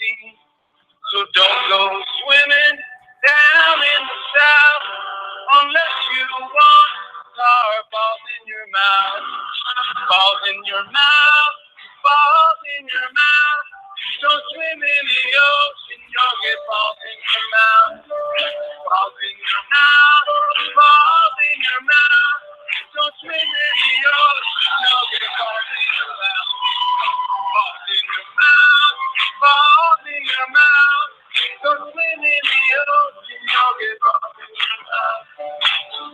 sea. So don't go swimming down in the south unless you want balls in your mouth. Balls in your mouth. Balls in your mouth. Don't swim in the ocean, you'll get balls in your mouth. Balls in your mouth. Balls in your mouth. Don't swim in the ocean, you'll get balls in your mouth. Balls in your mouth. Balls in your mouth. Don't swim in the ocean, you'll get balls in your mouth.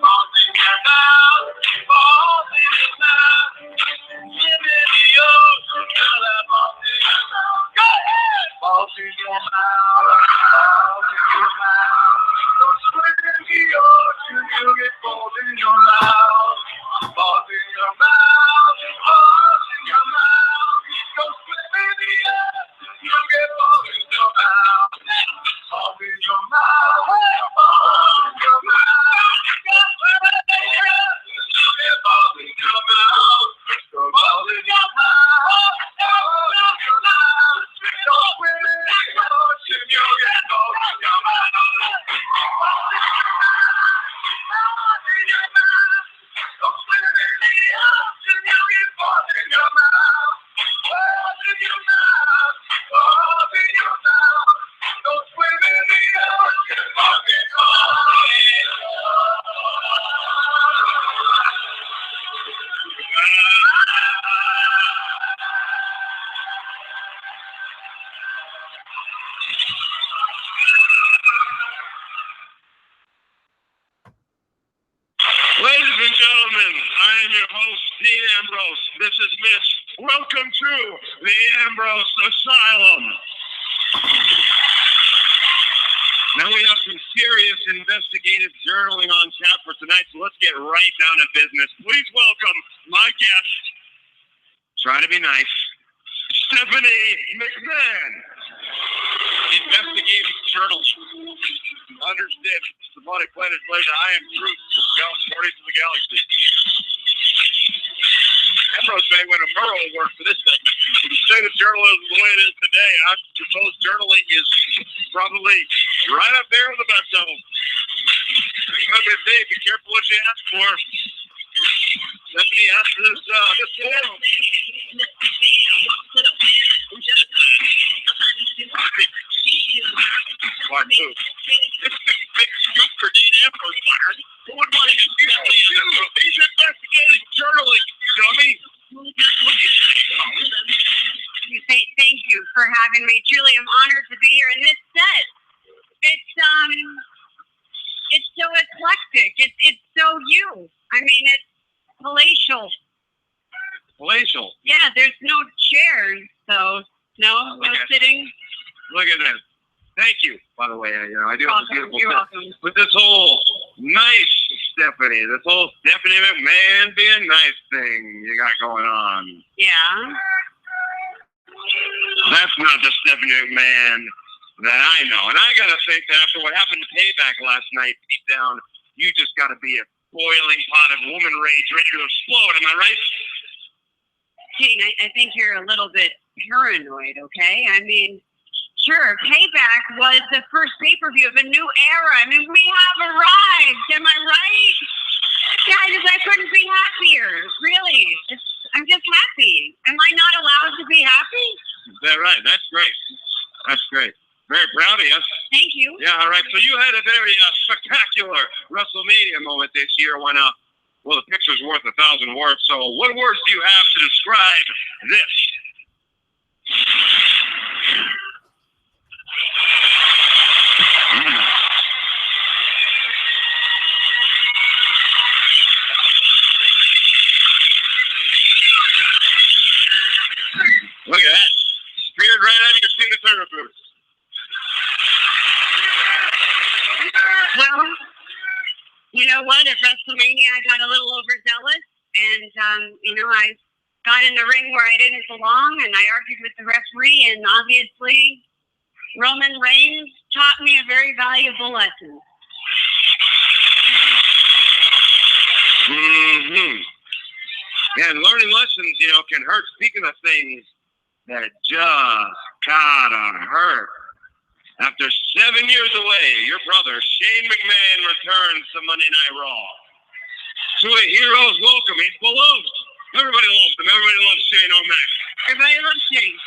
Balls in your mouth. Balls in your mouth. Swim in the ocean, you'll have balls in your mouth. Go ahead! Balls in your mouth. Balls in your mouth. Don't swim in the ocean, you'll get balls in your mouth. Balls in your mouth. Balls in your mouth. Don't swim in the ocean, you'll get balls in your mouth. Balls in your mouth. Balls in your mouth. You'll get balls in your mouth. Balls in your mouth. Balls in your mouth. Don't swim in the ocean, you'll get balls in your mouth. Balls in your mouth. Balls in your mouth. Don't swim in the ocean, you'll get balls in your mouth. Balls in your mouth. Balls in your mouth. Don't swim in the ocean, balls in your Ladies and gentlemen, I am your host, Dean Ambrose. This is Miss. Welcome to the Ambrose Asylum. Now we have some serious investigative journaling on tap for tonight, so let's get right down to business. Please welcome my guest. Try to be nice. Stephanie McMahon. Investigative journalism. Understand the body planet later. I am Truth from Guardians of the Galaxy. Ambrose may win a Murrow Award for this segment. The state of journalism the way it is today, I suppose journaling is probably right up there with the best of them. Be careful what you ask for. Stephanie asked this forum. Part two. This is a big scoop for Dean Ambrose. Who would want to do He's investigating journalism, dummy. Thank you for having me. Truly, I'm honored to be here in this set. It's so eclectic. It's so you. I mean, it's palatial. Palatial? Yeah, there's no chairs, so no sitting. Look at this. Thank you, by the way. I do have a beautiful You're set. welcome. With this whole nice Stephanie, this whole Stephanie McMahon being nice thing you got going on. Yeah. That's not the Stephanie McMahon that I know. And I got to think that after what happened to Payback last night, deep down, you just got to be a boiling pot of woman rage ready to explode. Am I right? Gene, I think you're a little bit paranoid, okay? I mean, sure, Payback was the first pay-per-view of a new era. I mean, we have arrived. Am I right? Guys, I couldn't be happier. Really. I'm just happy. Am I not allowed to be happy? Is that right? That's great. That's great. Very proud of you. Thank you. Yeah, all right. So you had a very spectacular WrestleMania moment this year when, well, the picture's worth 1,000 words. So what words do you have to describe this? Look at that. Speared right out of your Tina Turner boots. Well, you know what? At WrestleMania, I got a little overzealous, and I got in the ring where I didn't belong, and I argued with the referee, and obviously, Roman Reigns taught me a very valuable lesson. Mm-hmm. And learning lessons, can hurt. Speaking of things that just gotta hurt. After 7 years away, your brother Shane McMahon returns to Monday Night Raw. To a hero's welcome. He's beloved. Everybody loves him. Everybody loves Shane O'Mac. Everybody loves Shane.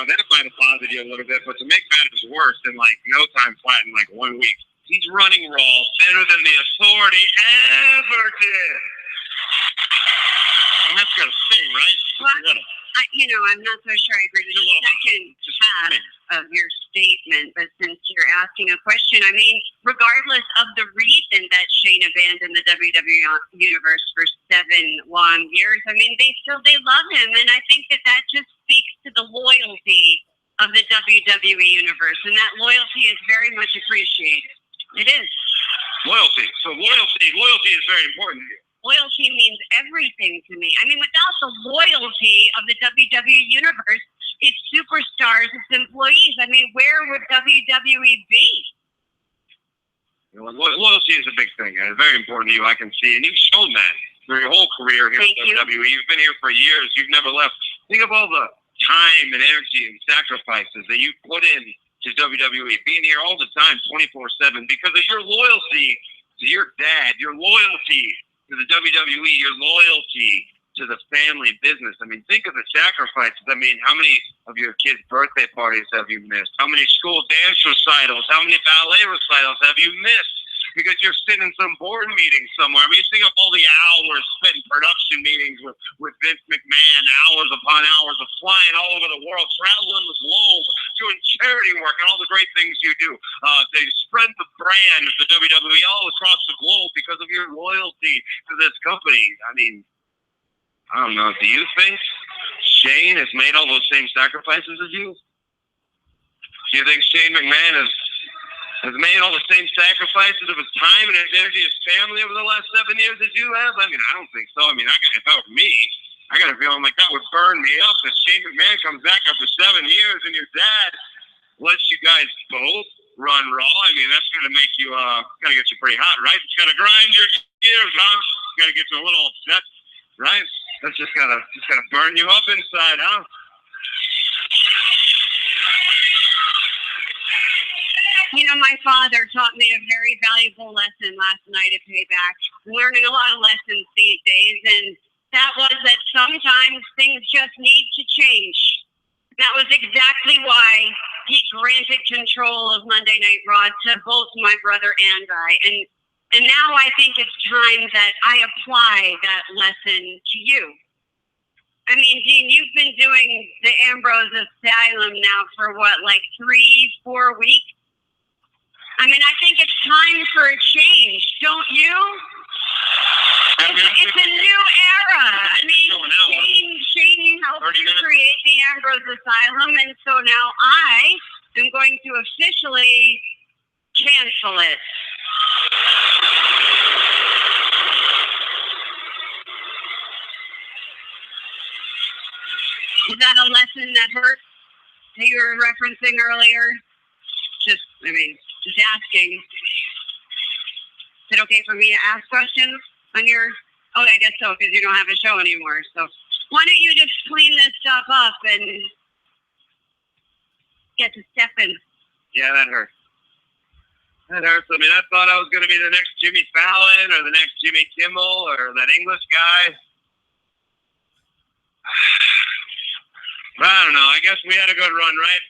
That might have bothered you a little bit, but to make matters worse, in like no time flat in like 1 week, he's running Raw better than the Authority ever did. And that's got to sting, right? Well, I'm not so sure I agree with the second half of your statement, but since you're asking a question, I mean, regardless of the reason that Shane abandoned the WWE Universe for 7 long years, I mean, they love him, and I think that just speaks to the loyalty of the WWE Universe, and that loyalty is very much appreciated. It is. Loyalty. So loyalty is very important to you. Loyalty means everything to me. I mean, without the loyalty of the WWE Universe, its superstars, its employees, I mean, where would WWE be? Loyalty is a big thing, and it's very important to you, I can see. And you've shown that through your whole career here at WWE. You've been here for years. You've never left. Think of all the time and energy and sacrifices that you put in to WWE, being here all the time, 24/7, because of your loyalty to your dad, your loyalty to the WWE, your loyalty to the family business. I mean, think of the sacrifices. I mean, how many of your kids' birthday parties have you missed? How many school dance recitals? How many ballet recitals have you missed? Because you're sitting in some board meeting somewhere. I mean, think of all the hours spent in production meetings with Vince McMahon, hours upon hours of flying all over the world, traveling the globe, doing charity work and all the great things you do. They spread the brand of the WWE all across the globe because of your loyalty to this company. I mean, I don't know. Do you think Shane has made all those same sacrifices as you? Do you think Shane McMahon has made all the same sacrifices of his time and his energy, his family over the last 7 years as you have? I mean, I don't think so. I mean, if that were me, I got a feeling like that would burn me up if Shane McMahon comes back after 7 years and your dad lets you guys both run Raw. I mean, that's going to make you, going to get you pretty hot, right? It's going to grind your gears, huh? It's going to get you a little upset, right? That's just going to burn you up inside, huh? My father taught me a very valuable lesson last night at Payback. Learning a lot of lessons these days, and that was that sometimes things just need to change. That was exactly why he granted control of Monday Night Raw to both my brother and I. And now I think it's time that I apply that lesson to you. I mean, Dean, you've been doing the Ambrose Asylum now for what, like 3-4 weeks? I mean, I think it's time for a change, don't you? It's a new era. I mean, Shane helped create the Ambrose Asylum, and so now I am going to officially cancel it. Is that a lesson that hurt that you were referencing earlier? Just asking. Is it okay for me to ask questions on your... Oh, I guess so, because you don't have a show anymore. So why don't you just clean this stuff up and get to stepping? Yeah, that hurts. That hurts. I mean, I thought I was going to be the next Jimmy Fallon or the next Jimmy Kimmel or that English guy. But I don't know. I guess we had a good run, right?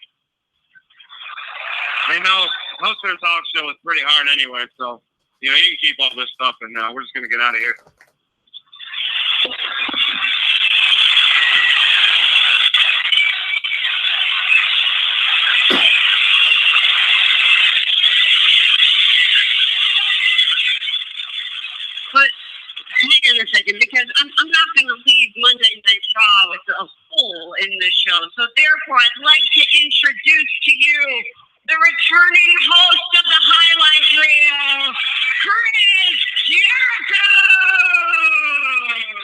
I know hosting a talk show is pretty hard anyway, so, you can keep all this stuff, and we're just going to get out of here. But hang on a second, because I'm not going to leave Monday Night Raw with a hole in the show. So therefore, I'd like to introduce to you the returning host of the Highlight Reel, Chris Jericho!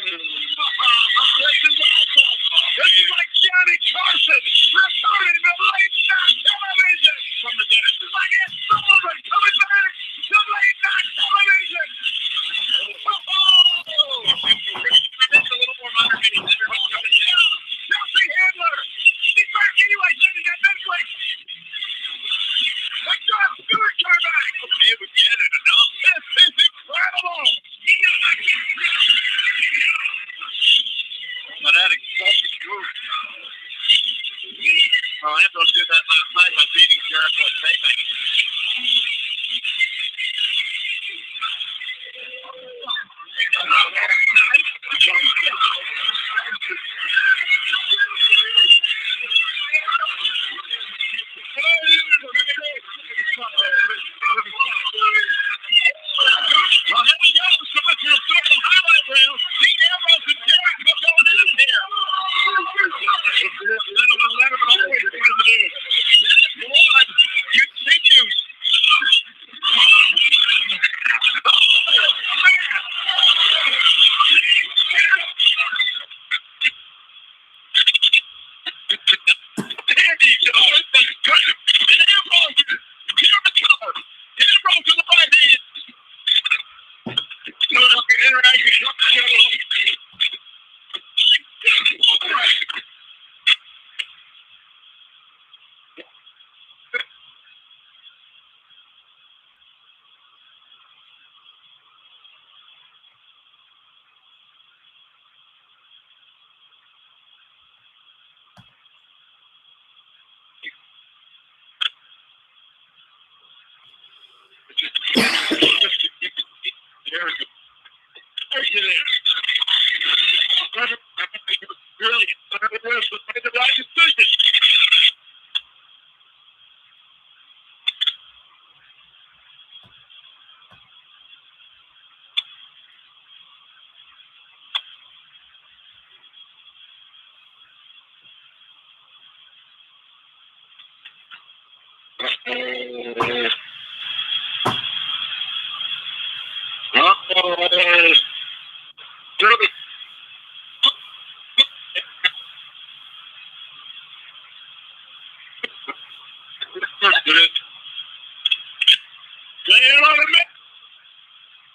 This is awesome. This is like Johnny Carson, returning to late night television. From the dead. Like it's Sullivan coming back to late night television. It's a little more modern than he's ever coming down. Chelsea Handler. He's back anyway, Jimmy got Netflix. Like John Stewart coming back. Okay, we get it enough. This is incredible. But that exalted group. Well, Ambrose did that last night by beating Jericho at Payback. Well, here we go. So much for the highlight reel. Dean Ambrose and Jericho going in here. Continues.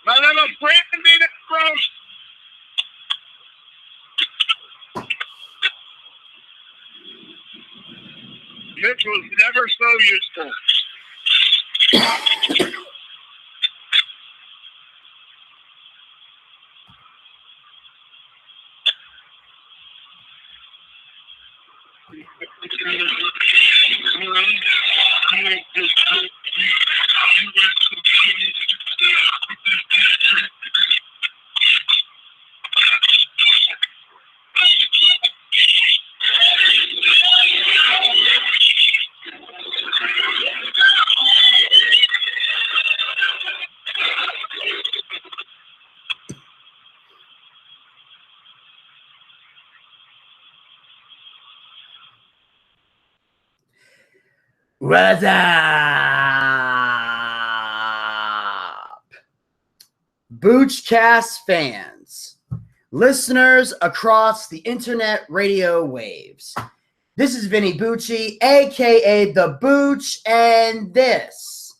My little Brandy Ambrose. Mitch was never so useful. What's up? BOOCHCAST fans, listeners across the internet radio waves. This is Vinny Bucci, aka the Booch, and this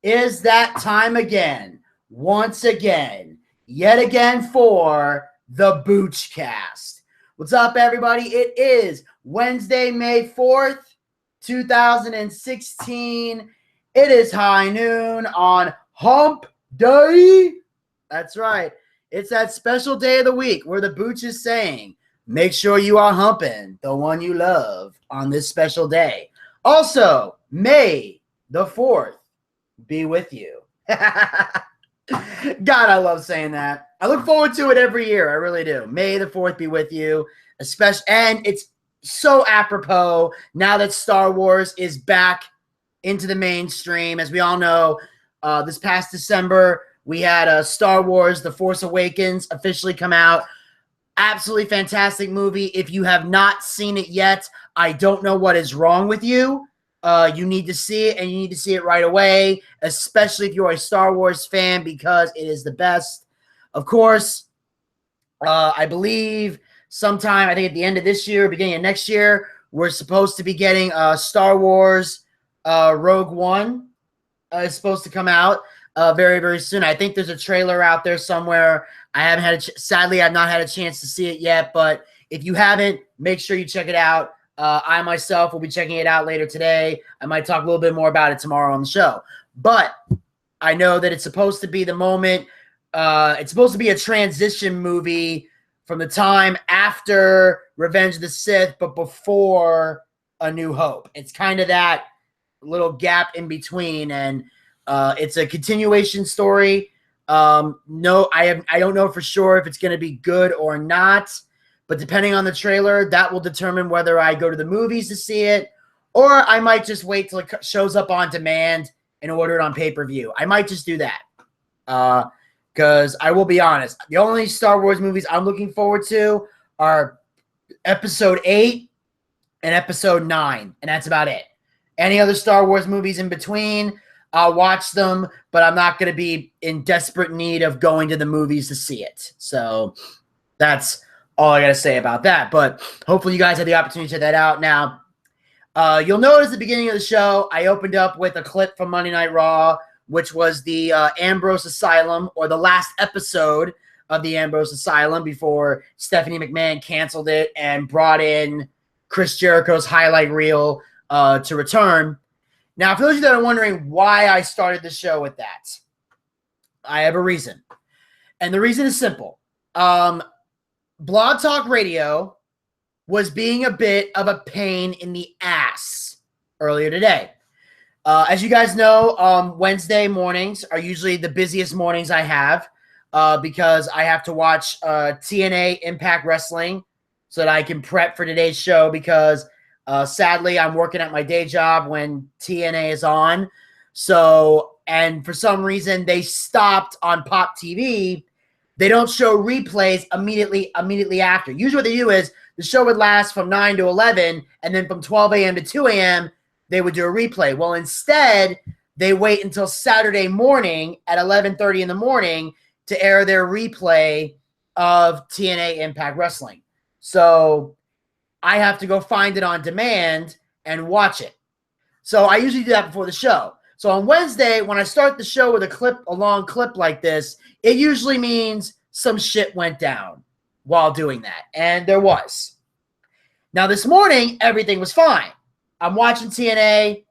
is that time again, once again, yet again for the BOOCHCAST. What's up, everybody? It is Wednesday, May 4th. 2016. It is high noon on Hump Day. That's right. It's that special day of the week where the Booch is saying, make sure you are humping the one you love on this special day. Also, May the 4th be with you. God, I love saying that. I look forward to it every year. I really do. May the 4th be with you. And it's so apropos now that Star Wars is back into the mainstream. As we all know, this past December, we had Star Wars The Force Awakens officially come out. Absolutely fantastic movie. If you have not seen it yet, I don't know what is wrong with you. You need to see it, and you need to see it right away, especially if you're a Star Wars fan, because it is the best. Of course, I believe sometime, I think at the end of this year, beginning of next year, we're supposed to be getting Star Wars Rogue One is supposed to come out very, very soon. I think there's a trailer out there somewhere. I haven't had sadly, I've not had a chance to see it yet, but if you haven't, make sure you check it out. I myself will be checking it out later today. I might talk a little bit more about it tomorrow on the show. But I know that it's supposed to be the moment. It's supposed to be a transition movie from the time after Revenge of the Sith, but before A New Hope. It's kind of that little gap in between, and it's a continuation story. No, I don't know for sure if it's going to be good or not, but depending on the trailer, that will determine whether I go to the movies to see it, or I might just wait till it shows up on demand and order it on pay-per-view. I might just do that. Because I will be honest, the only Star Wars movies I'm looking forward to are Episode 8 and Episode 9, and that's about it. Any other Star Wars movies in between, I'll watch them, but I'm not going to be in desperate need of going to the movies to see it. So that's all I got to say about that. But hopefully you guys have the opportunity to check that out. Now, you'll notice at the beginning of the show, I opened up with a clip from Monday Night Raw, which was the Ambrose Asylum, or the last episode of the Ambrose Asylum before Stephanie McMahon canceled it and brought in Chris Jericho's highlight reel to return. Now, for those of you that are wondering why I started the show with that, I have a reason. And the reason is simple. Blog Talk Radio was being a bit of a pain in the ass earlier today. As you guys know, Wednesday mornings are usually the busiest mornings I have because I have to watch TNA Impact Wrestling so that I can prep for today's show because sadly I'm working at my day job when TNA is on. So, and for some reason they stopped on Pop TV. They don't show replays immediately after. Usually what they do is the show would last from 9 to 11, and then from 12 a.m. to 2 a.m., they would do a replay. Well, instead, they wait until Saturday morning at 11:30 in the morning to air their replay of TNA Impact Wrestling. So I have to go find it on demand and watch it. So I usually do that before the show. So on Wednesday, when I start the show with a long clip like this, it usually means some shit went down while doing that. And there was. Now this morning, everything was fine. I'm watching TNA.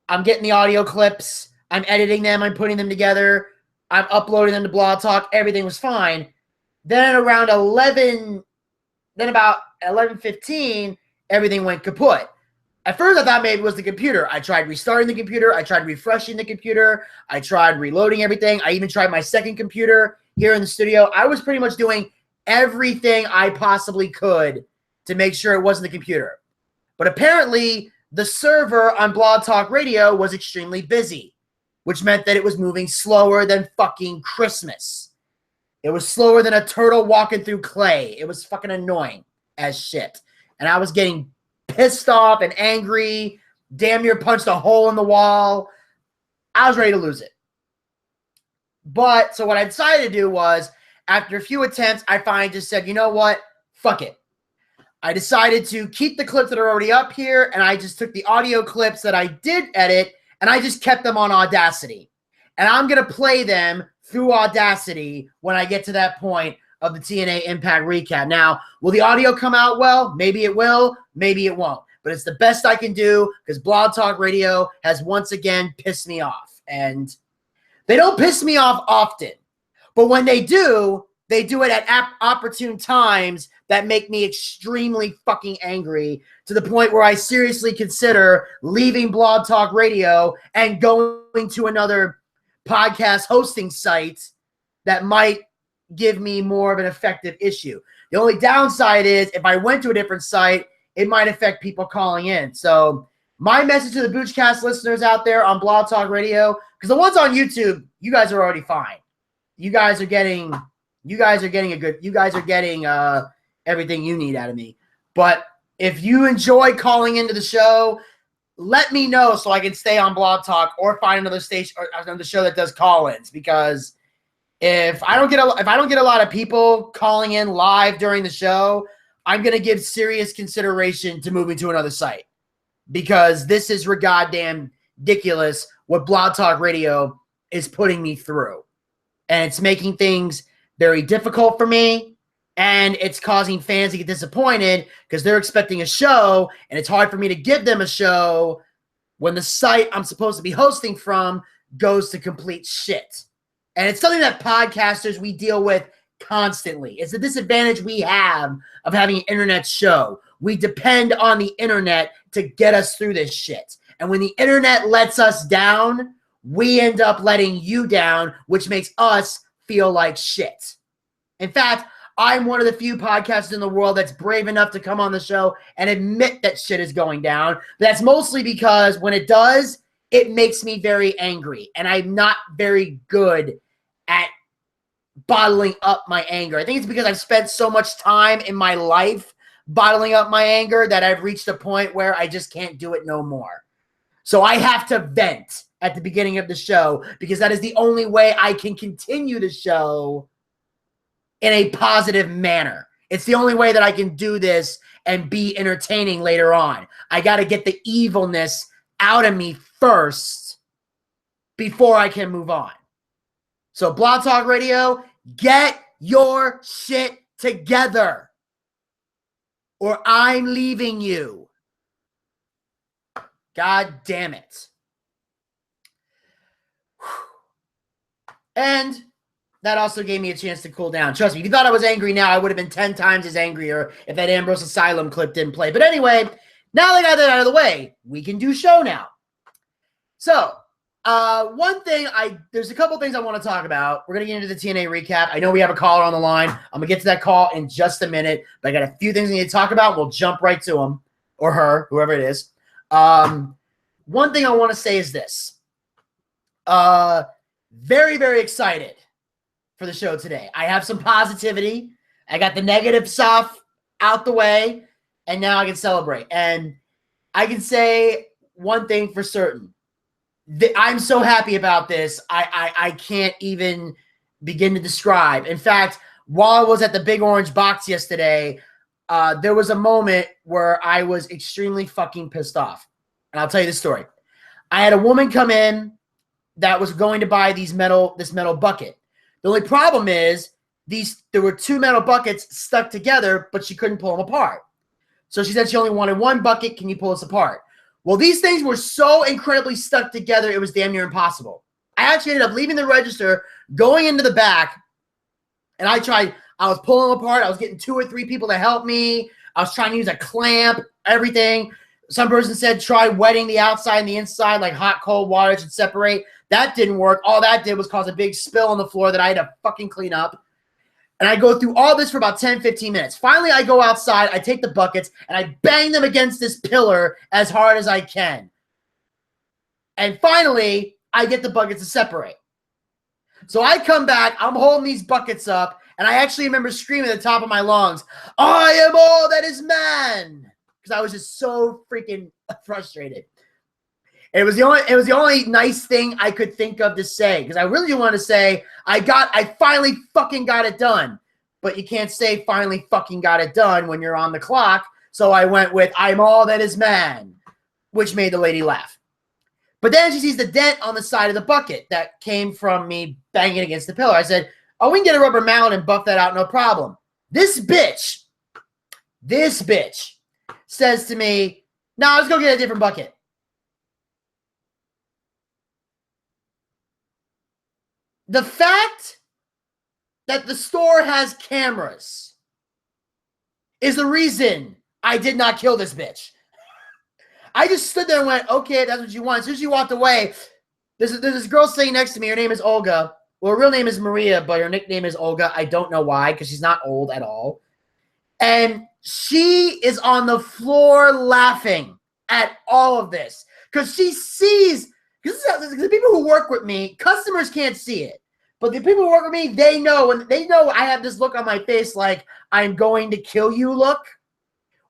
I'm getting the audio clips. I'm editing them. I'm putting them together. I'm uploading them to Blog Talk. Everything was fine. Then at around 11, then about 11:15, everything went kaput. At first, I thought maybe it was the computer. I tried restarting the computer. I tried refreshing the computer. I tried reloading everything. I even tried my second computer here in the studio. I was pretty much doing everything I possibly could to make sure it wasn't the computer. But apparently, the server on Blog Talk Radio was extremely busy, which meant that it was moving slower than fucking Christmas. It was slower than a turtle walking through clay. It was fucking annoying as shit. And I was getting pissed off and angry, damn near punched a hole in the wall. I was ready to lose it. But, so what I decided to do was, after a few attempts, I finally just said, you know what? Fuck it. I decided to keep the clips that are already up here, and I just took the audio clips that I did edit, and I just kept them on Audacity. And I'm going to play them through Audacity when I get to that point of the TNA Impact recap. Now, will the audio come out well? Maybe it will. Maybe it won't. But it's the best I can do because Blog Talk Radio has once again pissed me off. And they don't piss me off often. But when they do it at opportune times that make me extremely fucking angry to the point where I seriously consider leaving Blog Talk Radio and going to another podcast hosting site that might give me more of an effective issue. The only downside is if I went to a different site, it might affect people calling in. So my message to the BOOCHCAST listeners out there on Blog Talk Radio, because the ones on YouTube, you guys are already fine. You guys are getting everything you need out of me. But if you enjoy calling into the show, let me know so I can stay on Blog Talk or find another station or another show that does call-ins. Because if I don't get a lot of people calling in live during the show, I'm going to give serious consideration to moving to another site because this is goddamn ridiculous what Blog Talk Radio is putting me through. And it's making things very difficult for me, and it's causing fans to get disappointed because they're expecting a show, and it's hard for me to give them a show when the site I'm supposed to be hosting from goes to complete shit. And it's something that podcasters we deal with constantly. It's a disadvantage we have of having an internet show. We depend on the internet to get us through this shit. And when the internet lets us down, we end up letting you down, which makes us feel like shit. In fact, I'm one of the few podcasters in the world that's brave enough to come on the show and admit that shit is going down. That's mostly because when it does, it makes me very angry. And I'm not very good at bottling up my anger. I think it's because I've spent so much time in my life bottling up my anger that I've reached a point where I just can't do it no more. So I have to vent at the beginning of the show because that is the only way I can continue the show in a positive manner. It's the only way that I can do this and be entertaining later on. I got to get the evilness out of me first before I can move on. So Blog Talk Radio, get your shit together or I'm leaving you. God damn it. And that also gave me a chance to cool down. Trust me, if you thought I was angry now, I would have been 10 times as angrier if that Ambrose Asylum clip didn't play. But anyway, now that I got that out of the way, we can do show now. So, there's a couple things I want to talk about. We're going to get into the TNA recap. I know we have a caller on the line. I'm going to get to that call in just a minute, but I got a few things I need to talk about. We'll jump right to him or her, whoever it is. One thing I want to say is this. Very, very excited for the show today. I have some positivity. I got the negative stuff out the way, and now I can celebrate. And I can say one thing for certain. I'm so happy about this. I can't even begin to describe. In fact, while I was at the Big Orange Box yesterday, there was a moment where I was extremely fucking pissed off. And I'll tell you the story. I had a woman come in that was going to buy this metal bucket. The only problem is there were two metal buckets stuck together, but she couldn't pull them apart. So she said she only wanted one bucket. Can you pull us apart? Well, these things were so incredibly stuck together, it was damn near impossible. I actually ended up leaving the register, going into the back, and I was pulling them apart. I was getting 2 or 3 people to help me. I was trying to use a clamp, everything. Some person said try wetting the outside and the inside like hot, cold water should separate. That didn't work. All that did was cause a big spill on the floor that I had to fucking clean up. And I go through all this for about 10, 15 minutes. Finally, I go outside, I take the buckets, and I bang them against this pillar as hard as I can. And finally, I get the buckets to separate. So I come back, I'm holding these buckets up, and I actually remember screaming at the top of my lungs, I am all that is man! Because I was just so freaking frustrated. It was the only nice thing I could think of to say, because I really didn't want to say, I finally fucking got it done. But you can't say finally fucking got it done when you're on the clock. So I went with, I'm all that is man, which made the lady laugh. But then she sees the dent on the side of the bucket that came from me banging against the pillar. I said, oh, we can get a rubber mallet and buff that out, no problem. This bitch says to me, no, let's go get a different bucket. The fact that the store has cameras is the reason I did not kill this bitch. I just stood there and went, okay, that's what you want. As soon as you walked away, there's this girl sitting next to me. Her name is Olga. Well, her real name is Maria, but her nickname is Olga. I don't know why, because she's not old at all. And she is on the floor laughing at all of this because she sees, because the people who work with me, customers can't see it. But the people who work with me, they know, and they know I have this look on my face like I'm going to kill you look.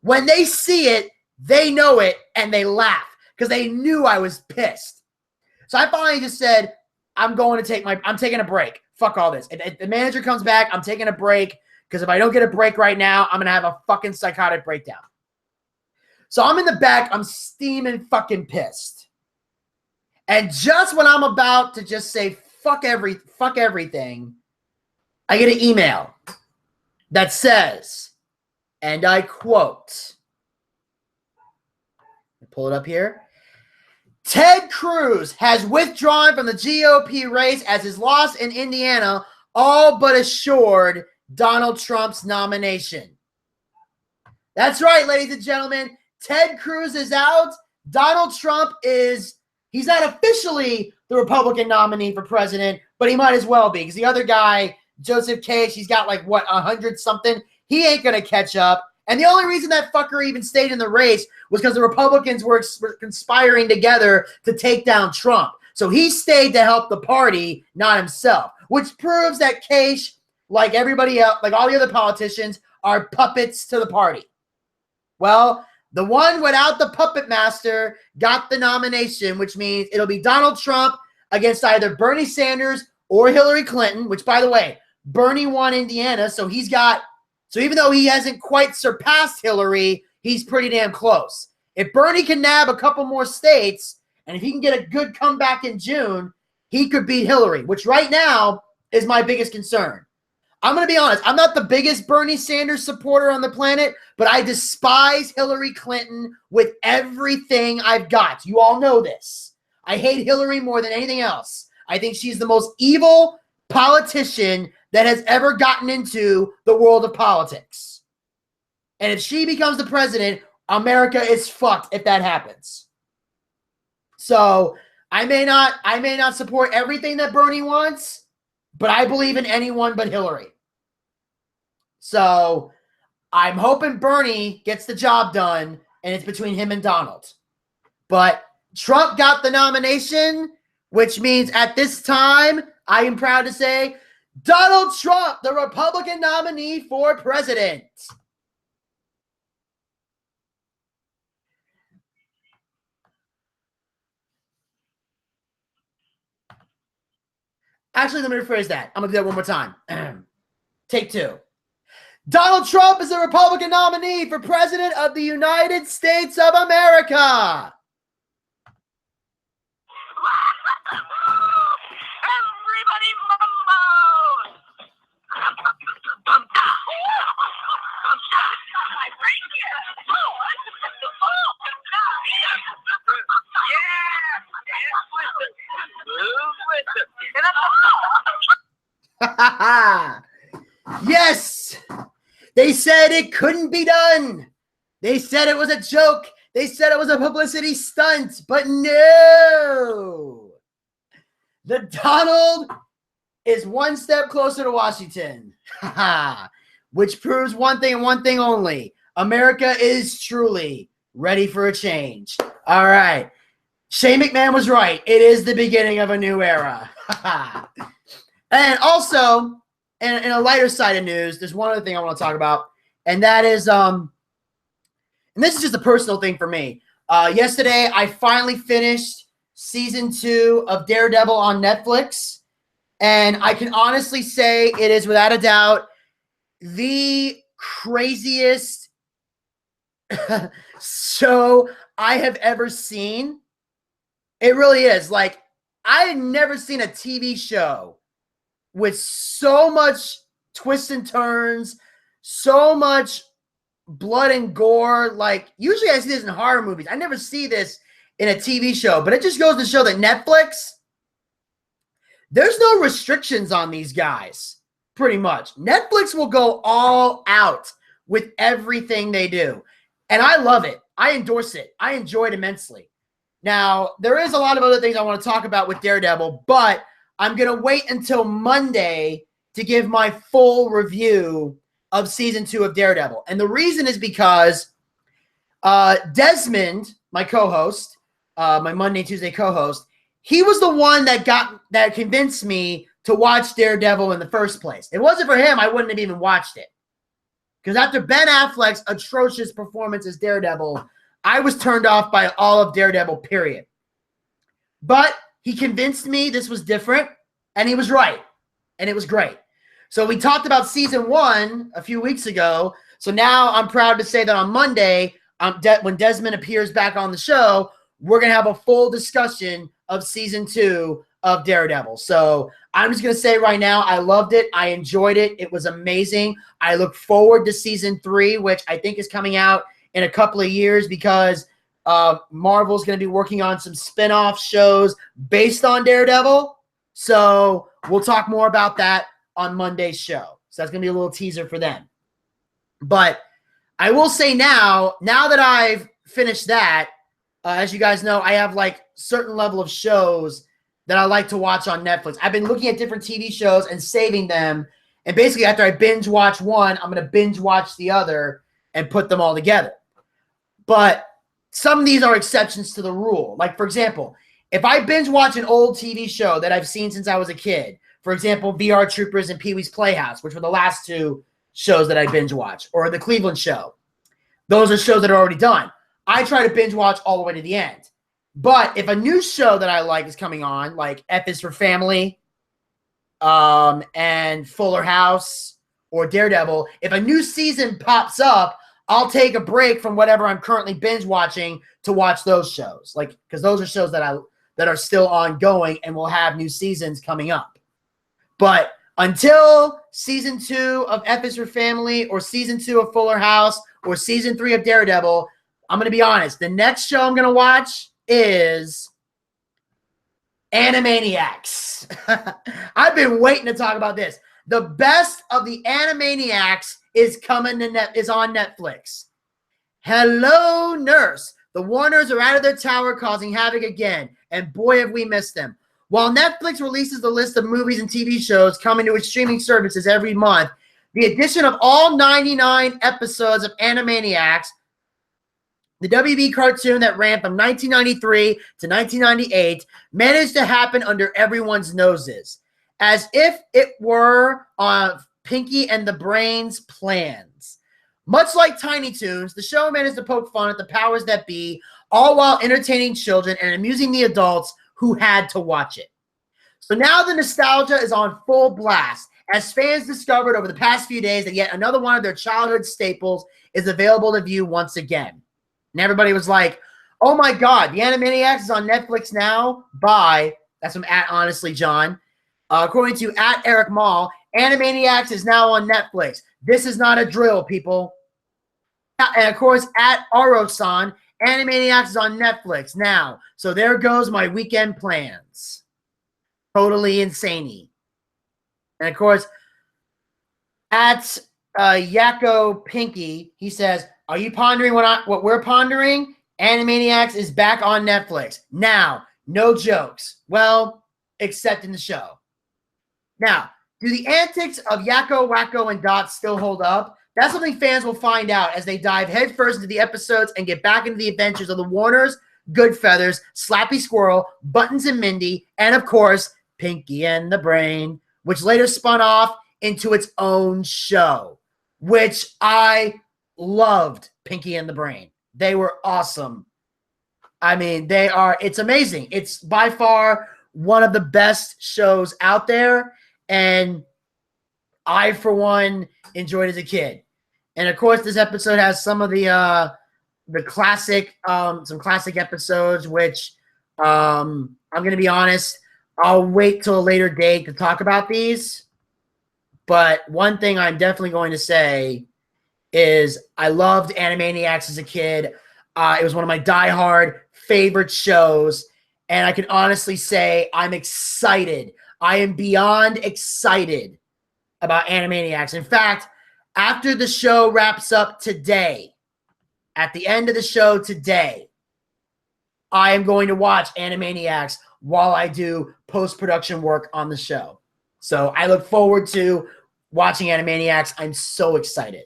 When they see it, they know it, and they laugh because they knew I was pissed. So I finally just said, I'm taking a break. Fuck all this. If the manager comes back, I'm taking a break. because if I don't get a break right now, I'm going to have a fucking psychotic breakdown. So I'm in the back. I'm steaming fucking pissed. And just when I'm about to just say fuck everything, I get an email that says, and I quote, pull it up here. Ted Cruz has withdrawn from the GOP race as his loss in Indiana all but assured Donald Trump's nomination. That's right, ladies and gentlemen. Ted Cruz is out. Donald Trump he's not officially the Republican nominee for president, but he might as well be because the other guy, Joseph Cage, he's got like, 100 something. He ain't going to catch up. And the only reason that fucker even stayed in the race was because the Republicans were conspiring together to take down Trump. So he stayed to help the party, not himself, which proves that Cage, like everybody else, like all the other politicians, are puppets to the party. Well, the one without the puppet master got the nomination, which means it'll be Donald Trump against either Bernie Sanders or Hillary Clinton, which, by the way, Bernie won Indiana, so even though he hasn't quite surpassed Hillary, he's pretty damn close. If Bernie can nab a couple more states, and if he can get a good comeback in June, he could beat Hillary, which right now is my biggest concern. I'm going to be honest. I'm not the biggest Bernie Sanders supporter on the planet, but I despise Hillary Clinton with everything I've got. You all know this. I hate Hillary more than anything else. I think she's the most evil politician that has ever gotten into the world of politics. And if she becomes the president, America is fucked if that happens. So I may not support everything that Bernie wants, but I believe in anyone but Hillary. So I'm hoping Bernie gets the job done, and it's between him and Donald. But Trump got the nomination, which means at this time, I am proud to say, Donald Trump, the Republican nominee for president. Actually, let me rephrase that. I'm going to do that one more time. Take two. Donald Trump is the Republican nominee for president of the United States of America. Everybody mambo! Yes! They said it couldn't be done. They said it was a joke. They said it was a publicity stunt, but no. The Donald is one step closer to Washington, which proves one thing and one thing only. America is truly ready for a change. All right. Shane McMahon was right. It is the beginning of a new era. And also, in a lighter side of news, there's one other thing I want to talk about, and that is, and this is just a personal thing for me. Yesterday, I finally finished season 2 of Daredevil on Netflix, and I can honestly say it is without a doubt the craziest show I have ever seen. It really is. Like, I had never seen a TV show with so much twists and turns, so much blood and gore. Like, usually I see this in horror movies. I never see this in a TV show, but it just goes to show that Netflix, there's no restrictions on these guys, pretty much. Netflix will go all out with everything they do, and I love it. I endorse it. I enjoy it immensely. Now, there is a lot of other things I want to talk about with Daredevil, but I'm going to wait until Monday to give my full review of season 2 of Daredevil. And the reason is because Desmond, my co-host, my Monday, Tuesday co-host, he was the one that convinced me to watch Daredevil in the first place. If it wasn't for him, I wouldn't have even watched it. Because after Ben Affleck's atrocious performance as Daredevil, I was turned off by all of Daredevil, period. But he convinced me this was different, and he was right, and it was great. So we talked about season 1 a few weeks ago. So now I'm proud to say that on Monday, when Desmond appears back on the show, we're going to have a full discussion of season 2 of Daredevil. So I'm just going to say right now, I loved it. I enjoyed it. It was amazing. I look forward to season 3, which I think is coming out in a couple of years because Marvel's going to be working on some spin-off shows based on Daredevil. So we'll talk more about that on Monday's show. So that's going to be a little teaser for them. But I will say now that I've finished that, as you guys know, I have like certain level of shows that I like to watch on Netflix. I've been looking at different TV shows and saving them. And basically after I binge watch one, I'm going to binge watch the other and put them all together. But some of these are exceptions to the rule. Like, for example, if I binge watch an old TV show that I've seen since I was a kid, for example, VR Troopers and Pee-wee's Playhouse, which were the last 2 shows that I binge watch, or The Cleveland Show. Those are shows that are already done. I try to binge watch all the way to the end. But if a new show that I like is coming on, like F is for Family, and Fuller House or Daredevil, if a new season pops up, I'll take a break from whatever I'm currently binge watching to watch those shows. Like, because those are shows that are still ongoing and will have new seasons coming up. But until season 2 of F is for Family or season 2 of Fuller House or season 3 of Daredevil, I'm going to be honest. The next show I'm going to watch is Animaniacs. I've been waiting to talk about this. The best of the Animaniacs is on Netflix. Hello, Nurse. The Warners are out of their tower causing havoc again, and boy, have we missed them. While Netflix releases the list of movies and TV shows coming to its streaming services every month, the addition of all 99 episodes of Animaniacs, the WB cartoon that ran from 1993 to 1998, managed to happen under everyone's noses, as if it were on Pinky and the Brain's plans. Much like Tiny Toons, the show managed to poke fun at the powers that be, all while entertaining children and amusing the adults who had to watch it. So now the nostalgia is on full blast, as fans discovered over the past few days that yet another one of their childhood staples is available to view once again. And everybody was like, oh my God, the Animaniacs is on Netflix now? Bye. That's from @HonestlyJohn. According to @Eric Mall, Animaniacs is now on Netflix. This is not a drill, people. And of course, @Arosan, Animaniacs is on Netflix now. So there goes my weekend plans. Totally insane. And of course, Yakko Pinky, he says, are you pondering what we're pondering? Animaniacs is back on Netflix. Now, no jokes. Well, except in the show. Now, do the antics of Yakko, Wacko, and Dot still hold up? That's something fans will find out as they dive headfirst into the episodes and get back into the adventures of the Warners, Goodfeathers, Slappy Squirrel, Buttons and Mindy, and of course, Pinky and the Brain, which later spun off into its own show, which I loved. Pinky and the Brain. They were awesome. I mean, it's amazing. It's by far one of the best shows out there, and I, for one, enjoyed it as a kid. And of course, this episode has some of the classic, some classic episodes, which I'm going to be honest, I'll wait till a later date to talk about these. But one thing I'm definitely going to say is I loved Animaniacs as a kid. It was one of my diehard favorite shows. And I can honestly say I'm excited. I am beyond excited about Animaniacs. In fact, after the show wraps up today, at the end of the show today, I am going to watch Animaniacs while I do post-production work on the show. So I look forward to watching Animaniacs. I'm so excited.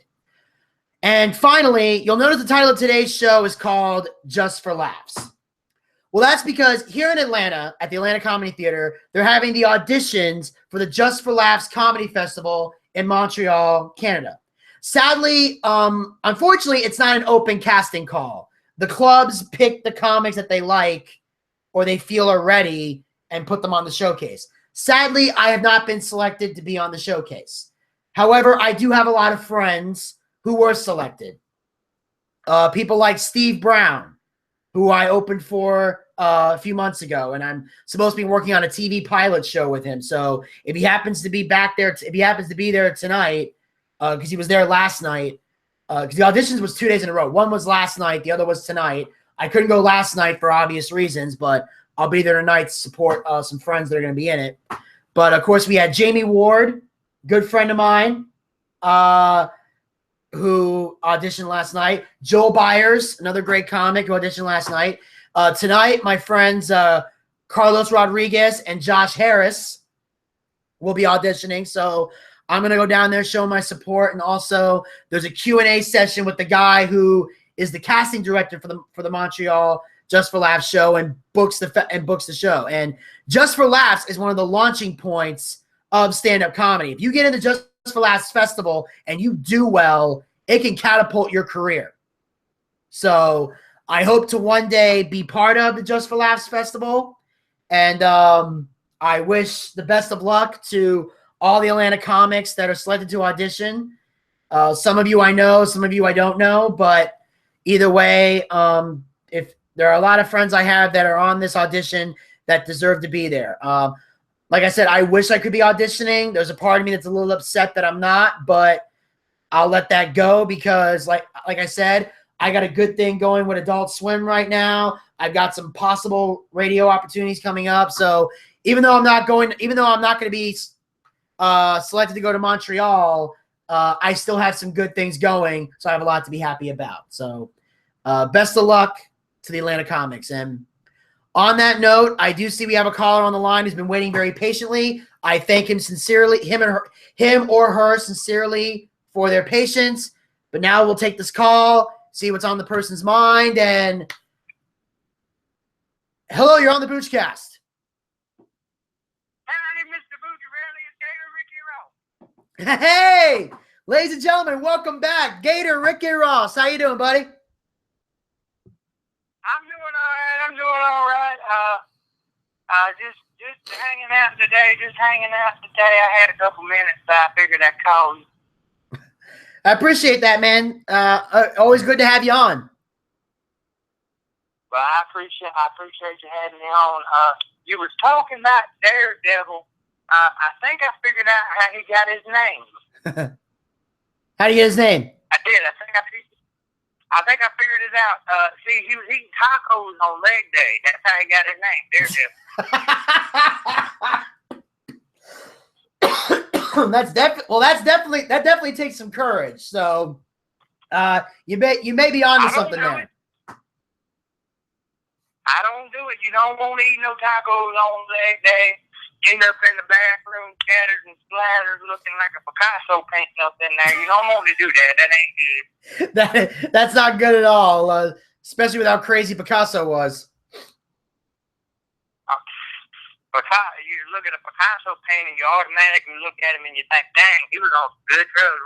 And finally, you'll notice the title of today's show is called Just for Laughs. Well, that's because here in Atlanta, at the Atlanta Comedy Theater, they're having the auditions for the Just for Laughs Comedy Festival in Montreal, Canada. Sadly, unfortunately, it's not an open casting call. The clubs pick the comics that they like or they feel are ready and put them on the showcase. Sadly, I have not been selected to be on the showcase. However, I do have a lot of friends who were selected. People like Steve Brown, who I opened for a few months ago, and I'm supposed to be working on a TV pilot show with him. So if he happens to be back there, if he happens to be there tonight, because he was there last night, because the auditions was 2 days in a row. One was last night, the other was tonight. I couldn't go last night for obvious reasons, but I'll be there tonight to support some friends that are going to be in it. But of course, we had Jamie Ward, good friend of mine, who auditioned last night. Joel Byers, another great comic who auditioned last night. Tonight, my friends Carlos Rodriguez and Josh Harris will be auditioning. So I'm going to go down there, show my support. And also, there's a Q&A session with the guy who is the casting director for the Montreal Just for Laughs show and books the show. And Just for Laughs is one of the launching points of stand-up comedy. If you get into Just for Laughs Festival and you do well, it can catapult your career. So I hope to one day be part of the Just for Laughs Festival. And I wish the best of luck to all the Atlanta comics that are selected to audition. Some of you I know, some of you I don't know, but either way, if there are a lot of friends I have that are on this audition that deserve to be there. Like I said, I wish I could be auditioning. There's a part of me that's a little upset that I'm not, but I'll let that go because, like I said, I got a good thing going with Adult Swim right now. I've got some possible radio opportunities coming up. So even though I'm not going to be selected to go to Montreal, I still have some good things going. So I have a lot to be happy about. So best of luck to the Atlanta comics. And on that note, I do see we have a caller on the line who's been waiting very patiently. I thank him sincerely, him or her sincerely for their patience. But now we'll take this call, see what's on the person's mind. And hello, you're on the BOOCHCASt. Howdy, Mr. Booch, really, it's Gator Ricky Ross. Hey, ladies and gentlemen, welcome back. Gator Ricky Ross. How you doing, buddy? I'm doing all right. Just hanging out today. I had a couple minutes, so I figured I'd call you. I appreciate that, man. Always good to have you on. Well, I appreciate you having me on. You was talking about Daredevil. I think I figured out how he got his name. How do you get his name? I did. I think I figured it out. See, he was eating tacos on leg day. That's how he got his name, Daredevil. That definitely takes some courage. So, you may be onto something there. I don't do it. You don't want to eat no tacos on leg day. End up in the bathroom, scattered and splattered, looking like a Picasso painting up in there. You don't want to do that. That ain't good. That's not good at all, especially with how crazy Picasso was. You look at a Picasso painting, you automatically look at him and you think, dang, he was on good drugs,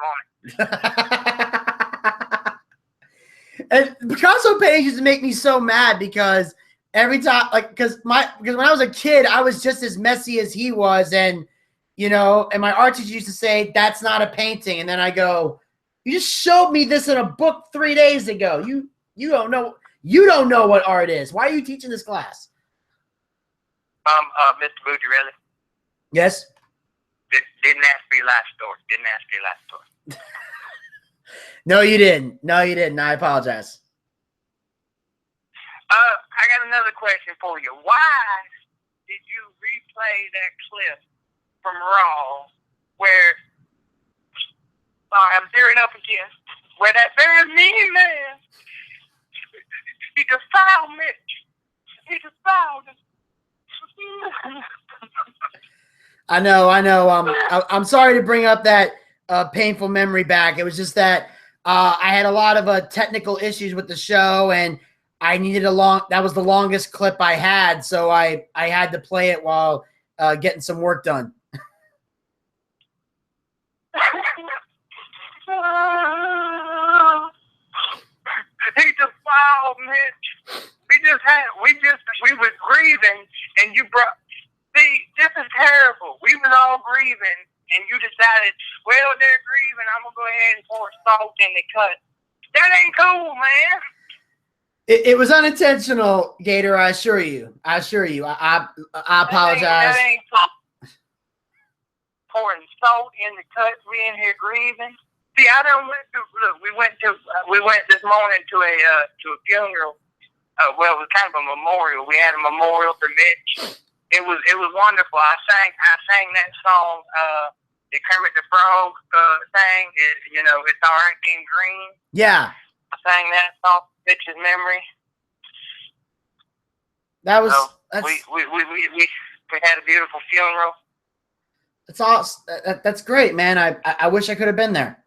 wasn't he? And Picasso paintings used to make me so mad because every time, because when I was a kid, I was just as messy as he was, and my art teacher used to say, "That's not a painting," and then I go, "You just showed me this in a book 3 days ago. You don't know what art is. Why are you teaching this class?" Mr. Booch, really? Yes. Didn't ask for your life story. No, you didn't. I apologize. I got another question for you. Why did you replay that clip from Raw where, sorry, I'm tearing up again, where that very mean man, he defiled Mitch. He defiled him. I know. I'm sorry to bring up that painful memory back. It was just that I had a lot of technical issues with the show, and I needed that was the longest clip I had, so I had to play it while getting some work done. He defiled Mitch. We was grieving, and you brought. See, this is terrible. We was all grieving, and you decided, well, they're grieving, I'm going to go ahead and pour salt in the cut. That ain't cool, man. It was unintentional, Gator. I assure you. I apologize. That ain't cool. Pouring salt in the cut. We in here grieving. See, I don't went to look. We went this morning to a funeral. Well, it was kind of a memorial. We had a memorial for Mitch. It was wonderful. I sang that song. The Kermit the Frog sang. It's all right being green. Yeah. I sang that song, Mitch's memory. That was we had a beautiful funeral. That's awesome. That's great, man. I wish I could have been there.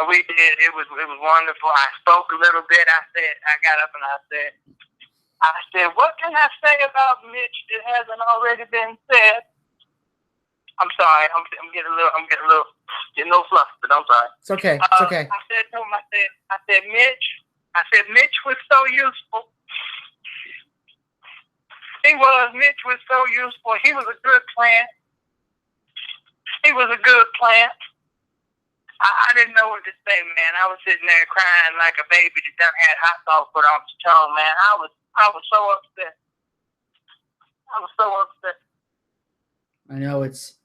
We did. It was wonderful. I spoke a little bit. I got up and I said, what can I say about Mitch that hasn't already been said? I'm sorry. I'm getting a little flustered, but I'm sorry. It's okay. It's okay. I said to him, I said, Mitch was so useful. Mitch was so useful. He was a good plant. I didn't know what to say, man. I was sitting there crying like a baby that done had hot sauce put on his tongue, man. I was so upset. I know it's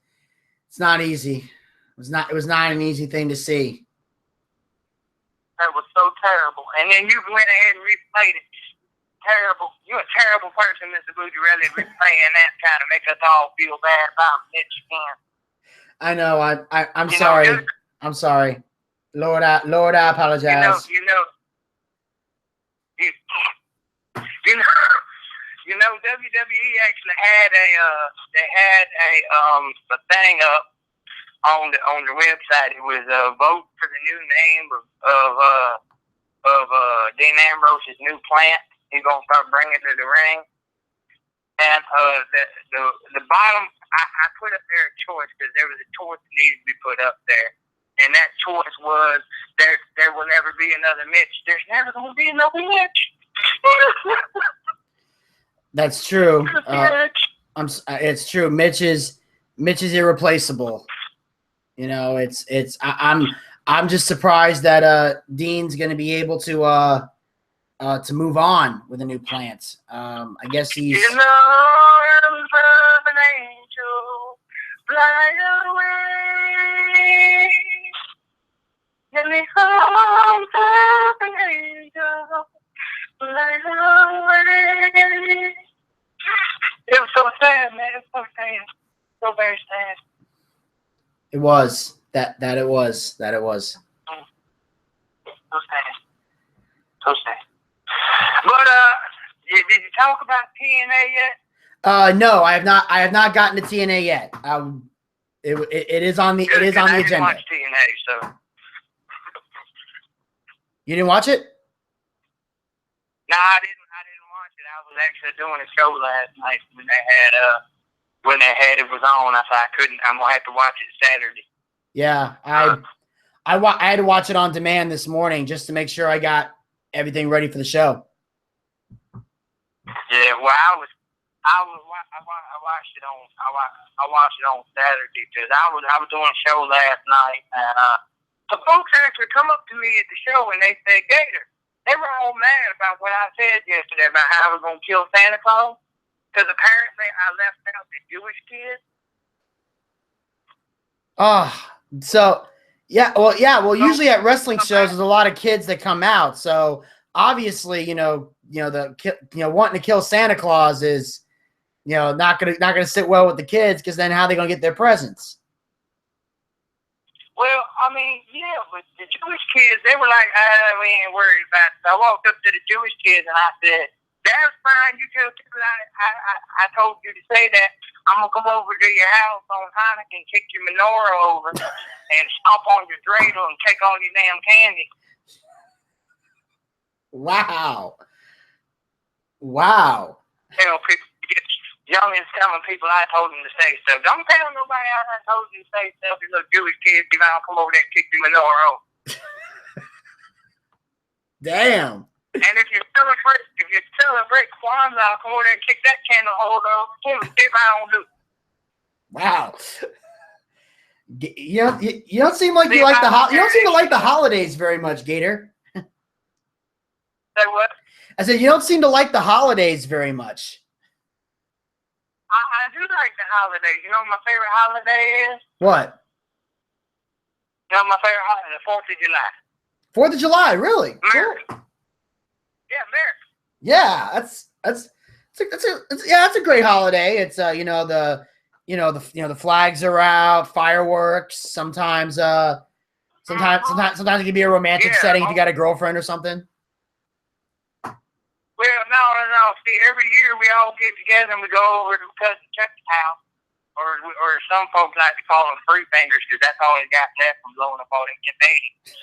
not easy. It was not an easy thing to see. That was so terrible. And then you went ahead and replayed it. Terrible. You're a terrible person, Mr. Booch. You really replaying that kind of make us all feel bad about Mitch again. I know. I'm sorry. I'm sorry. Lord, I apologize. WWE actually had a thing up on the website. It was vote for the new name of Dean Ambrose's new plant. He's gonna start bringing it to the ring. And the bottom, I put up there a choice because there was a choice that needed to be put up there, and that choice was there will never be another Mitch. There's never gonna be another Mitch. That's true. It's true. Mitch is irreplaceable. I'm just surprised that Dean's going to be able to move on with a new plant. I guess he's. In the arms of an angel, fly away. In the arms of an angel, fly away. It was so sad, man. It was so sad. So very sad. It was. That it was. So sad. So sad. But did you talk about TNA yet? No, I have not gotten to TNA yet. It is on the agenda. I didn't watch TNA, so. You didn't watch it? No, I didn't watch it. I was actually doing a show last night when they had it was on. I said I couldn't. I'm gonna have to watch it Saturday. Yeah, I had to watch it on demand this morning just to make sure I got everything ready for the show. Yeah, well, I watched it on Saturday because I was doing a show last night, and the folks actually come up to me at the show and they said, Gator, they were all mad about what I said yesterday about how I was gonna kill Santa Claus because apparently I left out the Jewish kids. Well, usually at wrestling shows, there's a lot of kids that come out. So obviously, wanting to kill Santa Claus is, not gonna sit well with the kids because then how are they gonna get their presents? Well, I mean, yeah, but the Jewish kids, they were like, we ain't worried about it. So I walked up to the Jewish kids and I said, that's fine. You tell people I told you to say that. I'm going to come over to your house on Hanukkah and kick your menorah over and stomp on your dreidel and take all your damn candy. Wow. Tell people, youngins telling people I told them to say stuff. Don't tell nobody I told you to say stuff. You little Jewish kids, if I don't come over there and kick your menorah over. Damn. And if you celebrate Kwanzaa, I'll come over there and kick that candle holder over too. See if I don't do it. Wow. You don't seem like you like you don't seem to like the holidays very much, Gator. Say what? I said you don't seem to like the holidays very much. I do like the holidays. You know what my favorite holiday is? What? You know my favorite holiday? The 4th of July. 4th of July, really? America. Cool. Yeah, America. Yeah, that's a great holiday. It's the flags are out, fireworks. Sometimes it can be a romantic setting if you got a girlfriend or something. Well, no. See, every year we all get together and we go over to cousin Chuck's house, or some folks like to call them free fingers because that's all they got left from blowing up all them Canadians.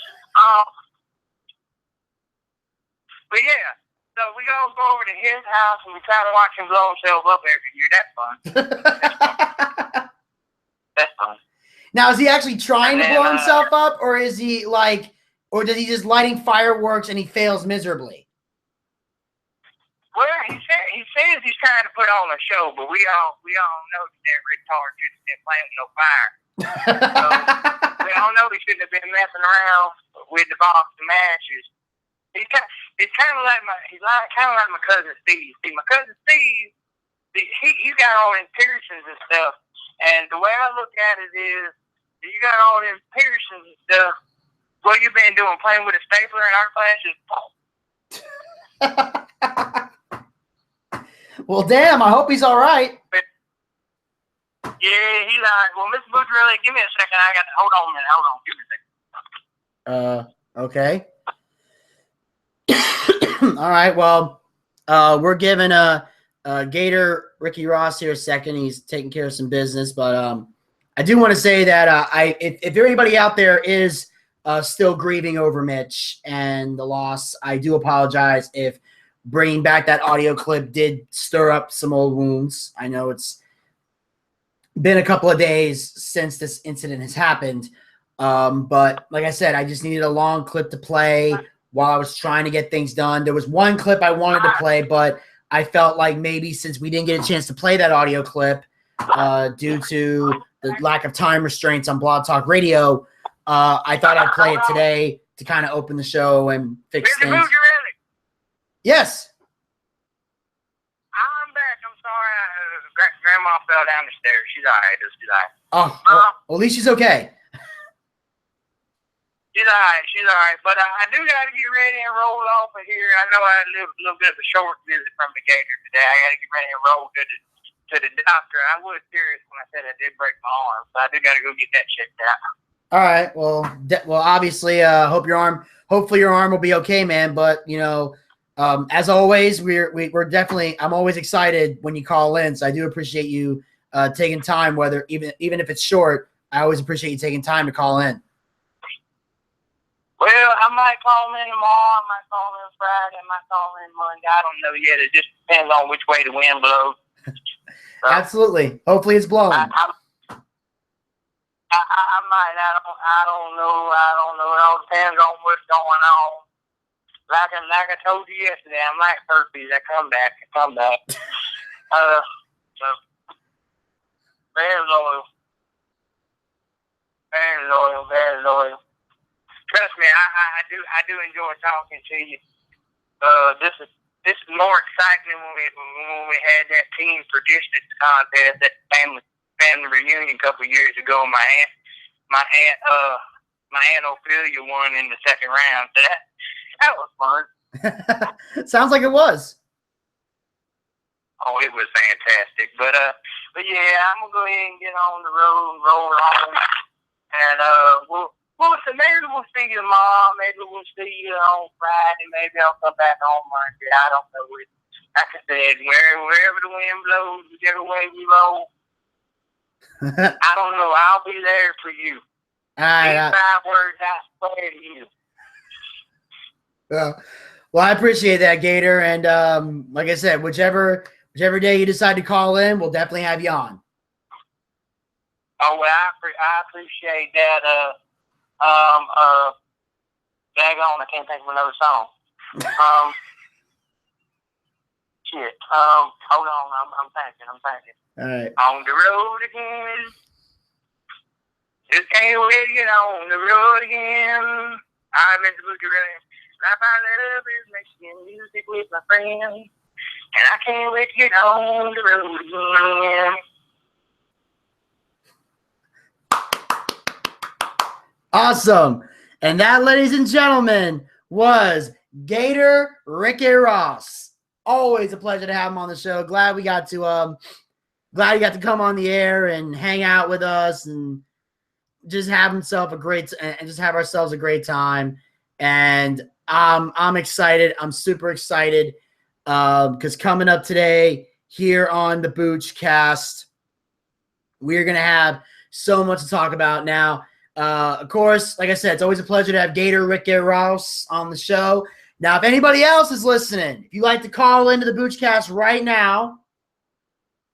But yeah, so we go over to his house and we try to watch him blow himself up every year. That's fun. That's fun. Now, is he actually trying to blow himself up, or is he or does he just lighting fireworks and he fails miserably? Well, he says he's trying to put on a show, but we all know that retard shouldn't have been playing with no fire. So we all know he shouldn't have been messing around with the box of matches. He's kind of like my cousin Steve. See, my cousin Steve, he got all them piercings and stuff. And the way I look at it is, you got all them piercings and stuff. What you been doing? Playing with a stapler in our classes? Well, damn, I hope he's all right. Yeah, he's like, well, Mr. Booch, really, give me a second. I got to, hold on a minute. Hold on. Give me a Okay. second. All right, well, we're giving Gator Ricky Ross here a second. He's taking care of some business, but I do want to say that if anybody out there is still grieving over Mitch and the loss, I do apologize if bringing back that audio clip did stir up some old wounds. I know it's been a couple of days since this incident has happened, but like I said, I just needed a long clip to play while I was trying to get things done. There was one clip I wanted to play, but I felt like maybe since we didn't get a chance to play that audio clip due to the lack of time restraints on Blog Talk Radio, I thought I'd play it today to kind of open the show and fix things. Mr. Booch, you ready? Yes. I'm back. I'm sorry. Grandma fell down the stairs. She's all right. She's all right. Oh, well, at least she's okay. She's all right. She's all right. But I do got to get ready and roll off of here. I know I had a little bit of a short visit from the Gator today. I got to get ready and roll to the doctor. I was serious when I said I did break my arm, so I do got to go get that checked out. All right. Well, obviously, hopefully your arm will be okay, man. But as always, we're definitely. I'm always excited when you call in, so I do appreciate you taking time, whether even if it's short. I always appreciate you taking time to call in. Well, I might call in tomorrow. I might call in Friday. I might call in Monday. I don't know yet. It just depends on which way the wind blows. So, absolutely. Hopefully, it's blowing. I might. I don't know. It all depends on what's going on. Like I told you yesterday, I'm like herpes. I come back. So very loyal. Very loyal. Very loyal. Trust me, I do enjoy talking to you. This is more exciting when we had that team for distance contest, that family reunion a couple years ago. My aunt Ophelia won in the second round. So that was fun. Sounds like it was. Oh, it was fantastic. But yeah, I'm gonna go ahead and get on the road and roll on, and maybe we'll see you tomorrow. Maybe we'll see you on Friday. Maybe I'll come back on Monday. I don't know. Like I said, wherever the wind blows, whichever way we roll, I don't know. I'll be there for you. These 5 words I swear to you. Well, I appreciate that, Gator. And like I said, whichever day you decide to call in, we'll definitely have you on. Oh, well, I appreciate that. Daggone, I can't think of another song. Shit. Hold on, I'm thinking. All right. On the road again. Just can't wait to get on the road again. I miss Bucci really. I find love is making music with my friends. And I can't wait to get on the road again. Awesome. And that, ladies and gentlemen, was Gator Ricky Ross. Always a pleasure to have him on the show. Glad he got to come on the air and hang out with us and just have himself and just have ourselves a great time. And I'm excited. I'm super excited because coming up today here on the BOOCHCAST, we're going to have so much to talk about now. Of course, like I said, it's always a pleasure to have Gator Ricky Ross on the show. Now, if anybody else is listening, if you'd like to call into the BOOCHCAST right now,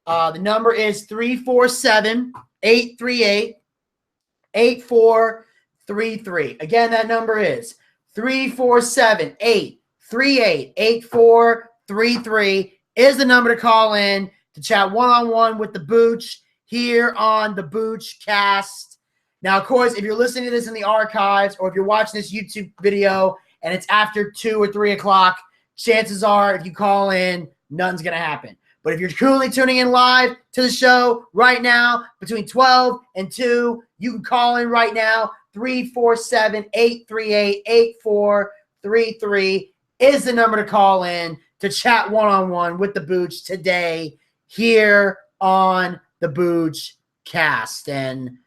the number is 347-838-8433. Again, that number is 347-838-8433 is the number to call in to chat one-on-one with the Booch here on the BOOCHCAST. Now, of course, if you're listening to this in the archives or if you're watching this YouTube video and it's after 2 or 3 o'clock, chances are if you call in, nothing's going to happen. But if you're truly tuning in live to the show right now, between 12 and 2, you can call in right now. 347-838-8433 is the number to call in to chat one-on-one with the Booch today here on the BOOCHCAST. And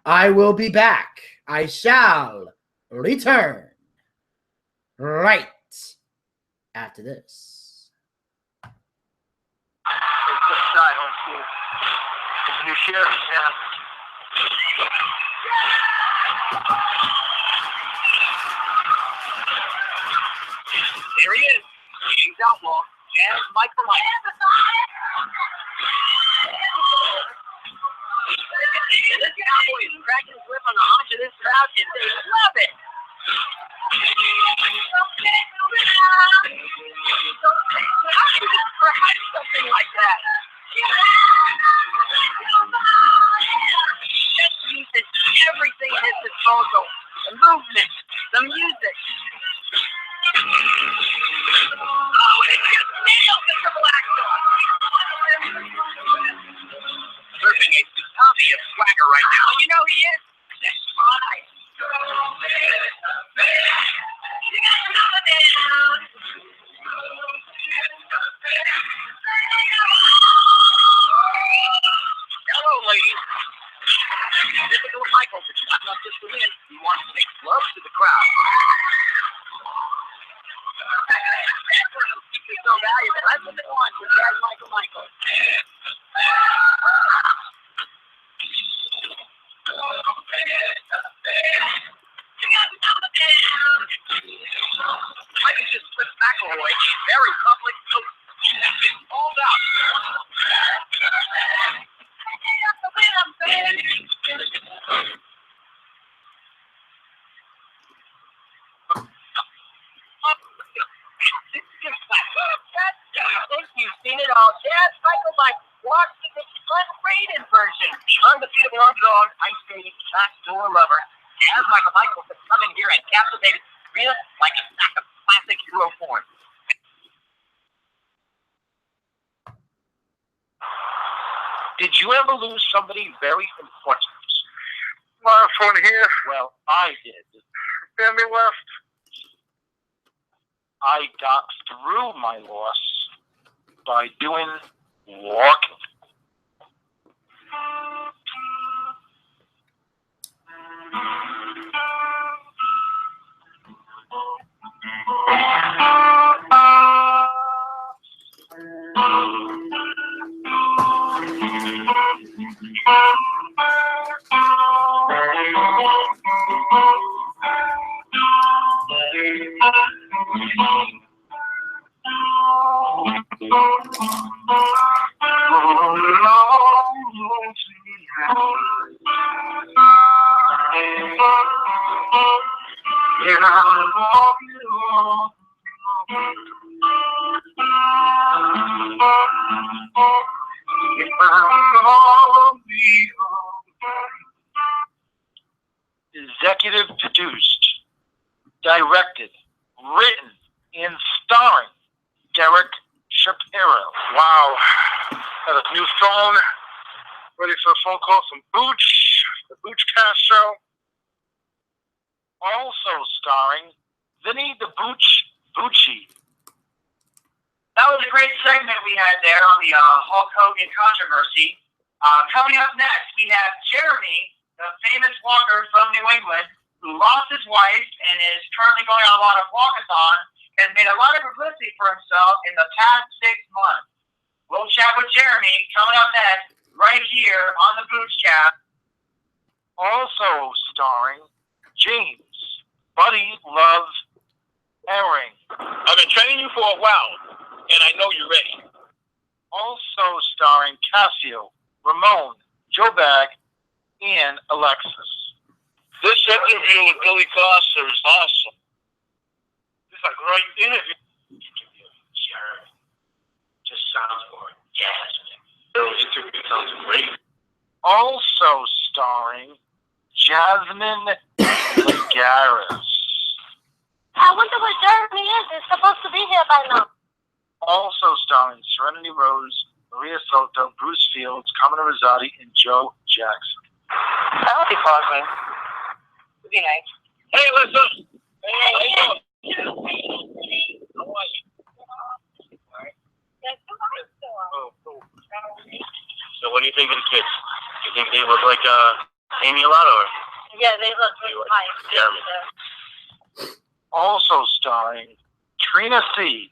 I will be back. I shall return right after this. Side home school. It's a new sheriff in town. There he is. He's outlaw. Jazz Michael. This cowboy is cracking his whip on the haunch of this crowd, and they love it. How do you describe something like that? He just uses everything at his disposal. The movement, the music. Oh, and it just nails the triple axel. Surfing a tsunami of swagger right now. You know he is? That's right. Hello, ladies. Typical Michael, but not just to win. He wants to make love to the crowd. That's what those people are so valuable. That's what they want with Jazz Michael. Mike is just Chris McElroy, a very public note. It's all out. You've seen it all. Jazz Michael Mike walks in the unrated version. The undefeated underdog, ice skating, backdoor lover. Jazz Michael has come in here and captivated real like a sack of classic hero porn. Did you ever lose somebody very important? A lot of fun here. Well, I did. Family left. I got through my loss by doing walking. executive produced, directed, written, and starring Derek Shapiro. Wow. Got a new phone. Ready for a phone call from Booch, the BOOCHCAST show. Also starring Vinny the Bucci. That was a great segment we had there on the Hulk Hogan controversy. Coming up next, we have Jeremy, the famous walker from New England, who lost his wife and is currently going on a lot of walkathon, has made a lot of publicity for himself in the past 6 months. We'll chat with Jeremy coming up next, right here on the BOOCHCAST. Also starring James Buddy Love Herring. I've been training you for a while, and I know you're ready. Also starring Cassio, Ramon, Joe Bag, and Alexis. This interview with Billy Costa is awesome. It's a great interview. Sure. Just sounds orgasmic. The interview sounds great. Also starring Jasmine Lagares. I wonder where Jeremy is. He's supposed to be here by now. Also starring Serenity Rose, Maria Soto, Bruce Fields, Carmen Rosati, and Joe Jackson. I hope he calls me. It'd be nice. Hey, listen. Hey, how you doing? How are you? Oh, cool. So what do you think of the kids? You think they look like Amy a lot, or? Yeah, they look really nice. Jeremy. Also starring Trina C.,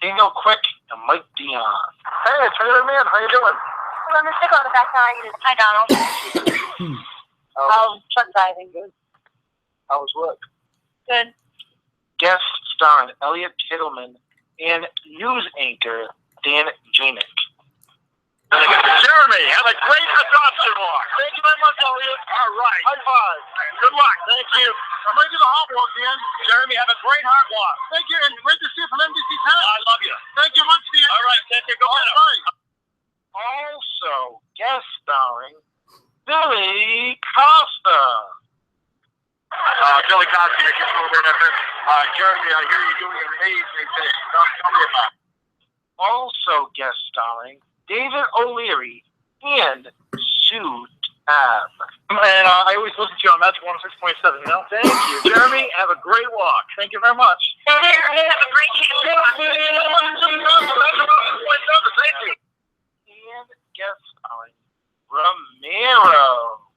Daniel Quick, and Mike Dion. Hey, Trina Man, how you doing? Well, Mr. Goldback, how are you? Hi, Donald. Truck driving. Good. How was work? Good. Guest starring Elliot Kittleman and news anchor Dan Janik. Jeremy, have a great adoption walk. Thank you very much, Elliot. All right. High five. Good luck. Thank you. I'm ready to do the heart walk, Dan. Jeremy, have a great heart walk. Thank you, and great to see you from NBC 10. I love you. Thank you much, Dan. All right, thank you. Go ahead. Right. Also, guest starring Billy Costa. Billy Costa, making sure we're Jeremy, I hear you doing amazing things. Tell me about it. Also guest starring David O'Leary and Sue Tab. And I always listen to you on Magic 106.7. You know? Thank you, Jeremy. Have a great walk. Thank you very much. Have a great Thank you. And guest starring Ramiro.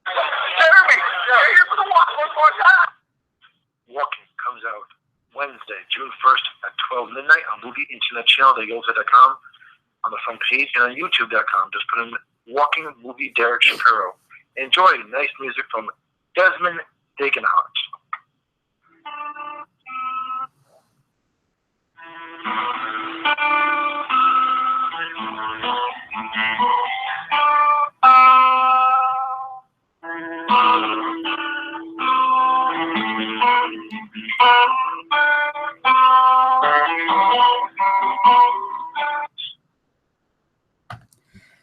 Jeremy, you're here for the walk one more time. Walking comes out Wednesday, June 1st at 12 midnight on Movie Internet Channel, theYolta.com, on the front page, and on YouTube.com. Just put in Walking Movie Derek Shapiro. Enjoy nice music from Desmond Dagenhart.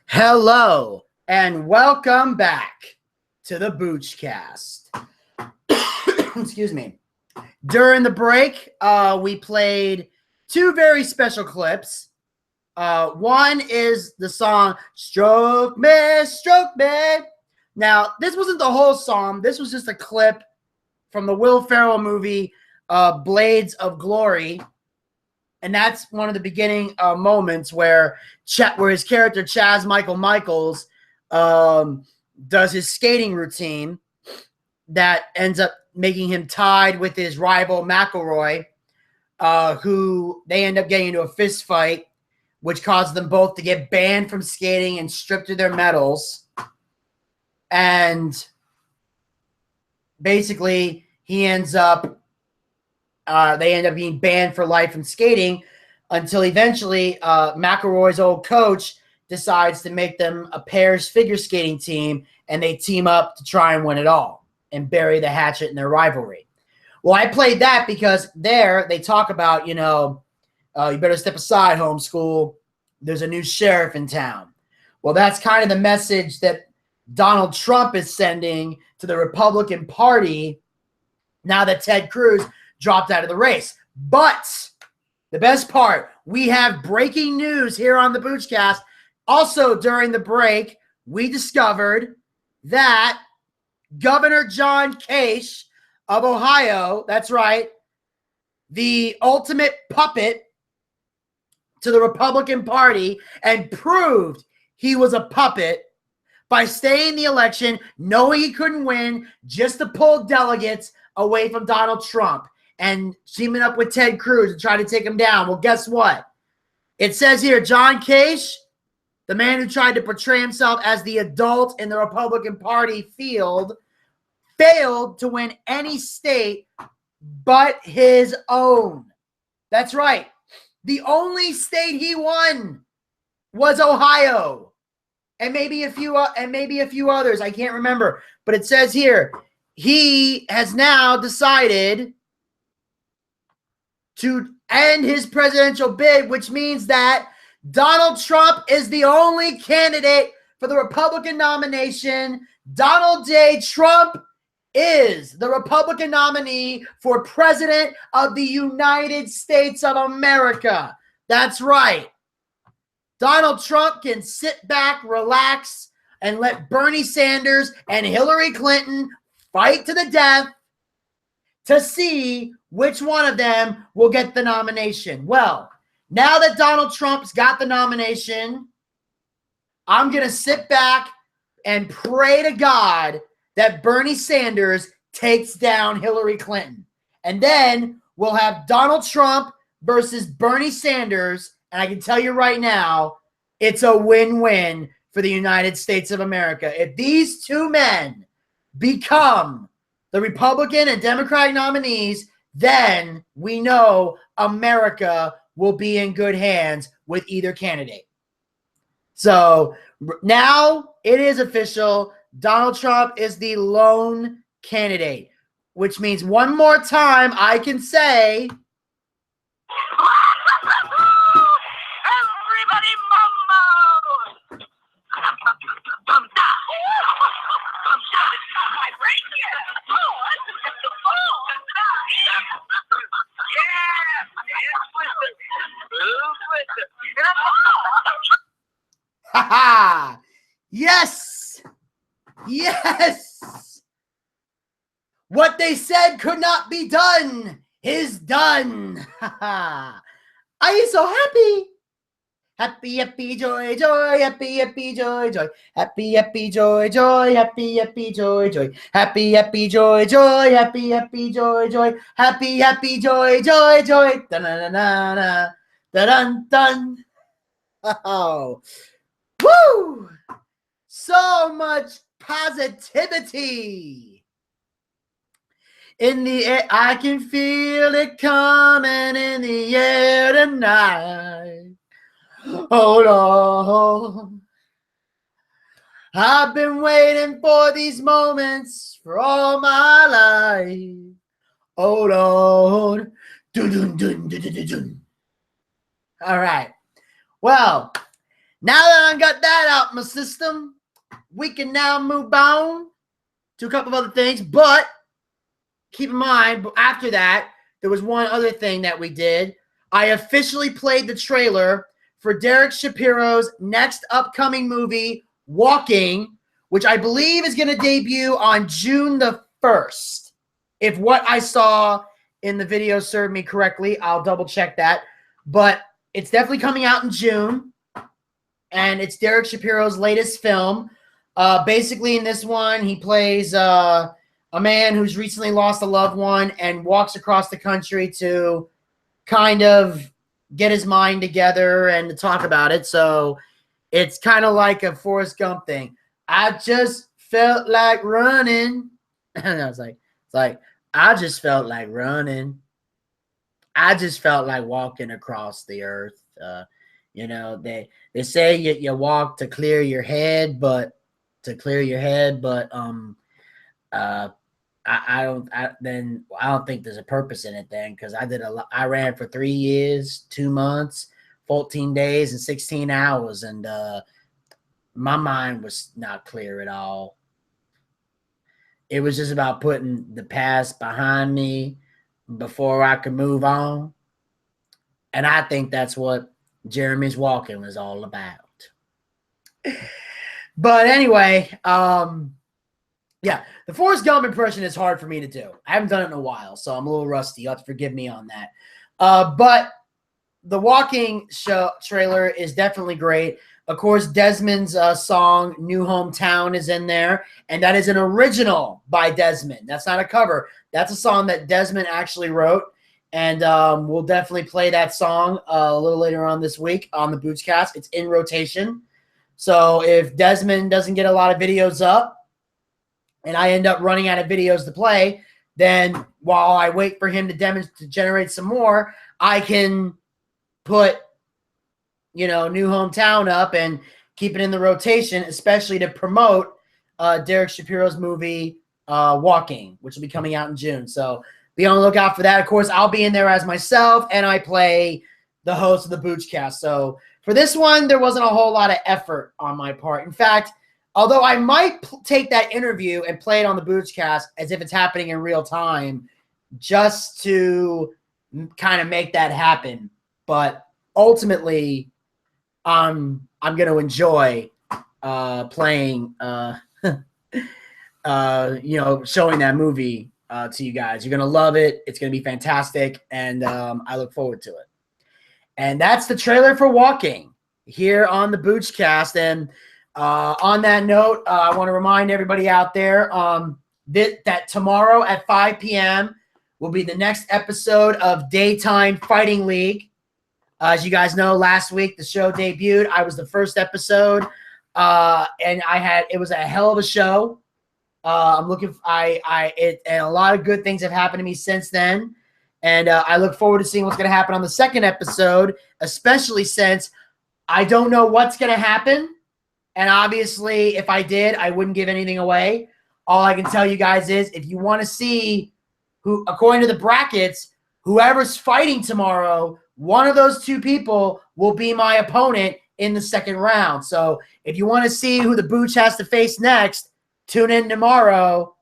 Hello and welcome back to the BOOCHCAST. Excuse me. During the break, we played two very special clips. One is the song Stroke Me, Stroke Me. Now, this wasn't the whole song. This was just a clip from the Will Ferrell movie Blades of Glory. And that's one of the beginning moments where his character, Chaz Michael Michaels, does his skating routine that ends up making him tied with his rival, McElroy, who they end up getting into a fist fight, which caused them both to get banned from skating and stripped of their medals. And basically, they end up being banned for life from skating until eventually McElroy's old coach decides to make them a pairs figure skating team, and they team up to try and win it all and bury the hatchet in their rivalry. Well, I played that because there they talk about, you better step aside, homeschool. There's a new sheriff in town. Well, that's kind of the message that Donald Trump is sending to the Republican Party now that Ted Cruz dropped out of the race. But the best part, we have breaking news here on the BOOCHCAST. Also, during the break, we discovered that Governor John Kasich of Ohio, that's right, the ultimate puppet to the Republican Party, and proved he was a puppet by staying in the election, knowing he couldn't win, just to pull delegates away from Donald Trump and teaming up with Ted Cruz and try to take him down. Well, guess what? It says here, John Kasich, the man who tried to portray himself as the adult in the Republican Party field, failed to win any state but his own. That's right. The only state he won was Ohio. And maybe a few others. I can't remember. But it says here, he has now decided to end his presidential bid, which means that Donald Trump is the only candidate for the Republican nomination. Donald J. Trump is the Republican nominee for President of the United States of America. That's right. Donald Trump can sit back, relax, and let Bernie Sanders and Hillary Clinton fight to the death to see which one of them will get the nomination. Well, now that Donald Trump's got the nomination, I'm going to sit back and pray to God that Bernie Sanders takes down Hillary Clinton. And then we'll have Donald Trump versus Bernie Sanders. And I can tell you right now, it's a win-win for the United States of America. If these two men become the Republican and Democratic nominees, then we know America will be in good hands with either candidate. So now it is official. Donald Trump is the lone candidate, which means one more time I can say, Everybody mambo! ha ha, yes, yes. What they said could not be done is done. Ha ha. Are you so happy? Happy, happy, joy, joy, happy, happy, joy, joy, happy, happy, joy, joy, happy, happy, joy, joy, happy, happy, joy, joy, happy, happy, joy, joy, happy, happy, joy, joy, joy, dun dun dun dun dun. Oh, woo! So much positivity in the air. I can feel it coming in the air tonight. Hold on. I've been waiting for these moments for all my life. Hold on. Dun, dun, dun, dun, dun, dun, dun. All right. Well, now that I got that out of my system, we can now move on to a couple of other things. But keep in mind, after that, there was one other thing that we did. I officially played the trailer for Derek Shapiro's next upcoming movie, Walking, which I believe is going to debut on June the 1st. If what I saw in the video served me correctly, I'll double check that. But it's definitely coming out in June. And it's Derek Shapiro's latest film. Basically, in this one, he plays a man who's recently lost a loved one and walks across the country to kind of get his mind together and to talk about it. So it's kind of like a Forrest Gump thing. I just felt like running. And I was like, I just felt like running. I just felt like walking across the earth. They say you walk to clear your head, but I don't think there's a purpose in it then, because I ran for 3 years, 2 months, 14 days, and 16 hours, and my mind was not clear at all. It was just about putting the past behind me before I could move on. And I think that's what Jeremy's Walking was all about. But anyway, yeah, the Forrest Gump impression is hard for me to do. I haven't done it in a while, so I'm a little rusty. You'll have to forgive me on that. But the Walking show trailer is definitely great. Of course, Desmond's song New Hometown is in there, and that is an original by Desmond. That's not a cover. That's a song that Desmond actually wrote, and we'll definitely play that song a little later on this week on the BOOCHCAST. It's in rotation. So if Desmond doesn't get a lot of videos up and I end up running out of videos to play, then while I wait for him to generate some more, I can put, you know, New Hometown up and keep it in the rotation, especially to promote Derek Shapiro's movie Walking, which will be coming out in June. So be on the lookout for that. Of course, I'll be in there as myself, and I play the host of the BOOCHCAST. So for this one, there wasn't a whole lot of effort on my part. In fact, although I might take that interview and play it on the BOOCHCAST as if it's happening in real time, just to kind of make that happen. But ultimately, I'm going to enjoy playing, you know, showing that movie to you guys. You're going to love it. It's going to be fantastic, and I look forward to it. And that's the trailer for Walking here on the BOOCHCAST. And on that note, I want to remind everybody out there that tomorrow at 5 p.m. will be the next episode of Daytime Fighting League. As you guys know, last week the show debuted. I was the first episode, and it was a hell of a show. And a lot of good things have happened to me since then. And I look forward to seeing what's going to happen on the second episode, especially since I don't know what's going to happen. And obviously, if I did, I wouldn't give anything away. All I can tell you guys is if you want to see who, according to the brackets, whoever's fighting tomorrow, one of those two people will be my opponent in the second round. So if you want to see who the Booch has to face next, tune in tomorrow.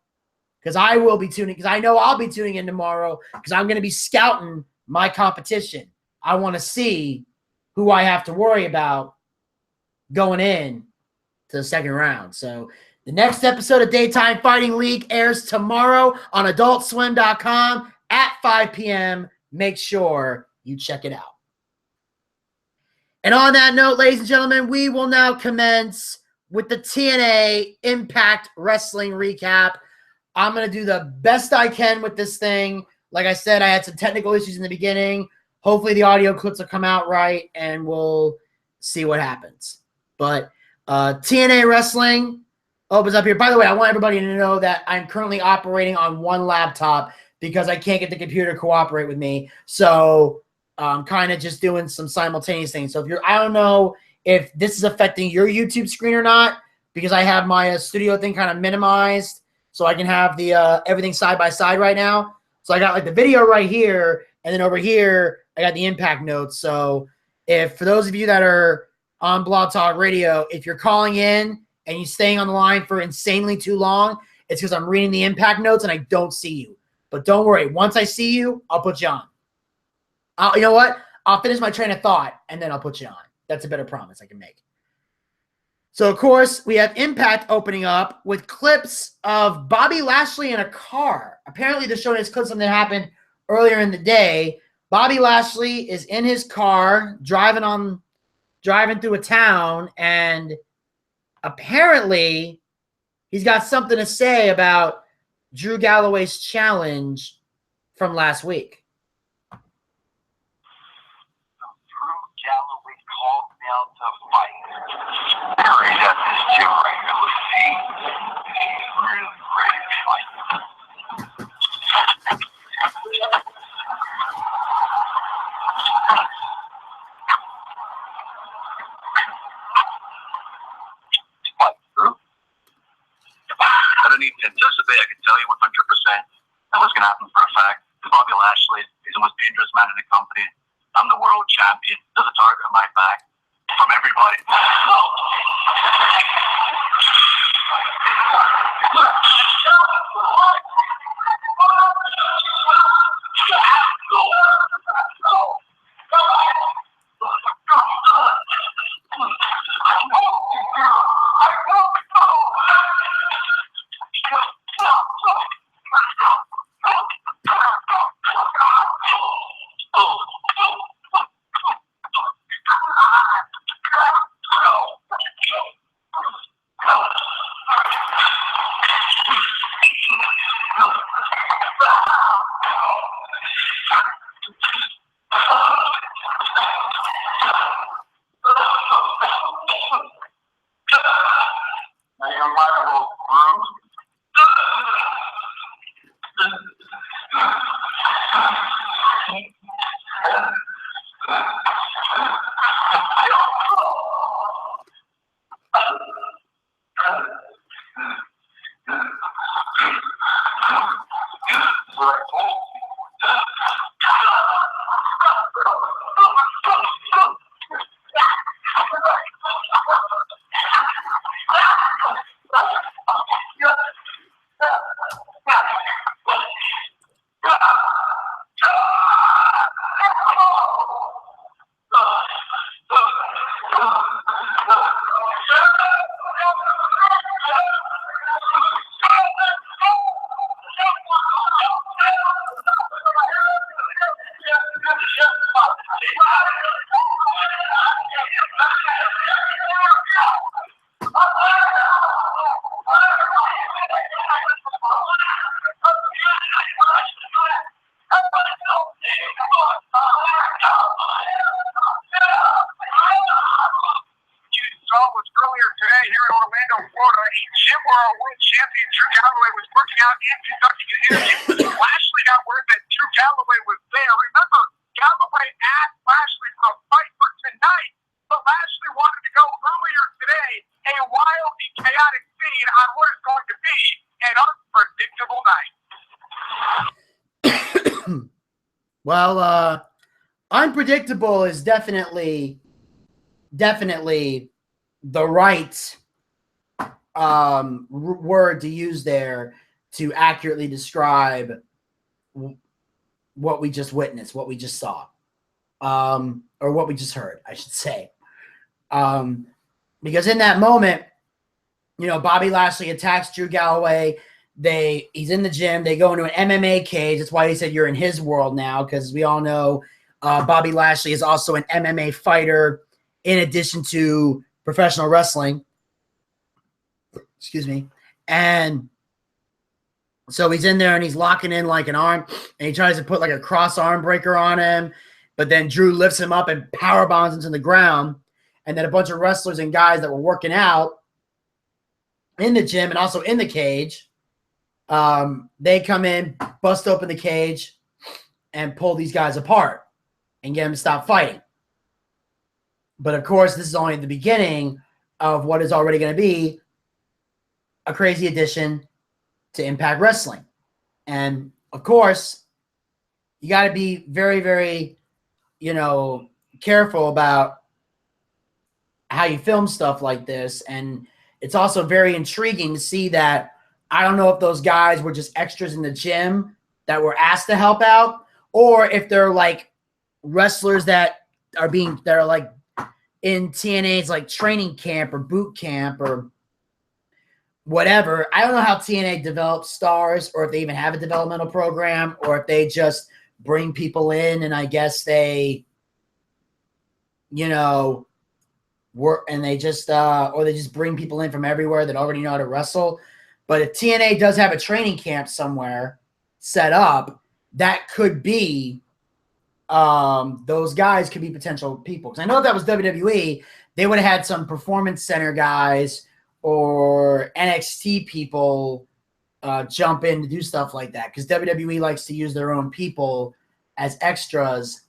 Because I will be tuning, because I know I'll be tuning in tomorrow, because I'm going to be scouting my competition. I want to see who I have to worry about going in to the second round. So the next episode of Daytime Fighting League airs tomorrow on AdultSwim.com at 5 p.m. Make sure you check it out. And on that note, ladies and gentlemen, we will now commence with the TNA Impact Wrestling recap. I'm going to do the best I can with this thing. Like I said, I had some technical issues in the beginning. Hopefully the audio clips will come out right, and we'll see what happens. But TNA Wrestling opens up here. By the way, I want everybody to know that I'm currently operating on one laptop because I can't get the computer to cooperate with me. So I'm kind of just doing some simultaneous things. So I don't know if this is affecting your YouTube screen or not, because I have my studio thing kind of minimized, so I can have the everything side by side right now. So I got like the video right here, and then over here I got the impact notes. So if for those of you that are on Blog Talk Radio, if you're calling in and you're staying on the line for insanely too long, it's because I'm reading the impact notes and I don't see you. But don't worry, once I see you, I'll put you on. You know what? I'll finish my train of thought and then I'll put you on. That's a better promise I can make. So, of course, we have Impact opening up with clips of Bobby Lashley in a car. Apparently, they're showing us clips of something that happened earlier in the day. Bobby Lashley is in his car driving through a town, and apparently he's got something to say about Drew Galloway's challenge from last week. Galloway called me out to fight. Curry has his gym regularly. He's really ready to fight. What, Drew? I don't need to anticipate. I can tell you 100% that was going to happen for a fact. Bobby Lashley is the most dangerous man in the company. I'm the world champion. There's a target on my back. from everybody. Lashley got word that Drew Galloway was there. Remember, Galloway asked Lashley for a fight for tonight, but Lashley wanted to go earlier today. A wild and chaotic scene on what is going to be an unpredictable night. Well, unpredictable is definitely the right word to use there to accurately describe what we just witnessed, what we just saw, or what we just heard, I should say. Because in that moment, you know, Bobby Lashley attacks Drew Galloway. He's in the gym. They go into an MMA cage. That's why he said you're in his world now, because we all know Bobby Lashley is also an MMA fighter in addition to professional wrestling. Excuse me. And so he's in there and he's locking in like an arm, and he tries to put like a cross arm breaker on him, but then Drew lifts him up and power bombs him to the ground. And then a bunch of wrestlers and guys that were working out in the gym and also in the cage, they come in, bust open the cage, and pull these guys apart and get them to stop fighting. But of course, this is only the beginning of what is already going to be a crazy addition to Impact Wrestling. And of course, you got to be very, very, careful about how you film stuff like this. And it's also very intriguing to see that I don't know if those guys were just extras in the gym that were asked to help out, or if they're like wrestlers that are like in TNA's like training camp or boot camp or whatever. I don't know how TNA develops stars, or if they even have a developmental program, or if they just bring people in and I guess they, work, and they just or they just bring people in from everywhere that already know how to wrestle. But if TNA does have a training camp somewhere set up, that could be those guys could be potential people. Because I know if that was WWE, they would have had some performance center guys or NXT people jump in to do stuff like that. Because WWE likes to use their own people as extras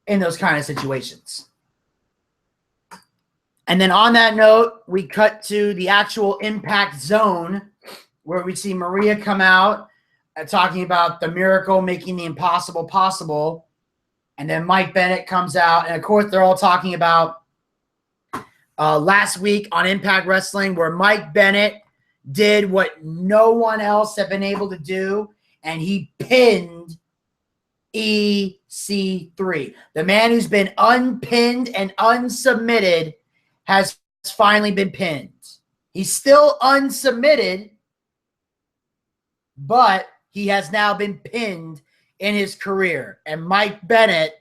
in those kind of situations. And then on that note, we cut to the actual Impact Zone, where we see Maria come out talking about the miracle making the impossible possible. And then Mike Bennett comes out. And, of course, they're all talking about last week on Impact Wrestling where Mike Bennett did what no one else had been able to do, and he pinned EC3. The man who's been unpinned and unsubmitted has finally been pinned. He's still unsubmitted, but he has now been pinned in his career. And Mike Bennett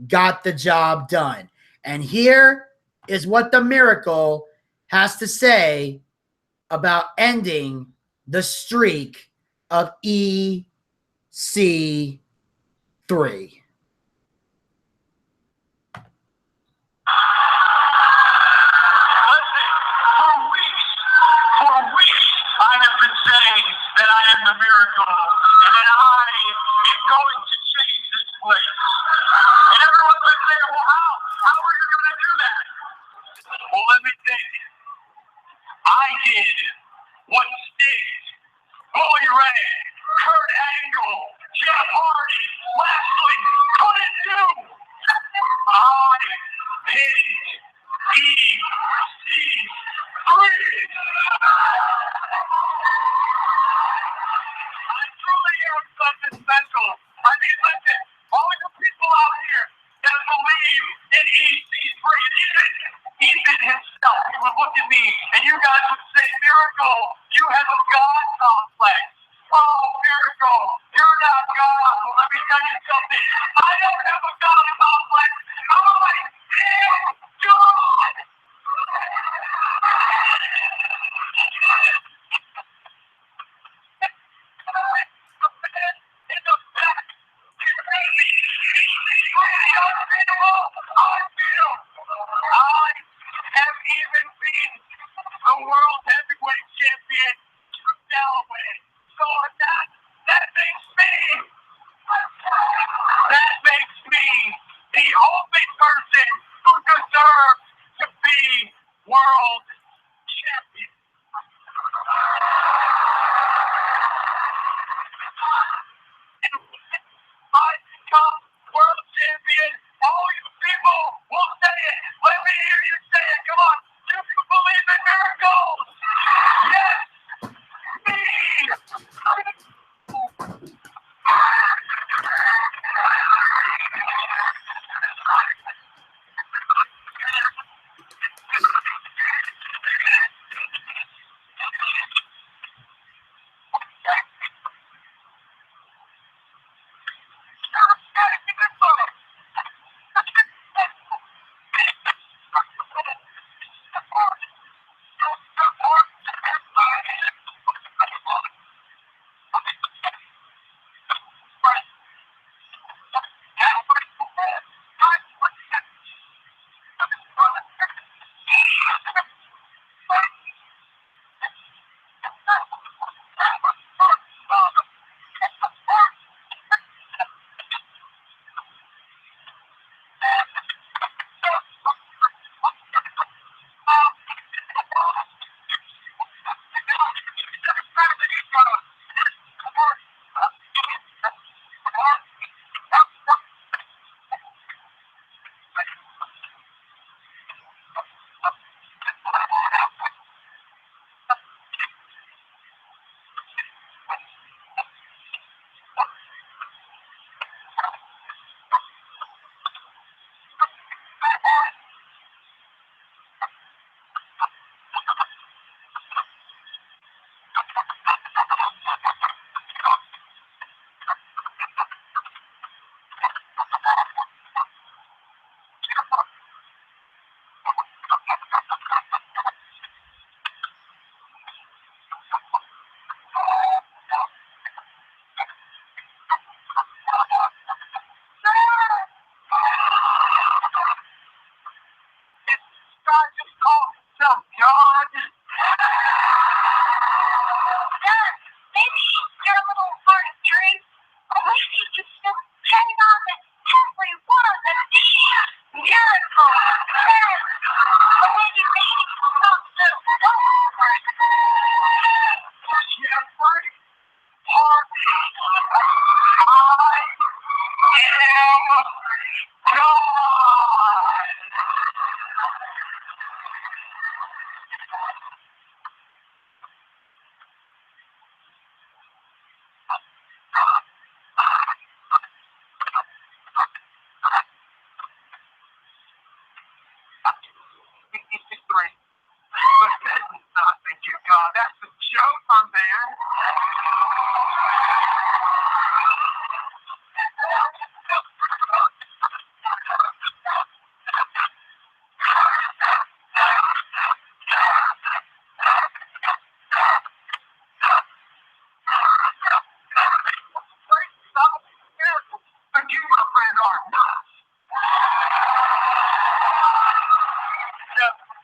got the job done. And here is what the Miracle has to say about ending the streak of EC3. I have been saying that I am the Miracle, and that I am going to change this place. And everyone's been saying, well, how are you going to do that? Well, let me think. I did what Sting, Bully Ray, Kurt Angle, Jeff Hardy, Lashley couldn't do. I pinned EC3. I truly am something special. I mean, listen, all the people out here that believe in EC3, even himself, he would look at me and you guys would say, Miracle, you have a God complex. Oh, Miracle, you're not God. Well, let me tell you something. I don't have a God complex. I am God. I have even been the world heavyweight champion to Delaware. So that makes me the only person who deserves to be world champion. I become world champion. All you people showtime, man. But you, my friend, are not.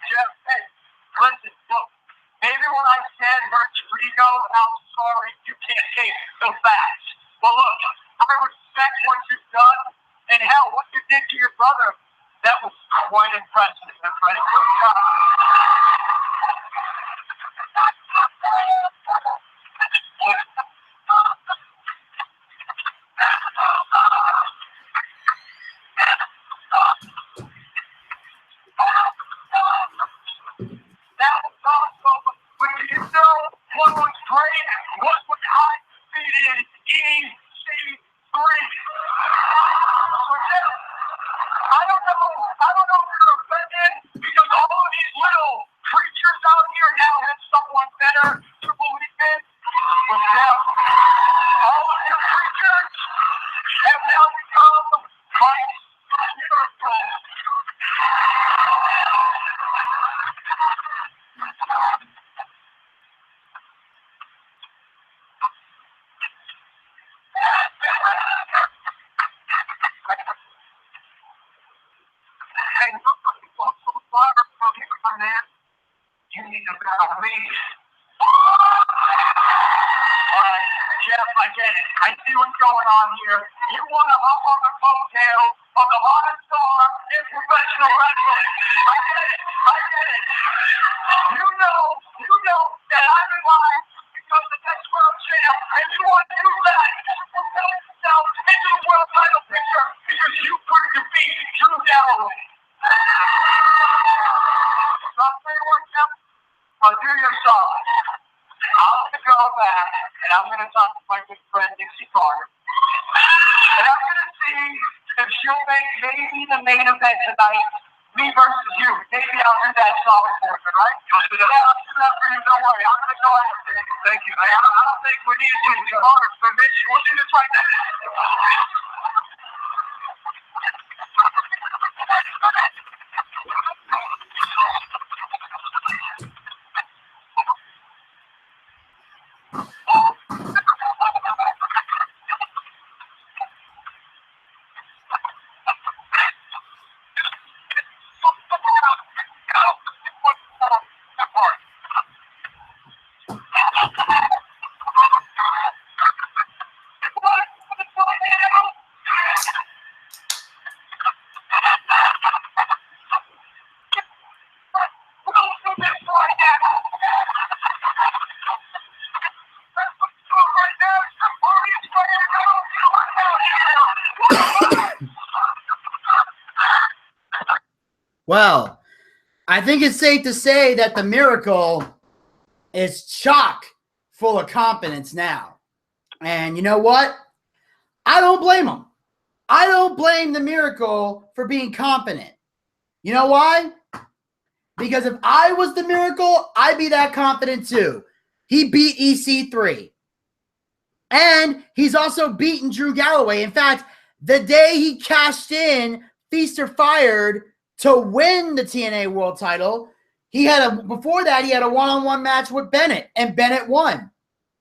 Jeff, hey, listen, look. Maybe when I said hurt your ego, I'm sorry you can't take the facts. But look, I respect what you've done, and hell, what you did to your brother, that was quite impressive, my friend. Good job. That was awesome, but you know what was great? What was undefeated EC3. So Jeff, I don't know if you're offended because all of these little creatures out here now have someone better to believe in. But Jeff, all of your creatures have now become Christ's miracles. Hey, look, I'm so far from here, my man. You need to battle me. Alright, Jeff, I get it. I see what's going on here. You want to hop on the coattail of the hottest star in professional wrestling. I get it. You know that I'm in line because the next world champ, and you want to do that to propel yourself into the world title picture because you couldn't defeat Drew Galloway. So I'll tell you what, Jeff, I'll do your song. I'm going to go back, and I'm going to talk to my good friend, Dixie Carter. And I'm going to see if she'll make maybe the main event tonight, me versus you. Maybe I'll do that solid for you, right? I'll do that for you. Don't worry. I'm going to go ahead. Thank you. I don't think we need to do Carter's permission. We'll do this right now. Well, I think it's safe to say that the Miracle is chock full of confidence now. And you know what? I don't blame him. I don't blame the Miracle for being confident. You know why? Because if I was the Miracle, I'd be that confident too. He beat EC3. And he's also beaten Drew Galloway. In fact, the day he cashed in Feast or Fired to win the TNA World title, before that, he had a one-on-one match with Bennett, and Bennett won.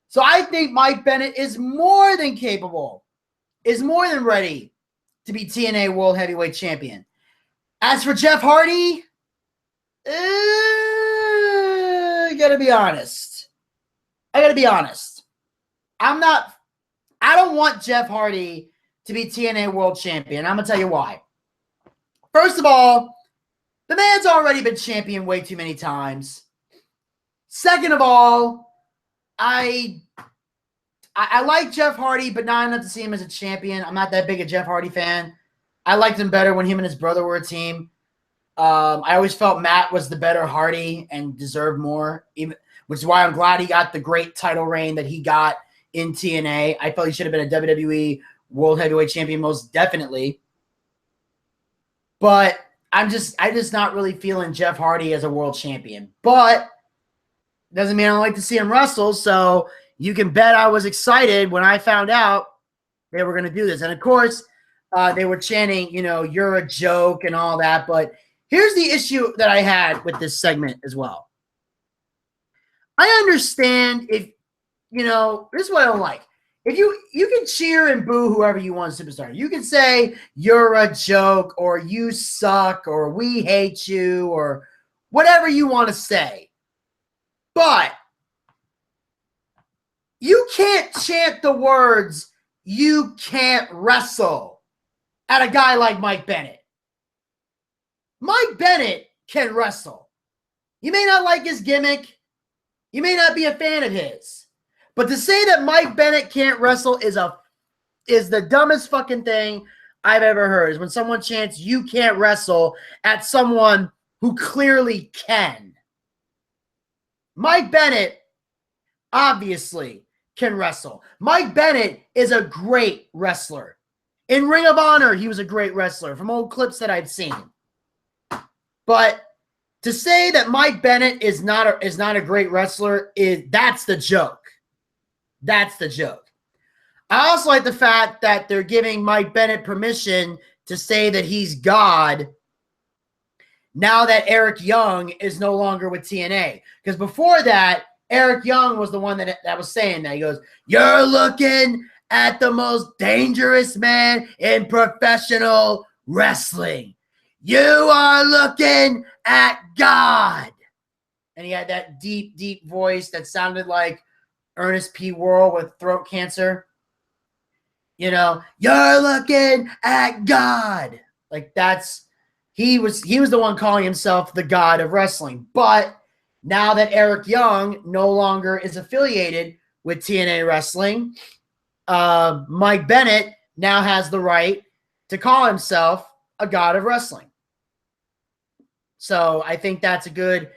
So I think Mike Bennett is more than capable, is more than ready to be TNA World Heavyweight Champion. As for Jeff Hardy, I gotta be honest. I don't want Jeff Hardy to be TNA World Champion. I'm gonna tell you why. First of all, the man's already been champion way too many times. Second of all, I like Jeff Hardy, but not enough to see him as a champion. I'm not that big a Jeff Hardy fan. I liked him better when him and his brother were a team. I always felt Matt was the better Hardy and deserved more, which is why I'm glad he got the great title reign that he got in TNA. I felt he should have been a WWE World Heavyweight Champion most definitely. But I'm just not really feeling Jeff Hardy as a world champion. But Doesn't mean I don't like to see him wrestle. So you can bet I was excited when I found out they were going to do this. And of course, they were chanting, you know, you're a joke and all that. But here's the issue that I had with this segment as well. I understand if, you know, this is what I don't like. If you can cheer and boo whoever you want, superstar. You can say you're a joke or you suck or we hate you or whatever you want to say. But you can't chant the words, you can't wrestle, at a guy like Mike Bennett. Mike Bennett can wrestle. You may not like his gimmick. You may not be a fan of his. But to say that Mike Bennett can't wrestle is the dumbest fucking thing I've ever heard. Is when someone chants, you can't wrestle, at someone who clearly can. Mike Bennett obviously can wrestle. Mike Bennett is a great wrestler. In Ring of Honor, he was a great wrestler from old clips that I've seen. But to say that Mike Bennett is not a great wrestler, that's the joke. That's the joke. I also like the fact that they're giving Mike Bennett permission to say that he's God now that Eric Young is no longer with TNA. Because before that, Eric Young was the one that was saying that. He goes, you're looking at the most dangerous man in professional wrestling. You are looking at God. And he had that deep, deep voice that sounded like Ernest P. Worrell with throat cancer. You know, you're looking at God. Like he was the one calling himself the God of wrestling. But now that Eric Young no longer is affiliated with TNA Wrestling, Mike Bennett now has the right to call himself a God of wrestling. So I think that's a good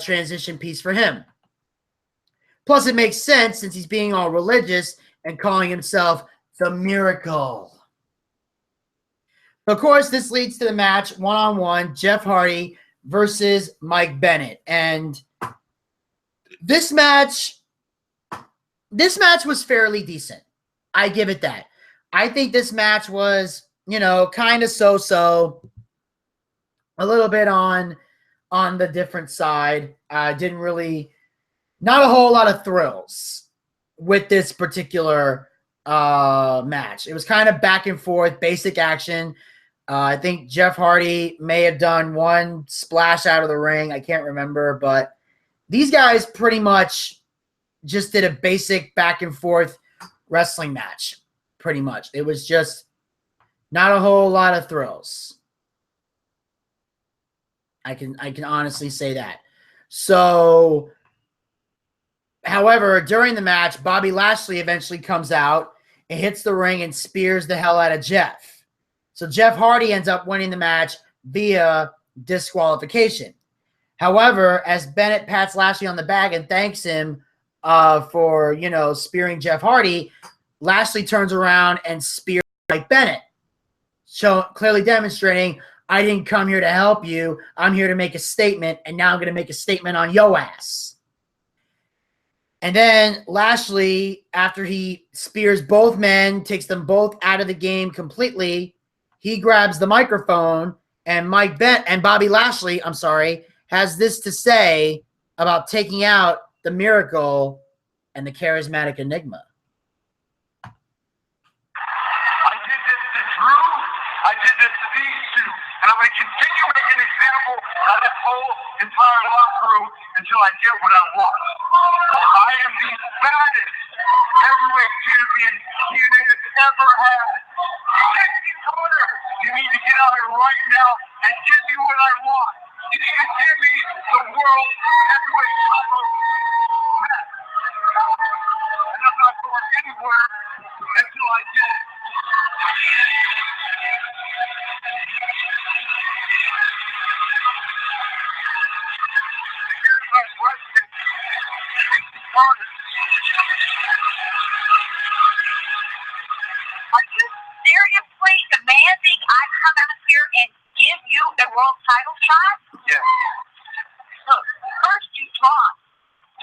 transition piece for him. Plus, it makes sense since he's being all religious and calling himself the Miracle. Of course, this leads to the match one-on-one, Jeff Hardy versus Mike Bennett. And this match was fairly decent. I give it that. I think this match was, you know, kind of so-so, a little bit on the different side. Didn't really, not a whole lot of thrills with this particular match. It was kind of back and forth, basic action. I think Jeff Hardy may have done one splash out of the ring. I can't remember, but these guys pretty much just did a basic back and forth wrestling match, pretty much. It was just not a whole lot of thrills. I can honestly say that. So, however, during the match, Bobby Lashley eventually comes out and hits the ring and spears the hell out of Jeff. So Jeff Hardy ends up winning the match via disqualification. However, as Bennett pats Lashley on the back and thanks him for, you know, spearing Jeff Hardy, Lashley turns around and spears Mike Bennett, clearly demonstrating, I didn't come here to help you. I'm here to make a statement, and now I'm going to make a statement on yo ass. And then Lashley, after he spears both men, takes them both out of the game completely, he grabs the microphone, and Bobby Lashley, has this to say about taking out the Miracle and the Charismatic Enigma. I did this to Drew. I did this to these two. And I'm going to continue making an example of this whole entire locker room until I get what I want. I am the baddest heavyweight champion TNA has ever had. Sexy Corner, you need to get out here right now and give me what I want. You need to give me the world heavyweight title match. And I'm not going anywhere until I get it. Here's my question. Are you seriously demanding I come out here and give you a world title shot? Yeah. Look, first you lost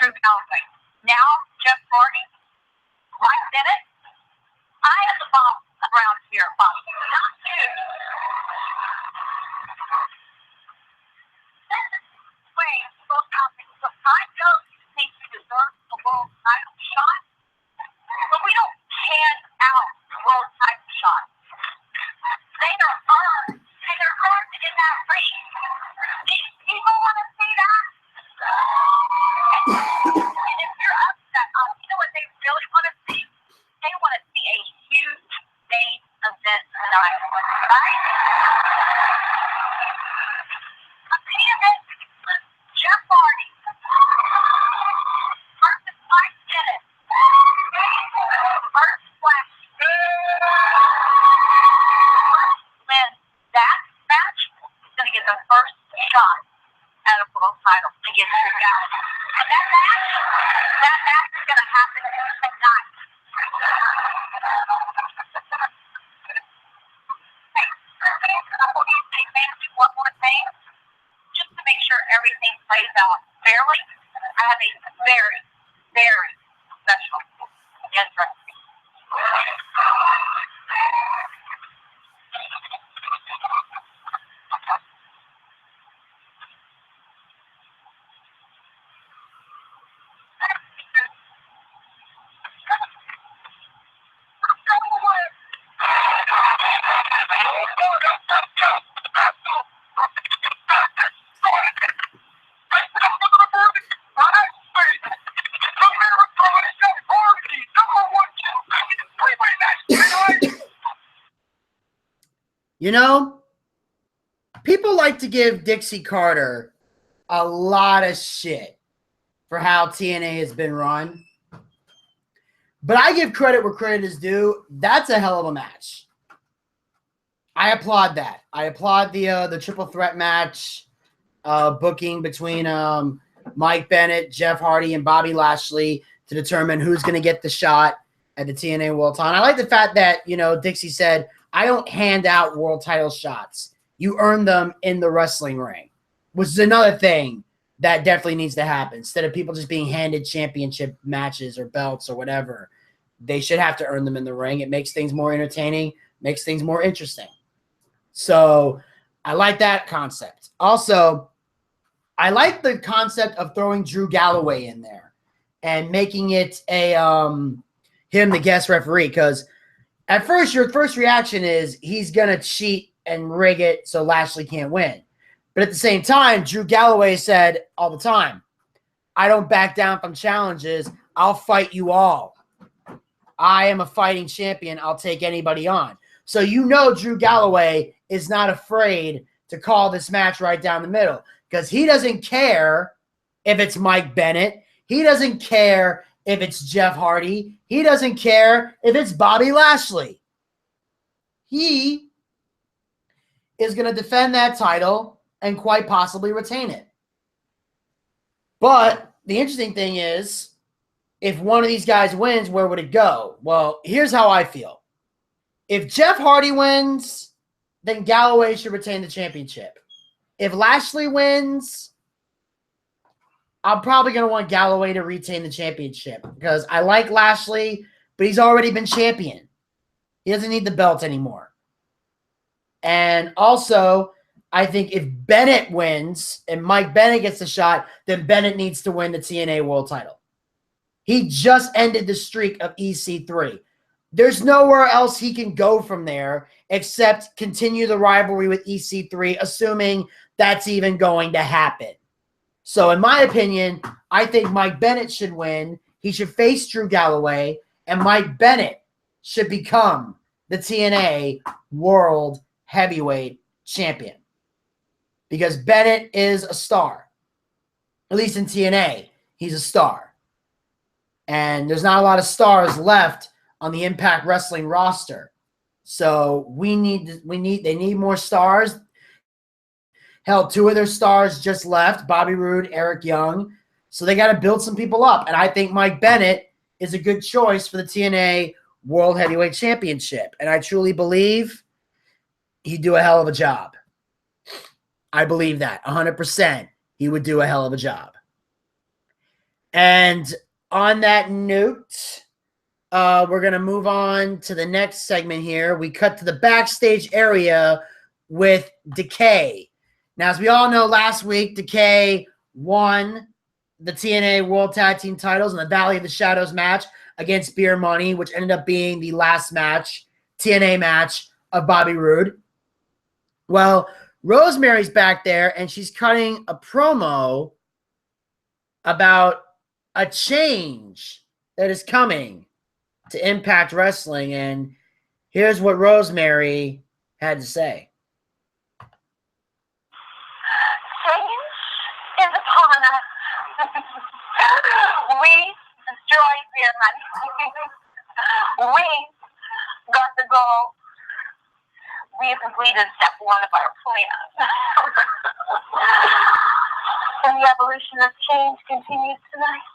to Drew Galloway. Now, Jeff Hardy, Mike Bennett. I am the boss around here, boss. Not you. Wait, both companies. Look, I know you think you deserve a world title shot, but we don't hand out world title shots. They are earned, and they're earned in that race. People want to see that. And if you're upset, you know what they really want to see? They want to see a huge main event tonight, right? A main event, Jeff Hardy versus Mike Bennett versus Flash. Win that match is going to get the first shot at a world title against Drew Galloway. And that match is going to happen tonight. Hey, before you say thank you, one more thing, just to make sure everything plays out fairly, I have a very, very special guest recipe. You know, people like to give Dixie Carter a lot of shit for how TNA has been run. But I give credit where credit is due. That's a hell of a match. I applaud that. I applaud the triple threat match booking between Mike Bennett, Jeff Hardy, and Bobby Lashley to determine who's going to get the shot at the TNA World Title. And I like the fact that, you know, Dixie said, I don't hand out world title shots. You earn them in the wrestling ring, which is another thing that definitely needs to happen. Instead of people just being handed championship matches or belts or whatever, they should have to earn them in the ring. It makes things more entertaining, makes things more interesting. So I like that concept. Also, I like the concept of throwing Drew Galloway in there and making it a him the guest referee, because at first your first reaction is he's going to cheat and rig it so Lashley can't win. But at the same time, Drew Galloway said all the time, I don't back down from challenges. I'll fight you all. I am a fighting champion. I'll take anybody on. So you know Drew Galloway is not afraid to call this match right down the middle, because he doesn't care if it's Mike Bennett. He doesn't care if it's Jeff Hardy. He doesn't care if it's Bobby Lashley. He is going to defend that title and quite possibly retain it. But the interesting thing is, if one of these guys wins, where would it go? Well, here's how I feel. If Jeff Hardy wins, then Galloway should retain the championship. If Lashley wins, I'm probably going to want Galloway to retain the championship, because I like Lashley, but he's already been champion. He doesn't need the belt anymore. And also, I think if Bennett wins and Mike Bennett gets the shot, then Bennett needs to win the TNA World Title. He just ended the streak of EC3. There's nowhere else he can go from there except continue the rivalry with EC3, assuming that's even going to happen. So in my opinion, I think Mike Bennett should win. He should face Drew Galloway, and Mike Bennett should become the TNA World Heavyweight Champion. Because Bennett is a star. At least in TNA, he's a star. And there's not a lot of stars left on the Impact Wrestling roster. So they need more stars. Hell, 2 of their stars just left, Bobby Roode, Eric Young. So they got to build some people up. And I think Mike Bennett is a good choice for the TNA World Heavyweight Championship. And I truly believe he'd do a hell of a job. I believe that 100%. He would do a hell of a job. And on that note, we're going to move on to the next segment here. We cut to the backstage area with Decay. Now, as we all know, last week, Decay won the TNA World Tag Team titles in the Valley of the Shadows match against Beer Money, which ended up being the last match, TNA match of Bobby Roode. Well, Rosemary's back there, and she's cutting a promo about a change that is coming to Impact Wrestling, and here's what Rosemary had to say. Change is upon us. We destroyed Beer Money. We got the goal. We have completed step one of our plan. And the evolution of change continues tonight.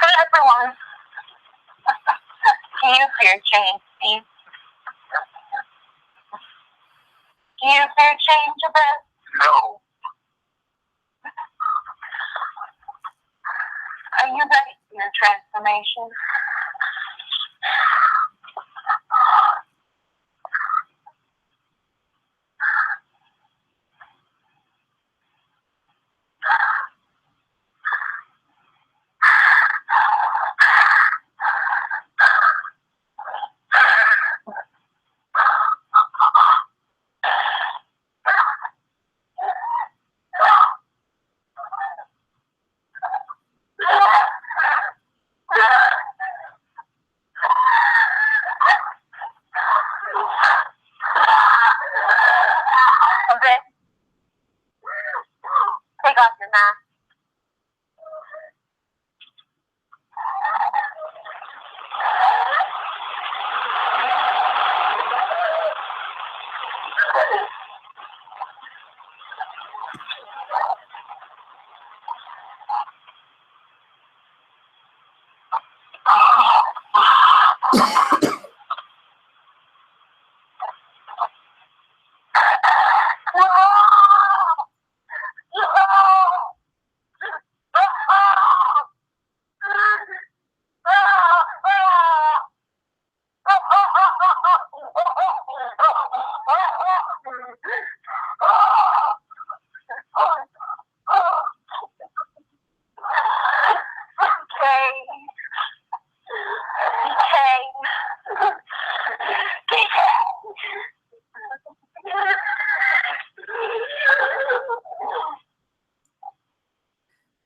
Hey, everyone. Do you fear change, Steve? Do you fear change a bit? No. Are you ready for your transformation? Take off your mask.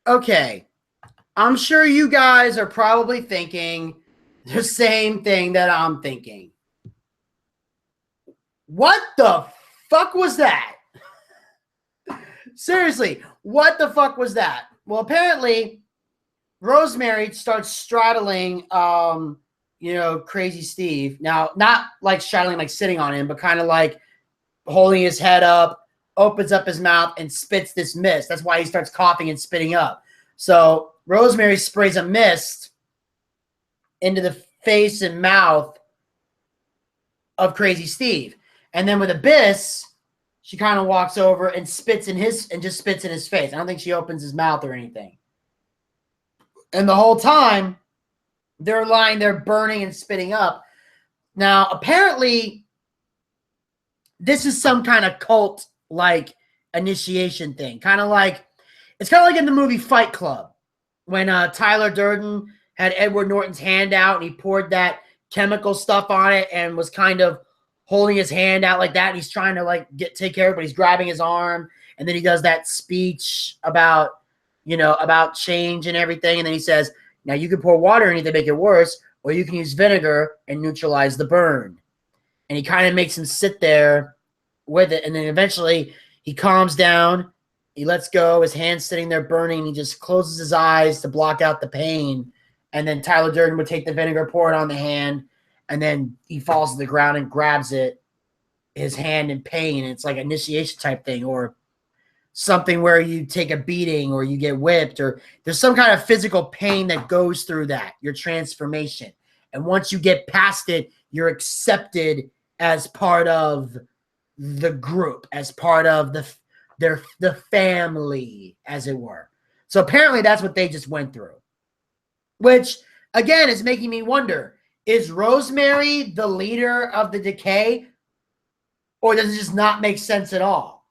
Okay, I'm sure you guys are probably thinking the same thing that I'm thinking. What the fuck was that? Seriously, what the fuck was that? Well, apparently, Rosemary starts straddling, Crazy Steve. Now, not like straddling, like sitting on him, but kind of like holding his head up, opens up his mouth, and spits this mist. That's why he starts coughing and spitting up. So Rosemary sprays a mist into the face and mouth of Crazy Steve. And then with Abyss, she kind of walks over and just spits in his face. I don't think she opens his mouth or anything. And the whole time, they're lying there burning and spitting up. Now, apparently, this is some kind of cult-like initiation thing. It's kind of like in the movie Fight Club, when Tyler Durden had Edward Norton's hand out and he poured that chemical stuff on it and was kind of holding his hand out like that. And he's trying to take care of it, but he's grabbing his arm. And then he does that speech about change and everything. And then he says, now you can pour water in it to make it worse, or you can use vinegar and neutralize the burn. And he kind of makes him sit there with it. And then eventually he calms down. He lets go. His hand's sitting there burning. And he just closes his eyes to block out the pain. And then Tyler Durden would take the vinegar, pour it on the hand. And then he falls to the ground and grabs his hand in pain. It's like an initiation type thing, or something where you take a beating or you get whipped, or there's some kind of physical pain that goes through that, your transformation. And once you get past it, you're accepted as part of the group, as part of the family, as it were. So apparently that's what they just went through. Which, again, is making me wonder, is Rosemary the leader of the Decay? Or does it just not make sense at all?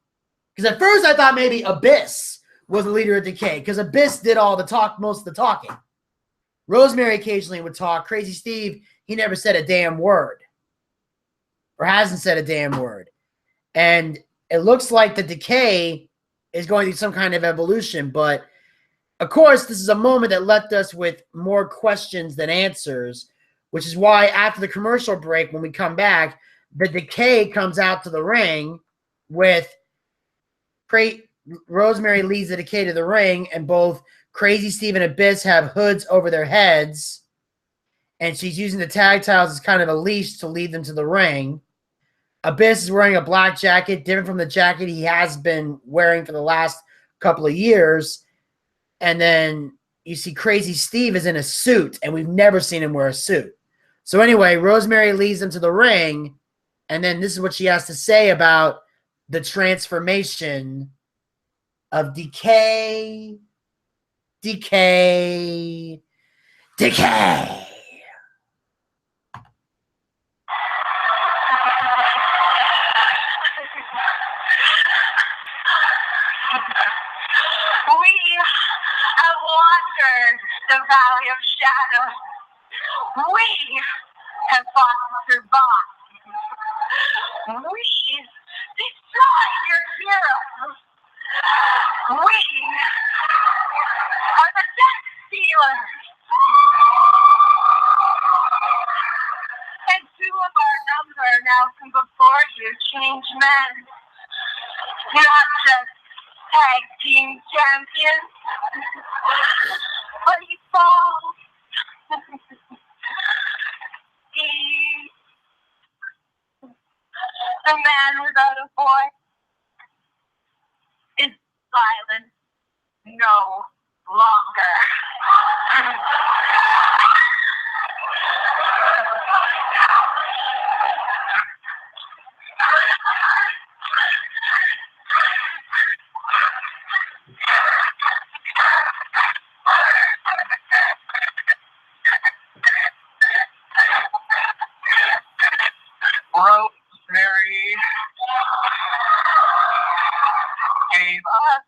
Because at first I thought maybe Abyss was the leader of Decay, because Abyss did all the talk, most of the talking. Rosemary occasionally would talk. Crazy Steve, he never said a damn word. Or hasn't said a damn word. And it looks like the Decay is going through some kind of evolution. But, of course, this is a moment that left us with more questions than answers, which is why after the commercial break, when we come back, the Decay comes out to the ring with Rosemary leads the Decay to the ring, and both Crazy Steve and Abyss have hoods over their heads, and she's using the tag titles as kind of a leash to lead them to the ring. Abyss is wearing a black jacket, different from the jacket he has been wearing for the last couple of years. And then you see Crazy Steve is in a suit, and we've never seen him wear a suit. So anyway, Rosemary leads them to the ring, and then this is what she has to say about the transformation of Decay. Decay. Decay. We have wandered the valley of shadows. We have fought to survive. We destroyed your heroes. We are the death stealers. And two of our number now come before you, change men. Not just tag team champions, but he falls. Steve, the man without a voice, is silent no longer. Rosemary gave us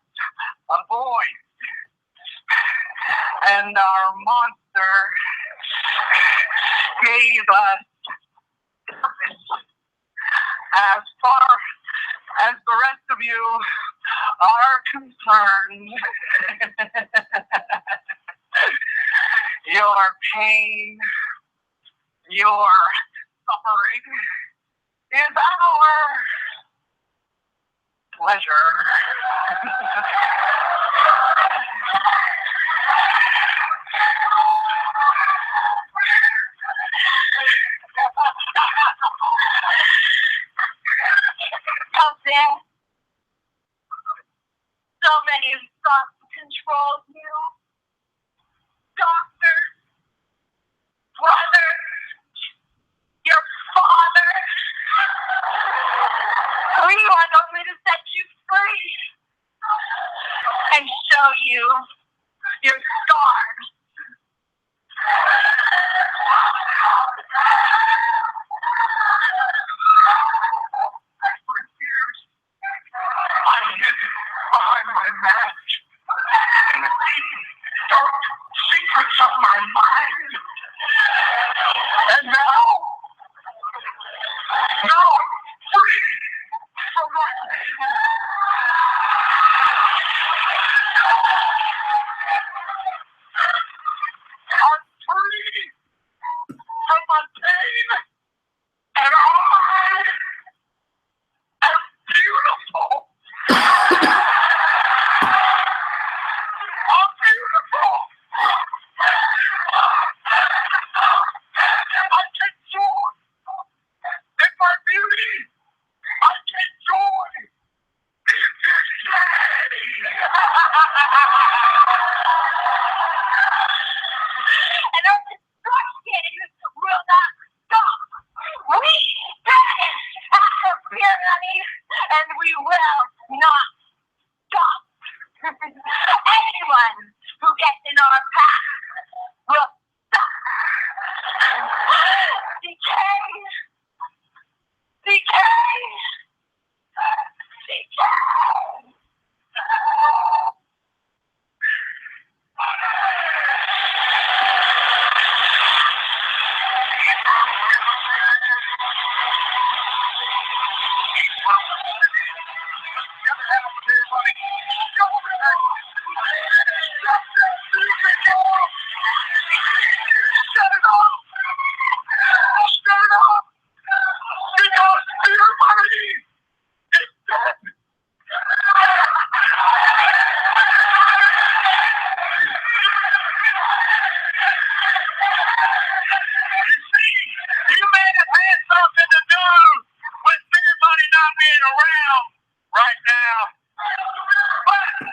a voice, and our monster gave us purpose. As far as the rest of you are concerned, your pain, your suffering is our pleasure. Out there, so many have sought to control you. Doctors, brothers, your father. We want only to set you free and show you your scars. For years, I hid behind my mask in the deep, dark secrets of my mind. And now I'm free from my pain. I'm free from my pain. And I am beautiful. I'm beautiful. I take joy in my beauty. I take joy in this day. And our destruction will not stop. We stand at the pyramid, and we will not stop. Anyone who gets in our path will suffer. Decay. Decay. Decay. Right now, but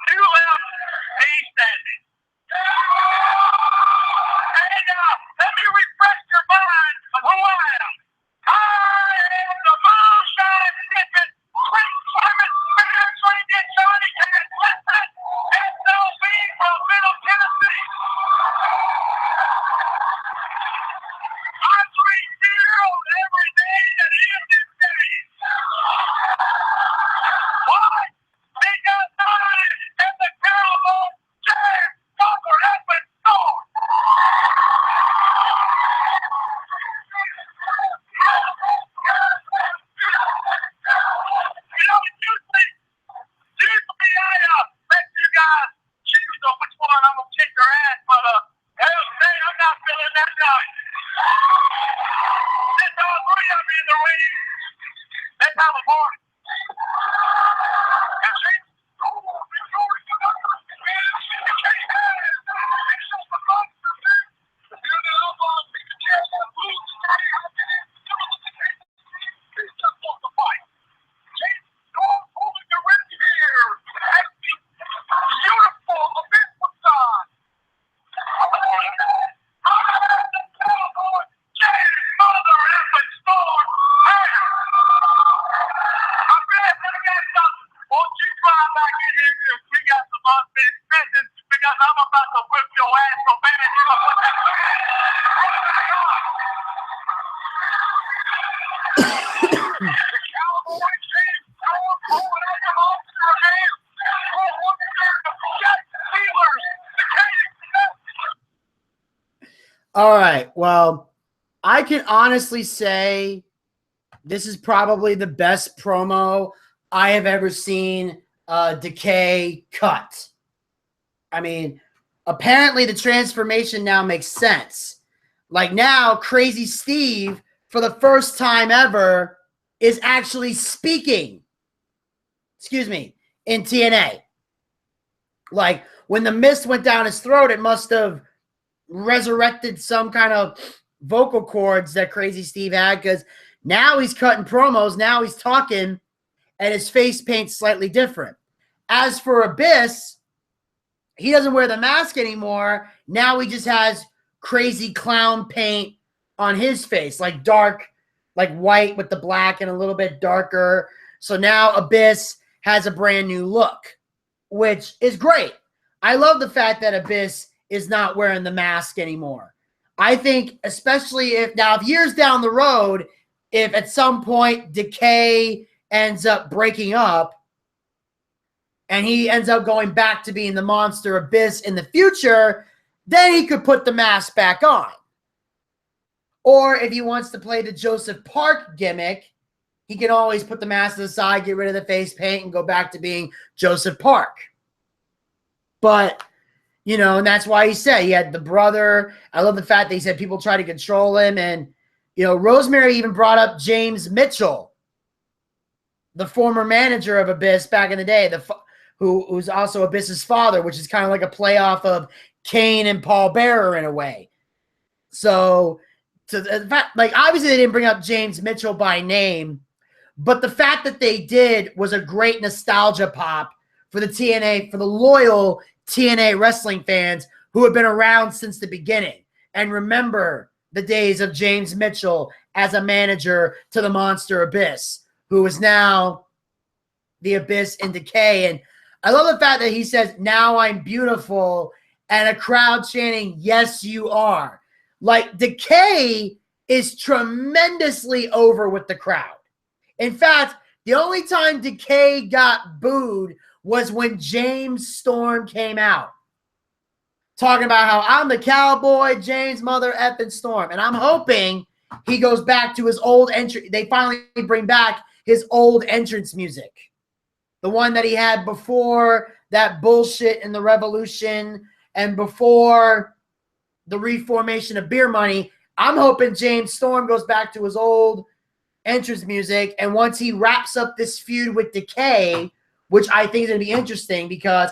you left me standing. And let me refresh your mind of who I am. I am the moonshine sipping, quick swimming, spiritually get Johnny Cash, listen, SLB from Middle Tennessee. I drink zero every day that is this day. Why? Because I am the cowboy, Jack, Walker, up and storm. You know, usually I let you guys choose on which one I'm gonna kick your ass, but hell, today I'm not feeling that night. There's all three of me in the ring. Let's have a party. Because I'm about to whip your ass so bad you're gonna put that the cowboy team going forward at the monster again. All right. Well, I can honestly say this is probably the best promo I have ever seen Decay cut. I mean, apparently the transformation now makes sense. Like now, Crazy Steve, for the first time ever, is actually speaking, in TNA. Like when the mist went down his throat, it must have resurrected some kind of vocal cords that Crazy Steve had, because now he's cutting promos, now he's talking, and his face paint's slightly different. As for Abyss, he doesn't wear the mask anymore. Now he just has crazy clown paint on his face, like dark, like white with the black and a little bit darker. So now Abyss has a brand new look, which is great. I love the fact that Abyss is not wearing the mask anymore. I think, especially if years down the road, if at some point Decay ends up breaking up and he ends up going back to being the monster Abyss in the future, then he could put the mask back on. Or if he wants to play the Joseph Park gimmick, he can always put the mask to the side, get rid of the face paint, and go back to being Joseph Park. But, you know, and that's why he said he had the brother. I love the fact that he said people try to control him. And, you know, Rosemary even brought up James Mitchell, the former manager of Abyss back in the day, who's also Abyss's father, which is kind of like a playoff of Kane and Paul Bearer in a way. So, in fact, like, obviously they didn't bring up James Mitchell by name, but the fact that they did was a great nostalgia pop for the TNA, for the loyal TNA wrestling fans who have been around since the beginning and remember the days of James Mitchell as a manager to the Monster Abyss, who is now the Abyss in Decay. And I love the fact that he says, "Now I'm beautiful," and a crowd chanting, "Yes, you are." Like, Decay is tremendously over with the crowd. In fact, the only time Decay got booed was when James Storm came out, talking about how I'm the cowboy, James Mother effing Storm. And I'm hoping he goes back to his old entry. They finally bring back his old entrance music. The one that he had before that bullshit in the Revolution and before the reformation of Beer Money. I'm hoping James Storm goes back to his old entrance music. And once he wraps up this feud with Decay, which I think is going to be interesting because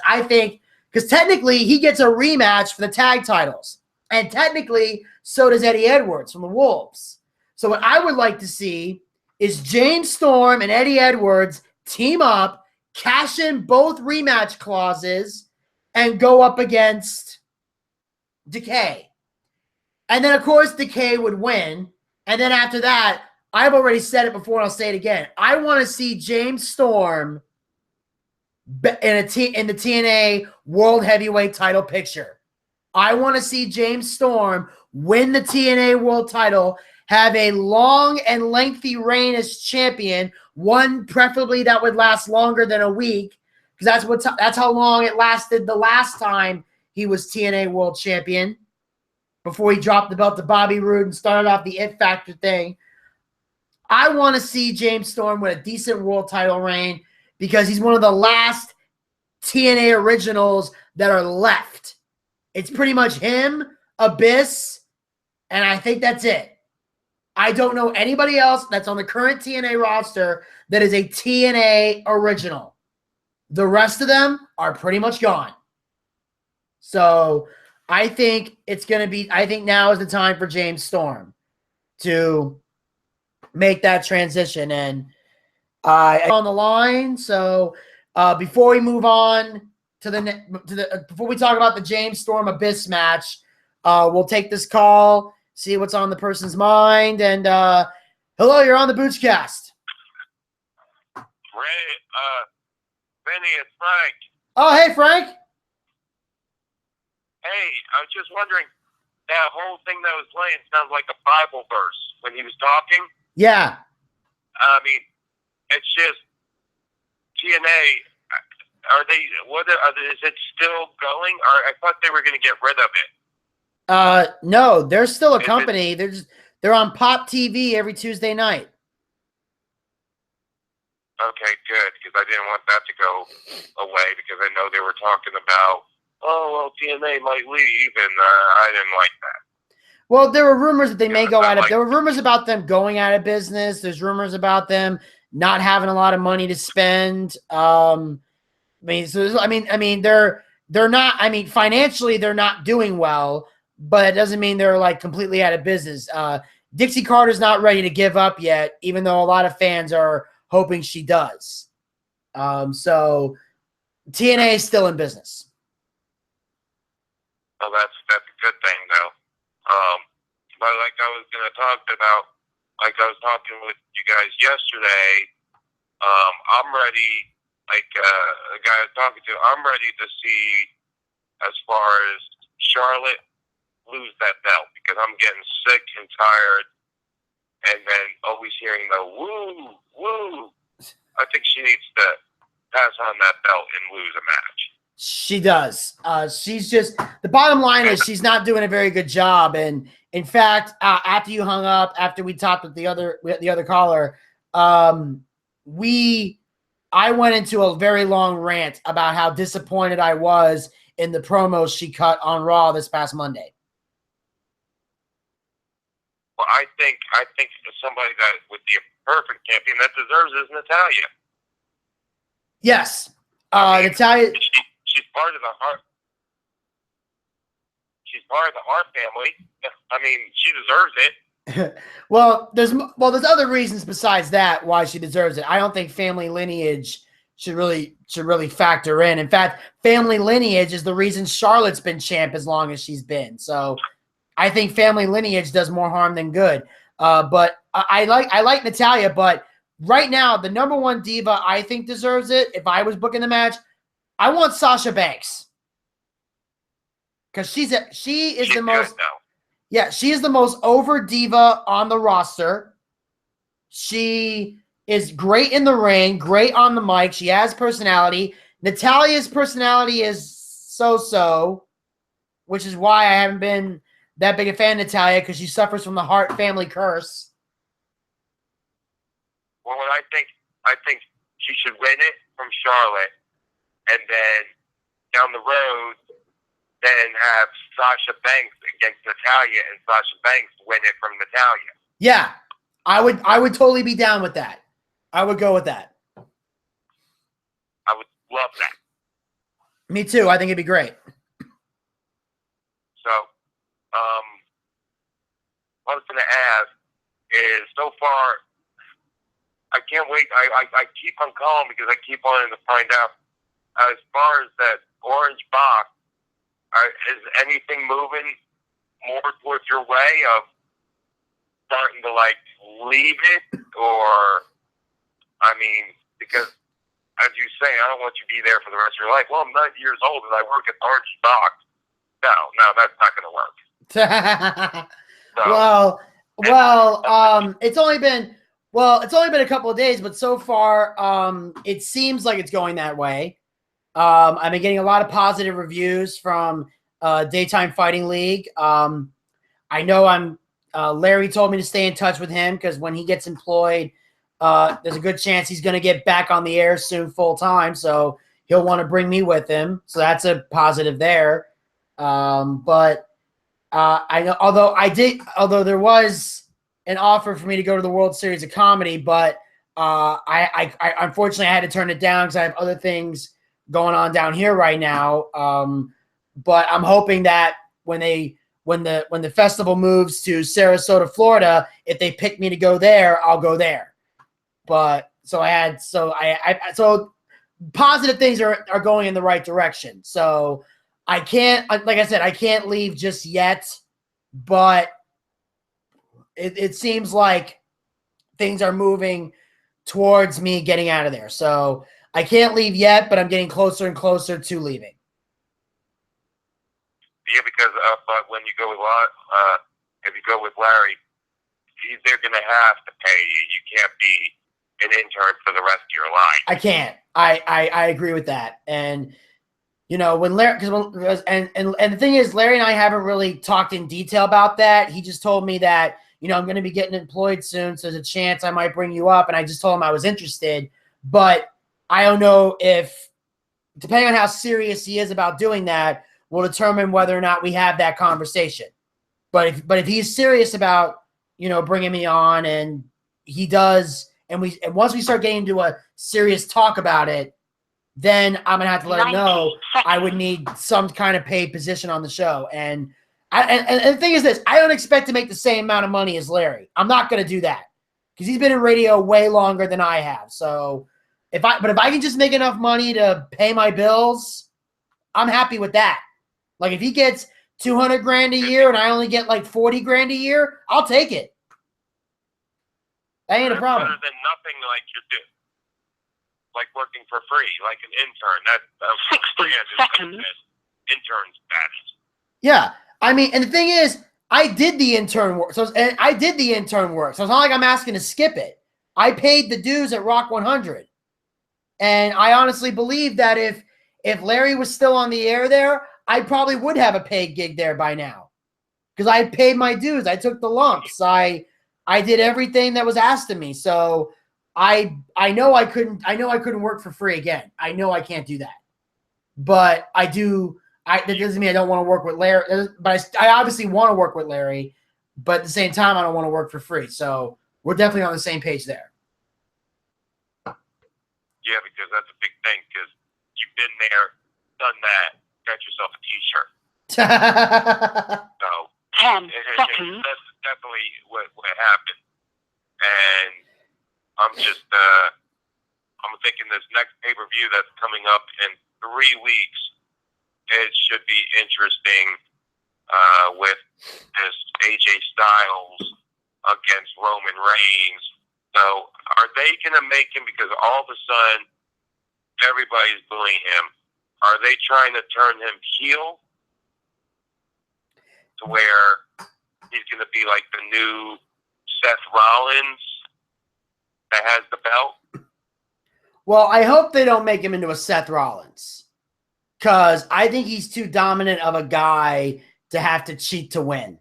technically he gets a rematch for the tag titles. And technically so does Eddie Edwards from the Wolves. So what I would like to see is James Storm and Eddie Edwards team up, cash in both rematch clauses, and go up against Decay. And then, of course, Decay would win. And then after that, I've already said it before and I'll say it again. I want to see James Storm in the TNA World Heavyweight title picture. I want to see James Storm win the TNA World title, have a long and lengthy reign as champion, one preferably that would last longer than a week, because that's how long it lasted the last time he was TNA World Champion, before he dropped the belt to Bobby Roode and started off the It Factor thing. I want to see James Storm with a decent world title reign because he's one of the last TNA originals that are left. It's pretty much him, Abyss, and I think that's it. I don't know anybody else that's on the current TNA roster that is a TNA original. The rest of them are pretty much gone. So I think now is the time for James Storm to make that transition. And on the line. So before we move on before we talk about the James Storm Abyss match, we'll take this call, see what's on the person's mind. And hello, you're on the BOOCHCAST. Vinny, it's Frank. Oh, hey, Frank. Hey, I was just wondering, that whole thing that was playing sounds like a Bible verse when he was talking. Yeah. I mean, it's just TNA. Is it still going? Or I thought they were going to get rid of it. No, they're still a company. They're on Pop TV every Tuesday night. Okay, good, because I didn't want that to go away because I know they were talking about, TNA might leave, and I didn't like that. Well, there were rumors that they may go out of. There were rumors about them going out of business. There's rumors about them not having a lot of money to spend. They're not. I mean, financially, they're not doing well, but it doesn't mean they're like completely out of business. Dixie Carter's not ready to give up yet, even though a lot of fans are hoping she does. So TNA is still in business. Well, that's a good thing, though. But like I was going to talk about, like I was talking with you guys yesterday, I'm ready, like the guy I was talking to, I'm ready to see as far as Charlotte lose that belt because I'm getting sick and tired and then always hearing the woo, woo. I think she needs to pass on that belt and lose a match. She does. She's just, the bottom line is she's not doing a very good job. And in fact, after you hung up, after we talked with the other caller, I went into a very long rant about how disappointed I was in the promos she cut on Raw this past Monday. Well, I think somebody that would be a perfect champion that deserves is Natalya. Yes. Natalya. She's part of the Hart. She's part of the Hart family. I mean, she deserves it. Well, there's other reasons besides that why she deserves it. I don't think family lineage should really factor in. In fact, family lineage is the reason Charlotte's been champ as long as she's been. So I think family lineage does more harm than good. But I like Natalya, but right now the number one diva I think deserves it. If I was booking the match, I want Sasha Banks because she's the most. Good, though. Yeah, she is the most over diva on the roster. She is great in the ring, great on the mic. She has personality. Natalia's personality is so-so, which is why I haven't been that big a fan of Natalia, because she suffers from the Hart family curse. Well, I think she should win it from Charlotte, and then down the road, then have Sasha Banks against Natalia, and Sasha Banks win it from Natalia. Yeah, I would totally be down with that. I would go with that. I would love that. Me too. I think it'd be great. So, what I was going to ask is, so far, I can't wait. I keep on calling because I keep wanting to find out, as far as that orange box, is anything moving more towards your way of starting to, like, leave it? Or, I mean, because, as you say, I don't want you to be there for the rest of your life. Well, I'm 90 years old and I work at Orange Box. No, that's not going to work. So, it's only been a couple of days, but so far, it seems like it's going that way. I've been getting a lot of positive reviews from Daytime Fighting League. I know Larry told me to stay in touch with him because when he gets employed, there's a good chance he's going to get back on the air soon full time. So he'll want to bring me with him. So that's a positive there. But I know, although there was an offer for me to go to the World Series of Comedy, but I unfortunately I had to turn it down because I have other things going on down here right now. But I'm hoping that when the festival moves to Sarasota, Florida, if they pick me to go there, I'll go there. But so positive things are going in the right direction. So I can't, like I said, I can't leave just yet, but it seems like things are moving towards me getting out of there. So I can't leave yet, but I'm getting closer and closer to leaving. Yeah, because but when you go with if you go with Larry, they're going to have to pay you. You can't be an intern for the rest of your life. I can't. I agree with that. And you know, when Larry, and the thing is, Larry and I haven't really talked in detail about that. He just told me that, you know, I'm going to be getting employed soon, so there's a chance I might bring you up. And I just told him I was interested, but I don't know if, depending on how serious he is about doing that, will determine whether or not we have that conversation. But if he's serious about, you know, bringing me on, and he does, and once we start getting into a serious talk about it, then I'm gonna have to let him know I would need some kind of paid position on the show. And the thing is this, I don't expect to make the same amount of money as Larry. I'm not gonna do that because he's been in radio way longer than I have. So if I can just make enough money to pay my bills, I'm happy with that. Like if he gets $200 grand a year and I only get like $40 grand a year, I'll take it. That ain't a problem. Better than nothing, like you do. Like working for free, like an intern. That's 60 seconds. Intern status. Yeah, I mean, and the thing is, I did the intern work. So it's not like I'm asking to skip it. I paid the dues at Rock 100, and I honestly believe that if Larry was still on the air there, I probably would have a paid gig there by now, because I paid my dues. I took the lumps. I did everything that was asked of me. So I know I couldn't work for free again. I know I can't do that. But I do. That doesn't mean I don't want to work with Larry. But I obviously want to work with Larry. But at the same time, I don't want to work for free. So we're definitely on the same page there. Yeah, because that's a big thing. Because you've been there, done that, got yourself a T-shirt. So 10 seconds. That's definitely what happened. And I'm just I'm thinking this next pay-per-view that's coming up in 3 weeks, it should be interesting with this AJ Styles against Roman Reigns. So are they going to make him, because all of a sudden everybody's bullying him, Are they trying to turn him heel to where he's going to be like the new Seth Rollins that has the belt? Well, I hope they don't make him into a Seth Rollins, because I think he's too dominant of a guy to have to cheat to win.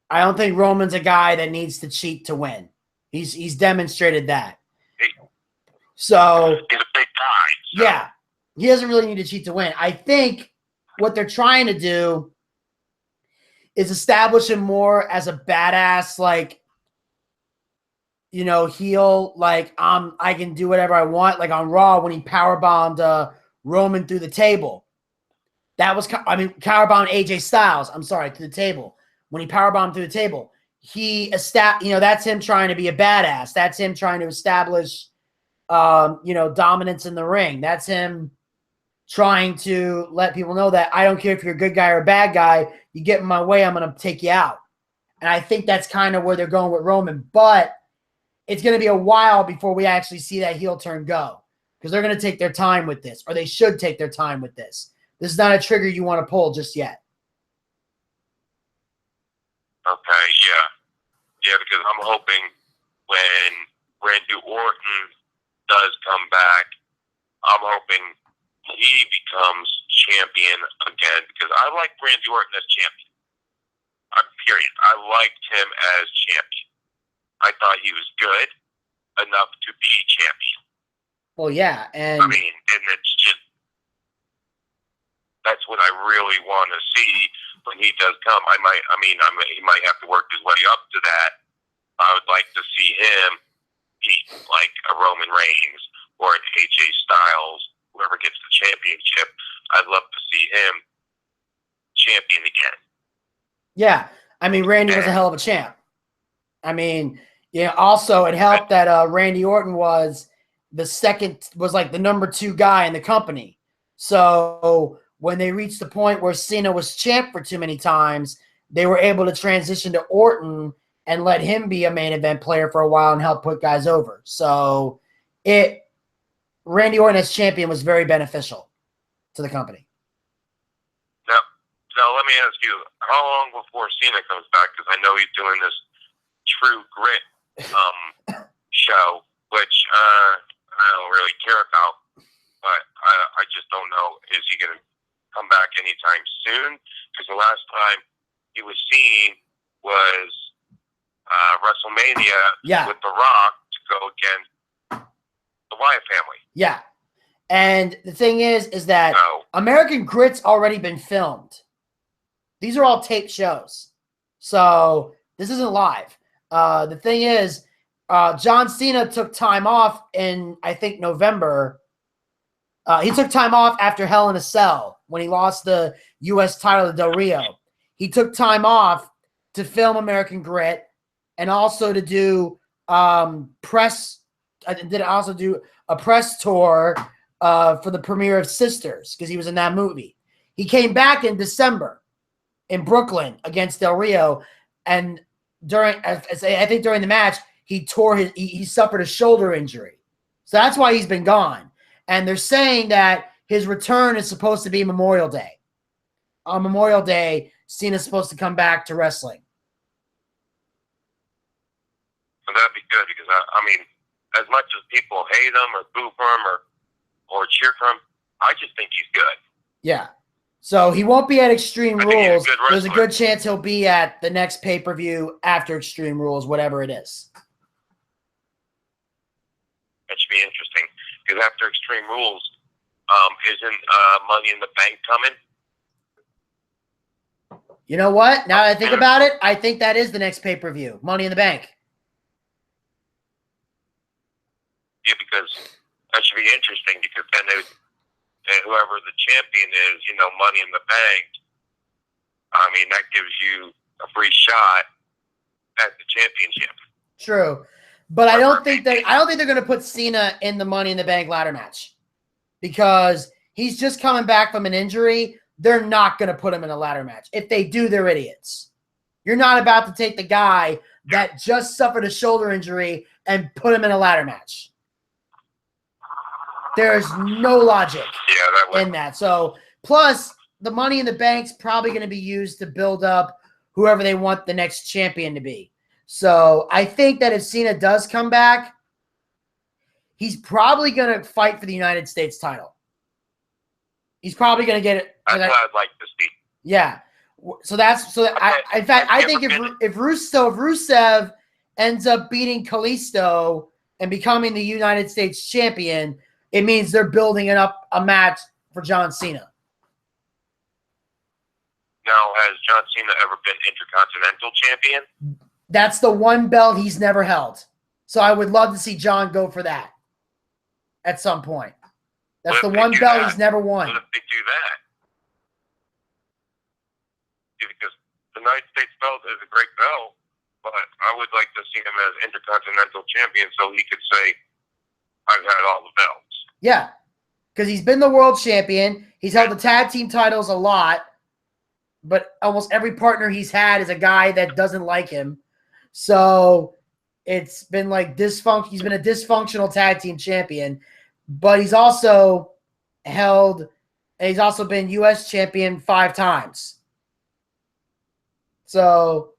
I don't think Roman's a guy that needs to cheat to win. He's demonstrated that. So he's a big guy. So. Yeah, he doesn't really need to cheat to win. I think what they're trying to do is establish him more as a badass, like, you know, heel, like I can do whatever I want, like on Raw when he powerbombed Roman through the table. That was, powerbombed AJ Styles, through the table. When he powerbombed through the table, that's him trying to be a badass. That's him trying to establish, dominance in the ring. That's him trying to let people know that I don't care if you're a good guy or a bad guy. You get in my way, I'm going to take you out. And I think that's kind of where they're going with Roman. But it's going to be a while before we actually see that heel turn go, because they're going to take their time with this, or they should take their time with this. This is not a trigger you want to pull just yet. Okay, yeah. Yeah, because I'm hoping when Randy Orton does come back, I'm hoping he becomes champion again, because I like Randy Orton as champion. Period. I liked him as champion. I thought he was good enough to be champion. Well, yeah, and and it's just, that's what I really want to see when he does come. He might have to work his way up to that. I would like to see him beat like a Roman Reigns or an AJ Styles, whoever gets the championship. I'd love to see him champion again. Yeah, Randy was a hell of a champ. Also it helped that Randy Orton was like the number 2 guy in the company. So when they reached the point where Cena was champ for too many times, they were able to transition to Orton and let him be a main event player for a while and help put guys over. So Randy Orton as champion was very beneficial to the company. Now let me ask you, how long before Cena comes back? Because I know he's doing this True Grit show, which I don't really care about, but I just don't know. Is he going to come back anytime soon? Because the last time he was seen was WrestleMania with The Rock to go against the Wyatt family. Yeah. And the thing is that American Grit's already been filmed. These are all taped shows. So this isn't live. The thing is, John Cena took time off in, I think, November. He took time off after Hell in a Cell when he lost the U.S. title to Del Rio. He took time off to film American Grit and also to do press. Did also do a press tour for the premiere of Sisters, because he was in that movie. He came back in December in Brooklyn against Del Rio, and during the match he suffered a shoulder injury, so that's why he's been gone. And they're saying that his return is supposed to be Memorial Day. On Memorial Day, Cena's supposed to come back to wrestling. So that'd be good, because as much as people hate him or boo for him or cheer for him, I just think he's good. Yeah. So he won't be at Extreme Rules. There's a good chance he'll be at the next pay-per-view after Extreme Rules, whatever it is. That should be interesting, because after Extreme Rules, isn't Money in the Bank coming? You know what? Now that I think about it, I think that is the next pay-per-view, Money in the Bank. Yeah, because that should be interesting, because then whoever the champion is, Money in the Bank, that gives you a free shot at the championship. True. But I don't think they're going to put Cena in the Money in the Bank ladder match, because he's just coming back from an injury. They're not going to put him in a ladder match. If they do, they're idiots. You're not about to take the guy that just suffered a shoulder injury and put him in a ladder match. There's no logic that would. in that. So, plus, the Money in the Bank's probably going to be used to build up whoever they want the next champion to be. So, I think that if Cena does come back, he's probably going to fight for the United States title. He's probably going to get it. That's what I'd like to see. Yeah. So in fact, I think if Rusev ends up beating Kalisto and becoming the United States champion, it means they're building up a match for John Cena. Now, has John Cena ever been Intercontinental Champion? That's the one belt he's never held. So I would love to see John go for that at some point. That's the one belt he's never won. What if they do that? Yeah, because the United States belt is a great belt, but I would like to see him as Intercontinental Champion so he could say, I've had all the belts. Yeah, because he's been the world champion. He's held the tag team titles a lot, but almost every partner he's had is a guy that doesn't like him. So it's been like dysfunction. He's been a dysfunctional tag team champion, but he's also been U.S. champion 5 times. So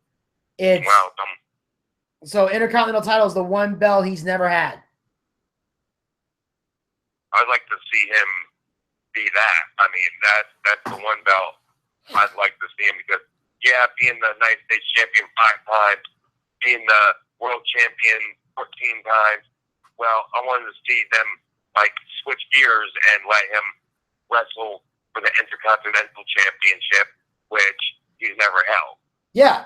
so Intercontinental title is the one belt he's never had. I'd like to see him be that. I mean, that's the one belt I'd like to see him because, being the United States champion 5 times, being the world champion 14 times, well, I wanted to see them, switch gears and let him wrestle for the Intercontinental Championship, which he's never held. Yeah,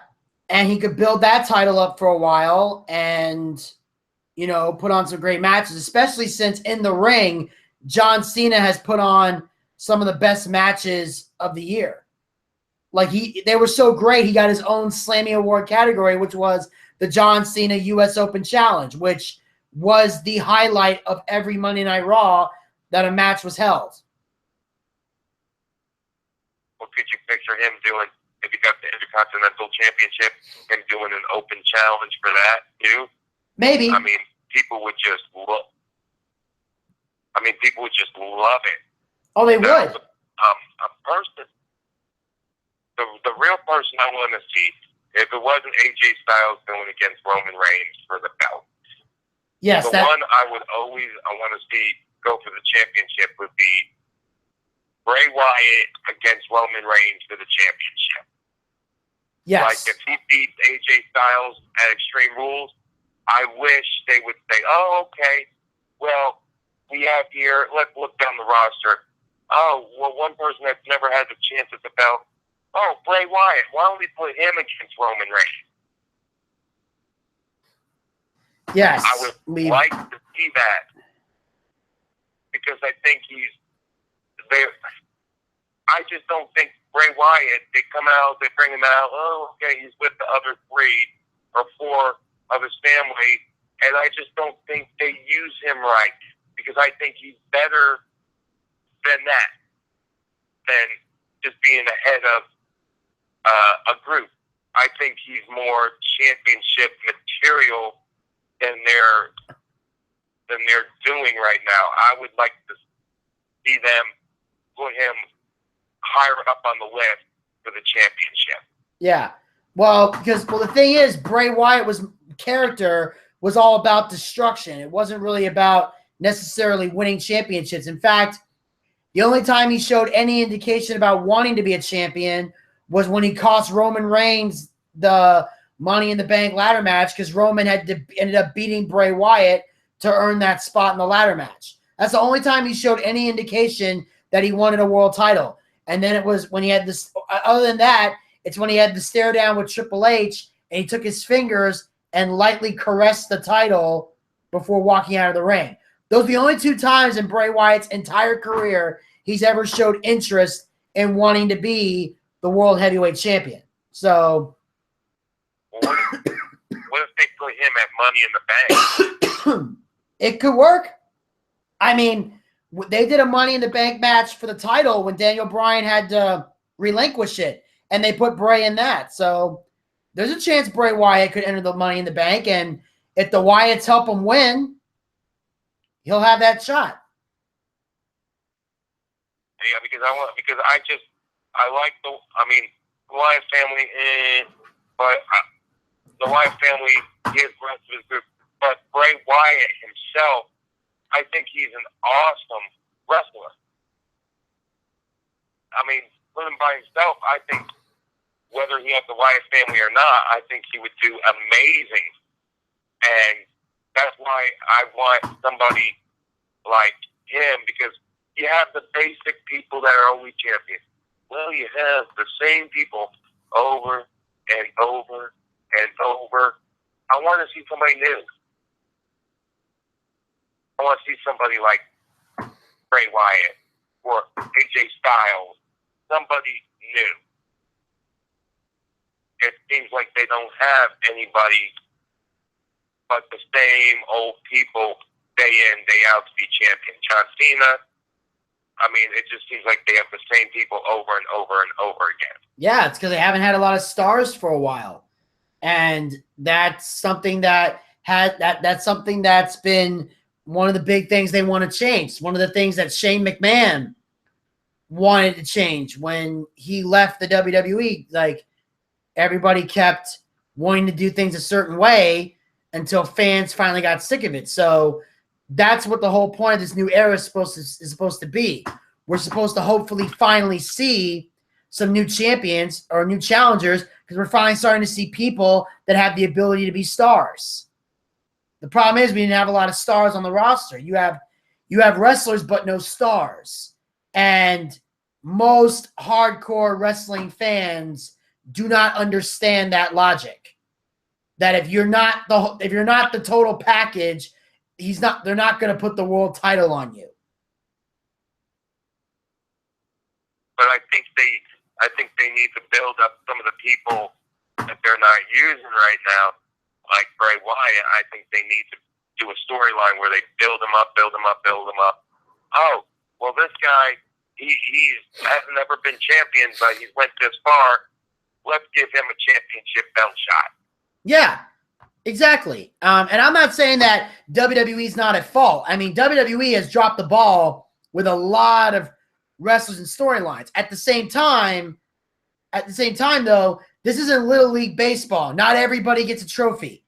and he could build that title up for a while and, put on some great matches, especially since in the ring, John Cena has put on some of the best matches of the year. They were so great, he got his own Slammy Award category, which was the John Cena U.S. Open Challenge, which was the highlight of every Monday Night Raw that a match was held. Well, could you picture him doing, if he got the Intercontinental Championship, him doing an open challenge for that, too? Maybe. I mean, people would just love it. Oh, they would. A person, the real person I want to see, if it wasn't AJ Styles going against Roman Reigns for the belt. Yes. One I want to see go for the championship would be Bray Wyatt against Roman Reigns for the championship. Yes. If he beats AJ Styles at Extreme Rules, I wish they would say, oh, okay, well, we have here, let's look down the roster. Oh, well, one person that's never had the chance at the belt. Oh, Bray Wyatt. Why don't we put him against Roman Reigns? Yes. I would like to see that because I think he's there. I just don't think Bray Wyatt, they come out, they bring him out, oh, okay, he's with the other 3 or 4 of his family, and I just don't think they use him right because I think he's better than that, than just being the head of a group. I think he's more championship material than they're doing right now. I would like to see them put him higher up on the list for the championship. Yeah. Well, the thing is, Bray Wyatt character was all about destruction. It wasn't really about necessarily winning championships. In fact, the only time he showed any indication about wanting to be a champion was when he cost Roman Reigns the Money in the Bank ladder match because Roman ended up beating Bray Wyatt to earn that spot in the ladder match. That's the only time he showed any indication that he wanted a world title. And then it was when he had this, other than that, it's when he had the stare down with Triple H and he took his fingers and lightly caressed the title before walking out of the ring. Those are the only 2 times in Bray Wyatt's entire career he's ever showed interest in wanting to be the World Heavyweight Champion. So, what if they put him at Money in the Bank? It could work. I mean, they did a Money in the Bank match for the title when Daniel Bryan had to relinquish it, and they put Bray in that. So there's a chance Bray Wyatt could enter the Money in the Bank, and if the Wyatts help him win, he'll have that shot. Yeah, because I like the Wyatt family, but the Wyatt family is the rest of his group. But Bray Wyatt himself, I think he's an awesome wrestler. I mean, put him by himself, I think whether he has the Wyatt family or not, I think he would do amazing. And that's why I want somebody like him, because you have the basic people that are only champions. Well, you have the same people over and over and over. I want to see somebody new. I want to see somebody like Bray Wyatt or AJ Styles, somebody new. It seems like they don't have anybody but the same old people day in, day out to be champion. John Cena, I mean, it just seems like they have the same people over and over and over again. Yeah, it's because they haven't had a lot of stars for a while. And that's something that's something that's been one of the big things they want to change. One of the things that Shane McMahon wanted to change when he left the WWE. Like, everybody kept wanting to do things a certain way until fans finally got sick of it. So that's what the whole point of this new era is supposed to be. We're supposed to hopefully finally see some new champions or new challengers, because we're finally starting to see people that have the ability to be stars. The problem is we didn't have a lot of stars on the roster. You have wrestlers but no stars. And most hardcore wrestling fans do not understand that logic. That if you're not the total package, they're not going to put the world title on you. But I think they need to build up some of the people that they're not using right now, like Bray Wyatt. I think they need to do a storyline where they build him up. Oh, well, this guy, he hasn't ever been champion, but he went this far. Let's give him a championship belt shot. Yeah, exactly. And I'm not saying that WWE's not at fault. I mean, WWE has dropped the ball with a lot of wrestlers and storylines. At the same time, though, this isn't Little League Baseball. Not everybody gets a trophy.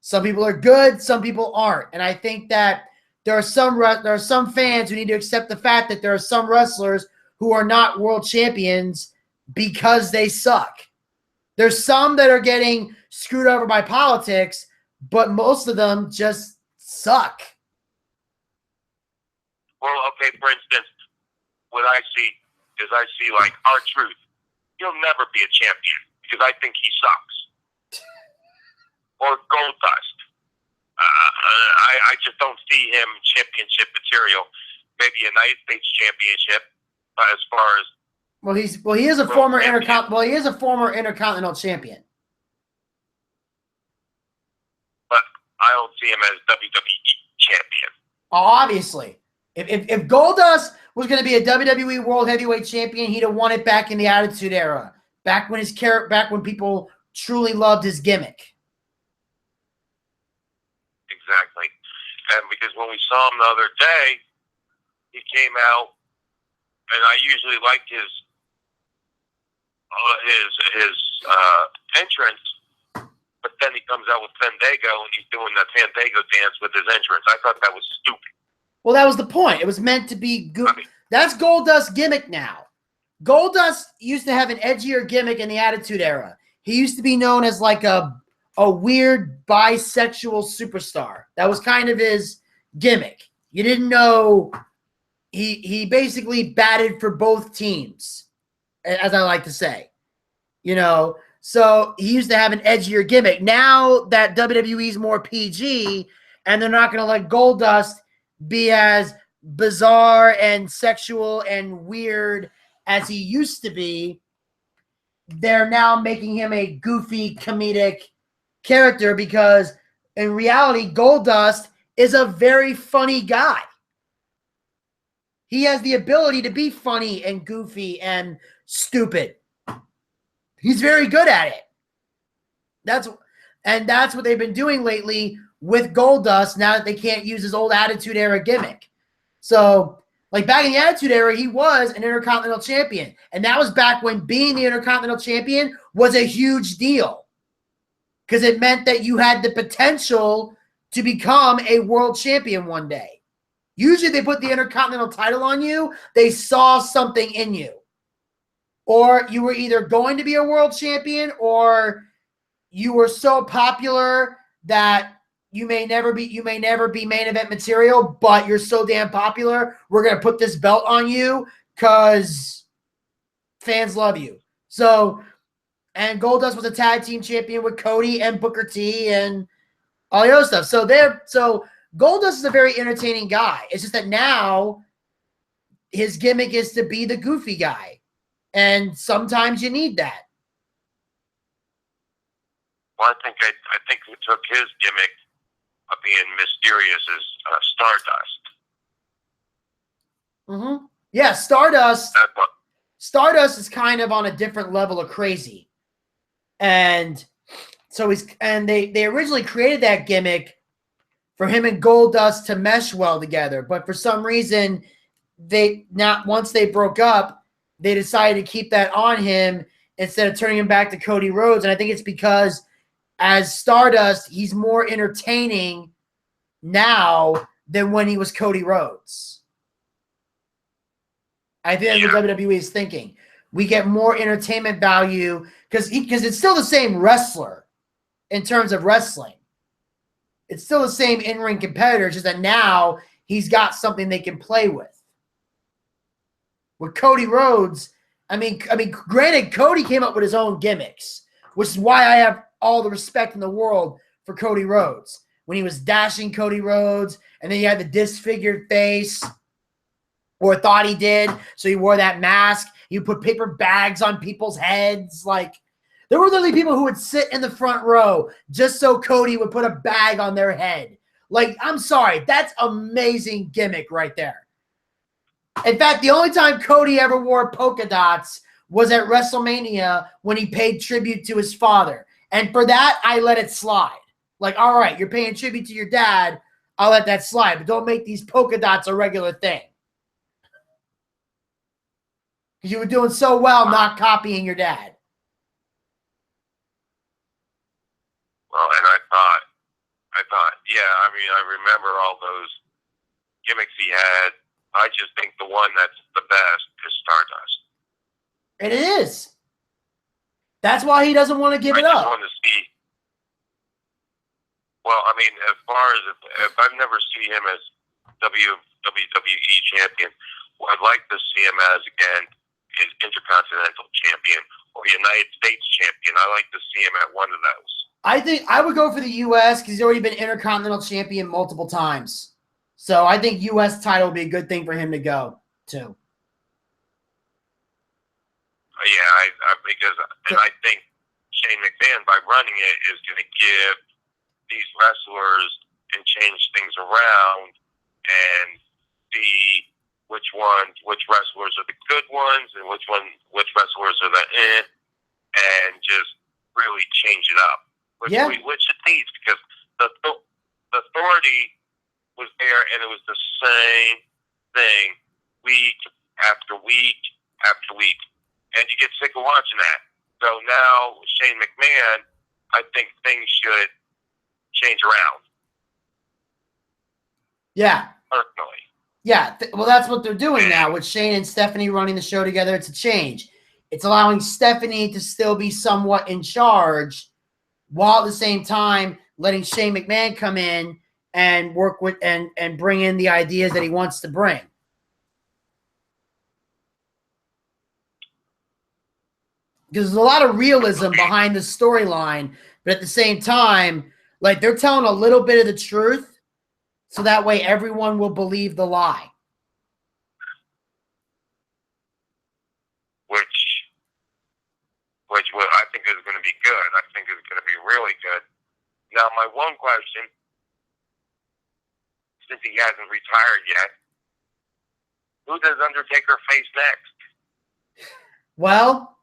Some people are good, some people aren't. And I think that there are some fans who need to accept the fact that there are some wrestlers who are not world champions because they suck. There's some that are getting screwed over by politics, but most of them just suck. Well, okay, for instance, what I see like R-Truth. He'll never be a champion because I think he sucks. Or Goldust. I just don't see him championship material. Maybe a United States championship, as far as. He is a former intercontinental champion. But I don't see him as WWE champion. Oh, obviously. If Goldust was going to be a WWE World Heavyweight Champion, he'd have won it back in the Attitude Era, back when people truly loved his gimmick. Exactly, and because when we saw him the other day, he came out, and I usually liked his entrance, but then he comes out with Fandango, and he's doing the Fandango dance with his entrance. I thought that was stupid. Well, that was the point. It was meant to be good. That's Goldust's gimmick now. Goldust used to have an edgier gimmick in the Attitude Era. He used to be known as like a weird bisexual superstar. That was kind of his gimmick. You didn't know he basically batted for both teams, as I like to say. You know, so he used to have an edgier gimmick. Now that WWE's more PG and they're not going to let Goldust be as bizarre and sexual and weird as he used to be, they're now making him a goofy comedic character, because in reality, Goldust is a very funny guy. He has the ability to be funny and goofy and stupid. He's very good at it. That's what they've been doing lately with Goldust, now that they can't use his old Attitude Era gimmick. So Like back in the Attitude Era, he was an Intercontinental Champion. And that was back when being the Intercontinental Champion was a huge deal. Because it meant that you had the potential to become a world champion one day. Usually they put the Intercontinental title on you, they saw something in you. Or you were either going to be a world champion or you were so popular that you may never be main event material, but you're so damn popular, we're going to put this belt on you because fans love you. So, and Goldust was a tag team champion with Cody and Booker T and all the other stuff. So Goldust is a very entertaining guy. It's just that now his gimmick is to be the goofy guy. And sometimes you need that. Well, I think who took his gimmick of being mysterious is Stardust. Mm-hmm. Yeah, Stardust. That's what. Stardust is kind of on a different level of crazy. And so they originally created that gimmick for him and Goldust to mesh well together. But for some reason, once they broke up, they decided to keep that on him instead of turning him back to Cody Rhodes. And I think it's because as Stardust, he's more entertaining now than when he was Cody Rhodes. I think that's what WWE is thinking. We get more entertainment value because it's still the same wrestler in terms of wrestling. It's still the same in-ring competitor, just that now he's got something they can play with. With Cody Rhodes, I mean, granted, Cody came up with his own gimmicks, which is why I have all the respect in the world for Cody Rhodes. When he was dashing Cody Rhodes, and then he had the disfigured face, or thought he did, so he wore that mask. He would put paper bags on people's heads. Like, there were literally people who would sit in the front row just so Cody would put a bag on their head. Like, I'm sorry, that's amazing gimmick right there. In fact, the only time Cody ever wore polka dots was at WrestleMania when he paid tribute to his father. And for that, I let it slide. Like, all right, you're paying tribute to your dad, I'll let that slide. But don't make these polka dots a regular thing. Because you were doing so well not copying your dad. Well, and I thought, yeah, I mean, I remember all those gimmicks he had. I just think the one that's the best is Stardust. And it is. That's why he doesn't want to give it up. I just want to see. Well, I mean, as far as if I've never seen him as WWE champion, what I'd like to see him as again is Intercontinental champion or United States champion. I like to see him at one of those. I think I would go for the U.S. because he's already been Intercontinental champion multiple times. So I think U.S. title would be a good thing for him to go to. Yeah, because I think Shane McMahon, by running it, is going to give these wrestlers and change things around and see which wrestlers are the good ones and which wrestlers are the and just really change it up. Which it needs, because the authority was there and it was the same thing week after week after week. And you get sick of watching that. So now, Shane McMahon, I think things should change around. Yeah. Personally. Yeah. Well, that's what they're doing now with Shane and Stephanie running the show together. It's a change. It's allowing Stephanie to still be somewhat in charge while at the same time letting Shane McMahon come in and work with and bring in the ideas that he wants to bring. Because there's a lot of realism behind the storyline, but at the same time, like, they're telling a little bit of the truth, so that way everyone will believe the lie. Which I think is going to be good. I think it's going to be really good. Now, my one question, since he hasn't retired yet, who does Undertaker face next? Well,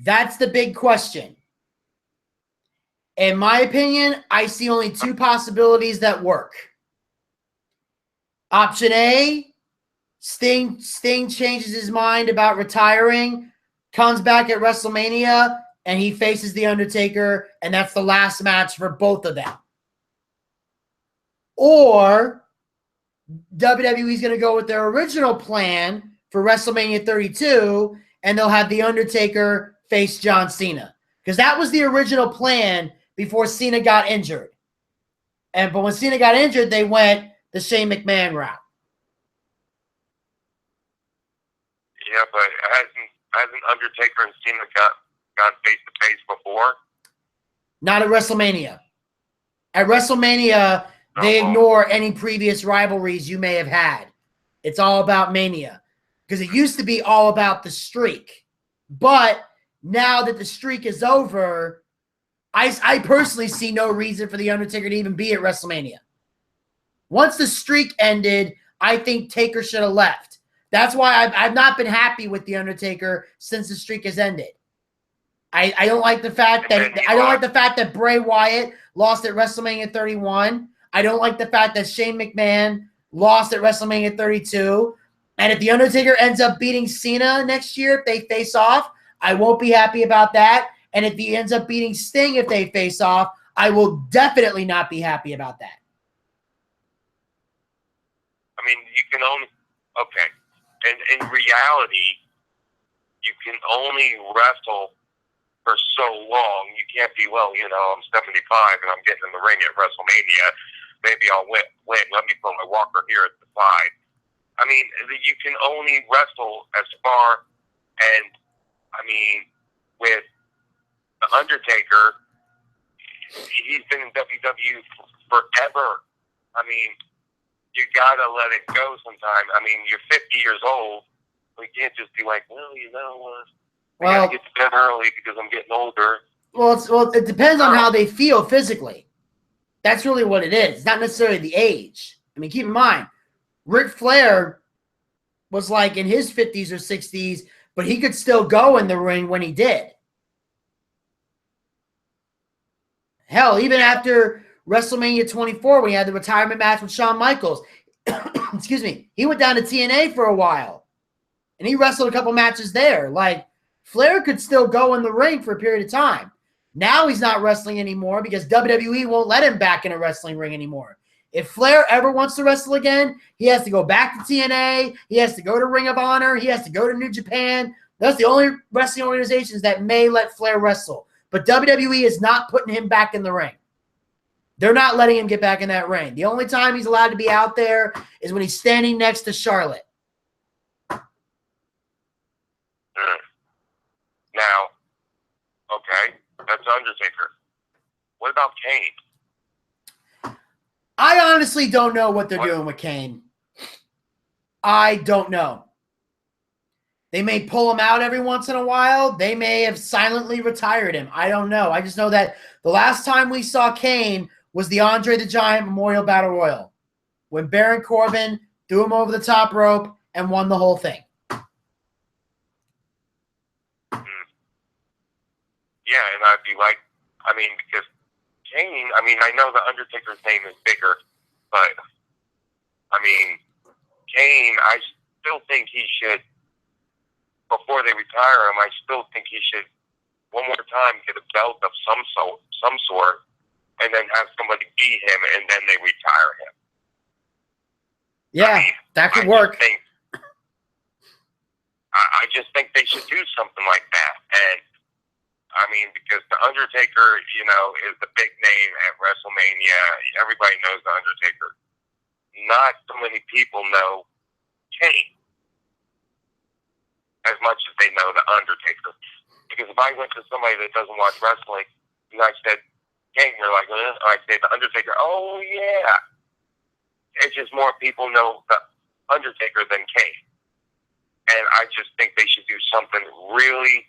that's the big question. In my opinion, I see only two possibilities that work. Option A, Sting changes his mind about retiring, comes back at WrestleMania, and he faces The Undertaker, and that's the last match for both of them. Or WWE's going to go with their original plan for WrestleMania 32, and they'll have The Undertaker face John Cena. Because that was the original plan before Cena got injured. But when Cena got injured, they went the Shane McMahon route. Yeah, but hasn't Undertaker and Cena gone face to face before? Not at WrestleMania. At WrestleMania, they ignore any previous rivalries you may have had. It's all about Mania. Because it used to be all about the streak. But now that the streak is over, I personally see no reason for The Undertaker to even be at WrestleMania. Once the streak ended, I think Taker should have left. That's why I've not been happy with The Undertaker since the streak has ended. I don't like the fact that Bray Wyatt lost at WrestleMania 31. I don't like the fact that Shane McMahon lost at WrestleMania 32. And if The Undertaker ends up beating Cena next year, if they face off, I won't be happy about that. And if he ends up beating Sting if they face off, I will definitely not be happy about that. I mean, you can only And in reality, you can only wrestle for so long. You can't be, I'm 75 and I'm getting in the ring at WrestleMania. Maybe I'll win. Let me put my walker here at the side. I mean, you can only wrestle as far. And, with The Undertaker, he's been in WWE forever. You gotta let it go sometime. You're 50 years old. We can't just be like, I gotta get to bed early because I'm getting older. Well, it depends on how they feel physically. That's really what it is. It's not necessarily the age. Keep in mind, Ric Flair was like in his 50s or 60s, but he could still go in the ring when he did. Hell, even after WrestleMania 24, when he had the retirement match with Shawn Michaels, excuse me, he went down to TNA for a while, and he wrestled a couple matches there. Like, Flair could still go in the ring for a period of time. Now he's not wrestling anymore because WWE won't let him back in a wrestling ring anymore. If Flair ever wants to wrestle again, he has to go back to TNA. He has to go to Ring of Honor. He has to go to New Japan. That's the only wrestling organizations that may let Flair wrestle. But WWE is not putting him back in the ring. They're not letting him get back in that ring. The only time he's allowed to be out there is when he's standing next to Charlotte. Now, okay, that's Undertaker. What about Kane? I honestly don't know what they're doing with Kane. I don't know. They may pull him out every once in a while. They may have silently retired him. I don't know. I just know that the last time we saw Kane was the Andre the Giant Memorial Battle Royal, when Baron Corbin threw him over the top rope and won the whole thing. Yeah, and I'd be like, because Kane, I know the Undertaker's name is bigger, but, Kane, I still think he should, before they retire him, I still think he should, one more time, get a belt of some sort, and then have somebody beat him, and then they retire him. Yeah, that could work. I just think they should do something like that, and because The Undertaker, is the big name at WrestleMania. Everybody knows The Undertaker. Not so many people know Kane as much as they know The Undertaker. Because if I went to somebody that doesn't watch wrestling and I said Kane, you're like, I say The Undertaker. Oh, yeah. It's just more people know The Undertaker than Kane. And I just think they should do something really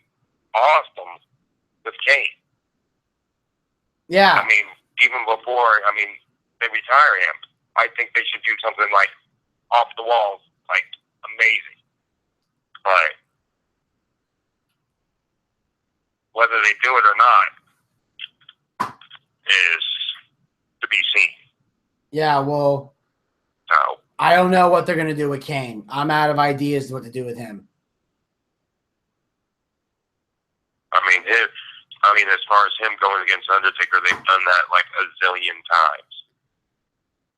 awesome with Kane. Yeah. Even before, they retire him, I think they should do something like off the walls, like amazing. But whether they do it or not is to be seen. Yeah, well, so I don't know what they're going to do with Kane. I'm out of ideas what to do with him. I mean, as far as him going against Undertaker, they've done that like a zillion times.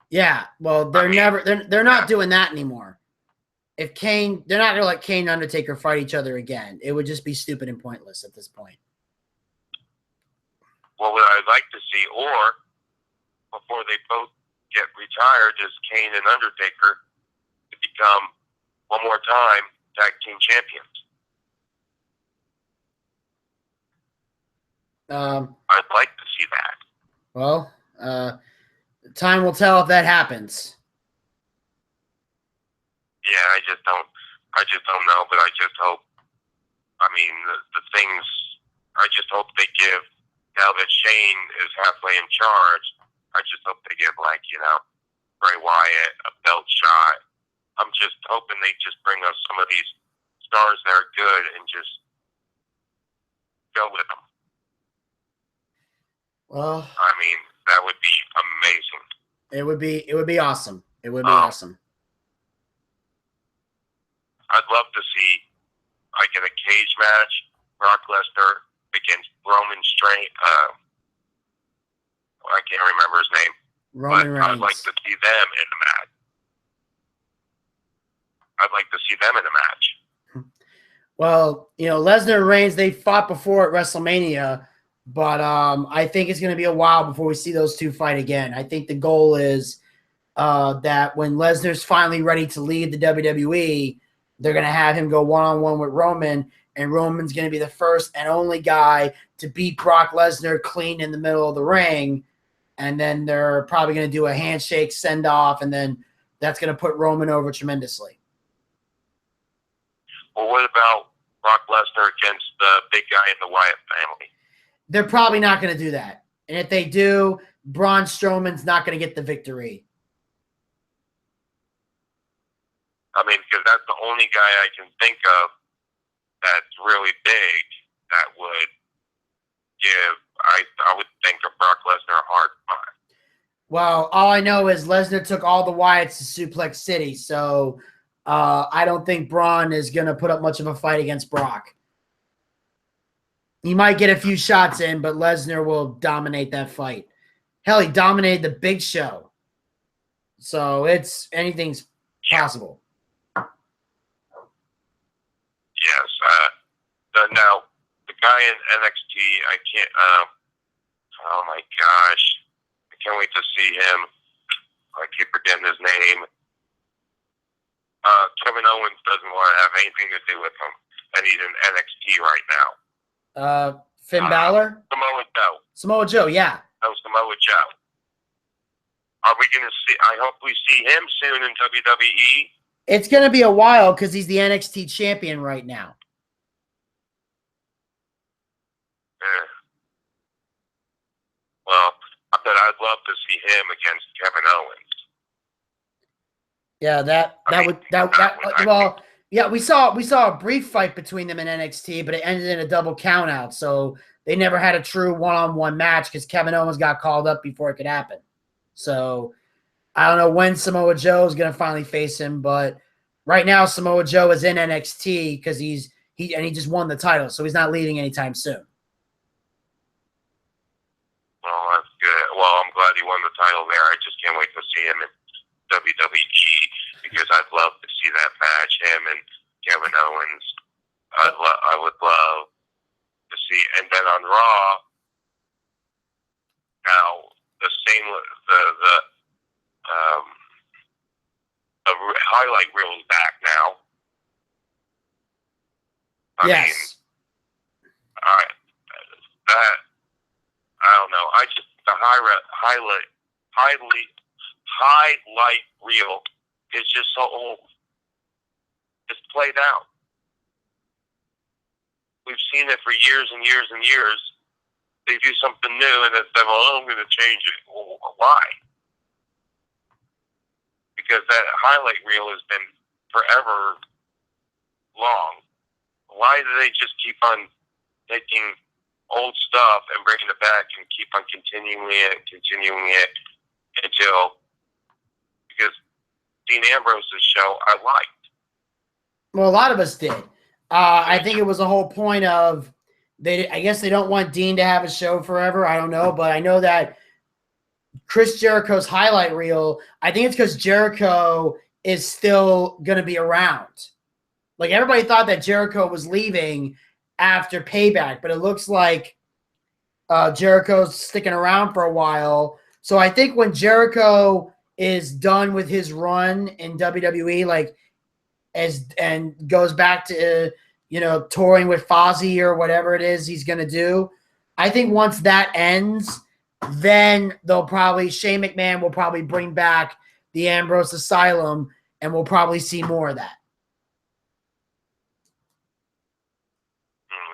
Yeah, well, they're not doing that anymore. If Kane, they're not going to let Kane and Undertaker fight each other again. It would just be stupid and pointless at this point. Well, what I'd like to see, or before they both get retired, is Kane and Undertaker to become one more time tag team champions. I'd like to see that. Well, time will tell if that happens. Yeah, I just don't know, but I just hope. I mean, the things. I just hope they give. Now that Shane is halfway in charge, I just hope they give, like, Bray Wyatt a belt shot. I'm just hoping they just bring us some of these stars that are good and just go with them. Well, I mean, that would be amazing. It would be awesome. It would be awesome. I'd love to see, like, in a cage match, Brock Lesnar against Roman Reigns. I can't remember his name. Roman Reigns. I'd like to see them in a match. Well, Lesnar and Reigns, they fought before at WrestleMania, but I think it's going to be a while before we see those two fight again. I think the goal is that when Lesnar's finally ready to leave the WWE, they're going to have him go one-on-one with Roman, and Roman's going to be the first and only guy to beat Brock Lesnar clean in the middle of the ring, and then they're probably going to do a handshake send-off, and then that's going to put Roman over tremendously. Well, what about Brock Lesnar against the big guy in the Wyatt family? They're probably not going to do that. And if they do, Braun Strowman's not going to get the victory. I mean, because that's the only guy I can think of that's really big that would give, I would think, of Brock Lesnar a hard time. Well, all I know is Lesnar took all the Wyatts to Suplex City, so I don't think Braun is going to put up much of a fight against Brock. He might get a few shots in, but Lesnar will dominate that fight. Hell, he dominated the Big Show. So anything's possible. Yes. Now, the guy in NXT, I can't, oh my gosh. I can't wait to see him. I keep forgetting his name. Kevin Owens doesn't want to have anything to do with him, and he's in NXT right now. Finn Balor? Samoa Joe. Samoa Joe, yeah. No, Samoa Joe. Are we going to see, I hope we see him soon in WWE. It's going to be a while because he's the NXT champion right now. Yeah. Well, but I'd love to see him against Kevin Owens. Yeah, we saw a brief fight between them in NXT, but it ended in a double countout. So they never had a true one-on-one match because Kevin Owens got called up before it could happen. So I don't know when Samoa Joe is going to finally face him, but right now Samoa Joe is in NXT because he just won the title, so he's not leaving anytime soon. Well, that's good. Well, I'm glad he won the title there. I just can't wait to see him in WWE because I'd love to see that match, him and Kevin Owens. I would love to see. And then on Raw, now the highlight reel is back now. I mean, I don't know. I just the highlight reel is just so old. It's played out. We've seen it for years and years and years. They do something new and then say, well, I'm going to change it. Well, why? Because that highlight reel has been forever long. Why do they just keep on taking old stuff and bringing it back and keep on continuing it until, because Dean Ambrose's show I liked. Well, a lot of us did. I think it was the whole point of I guess they don't want Dean to have a show forever. I don't know, but I know that Chris Jericho's highlight reel, I think it's because Jericho is still going to be around. Like, everybody thought that Jericho was leaving after Payback, but it looks like Jericho's sticking around for a while. So I think when Jericho is done with his run in WWE, and goes back to touring with Fozzy or whatever it is he's gonna do, I think once that ends, then Shane McMahon will probably bring back the Ambrose Asylum, and we'll probably see more of that.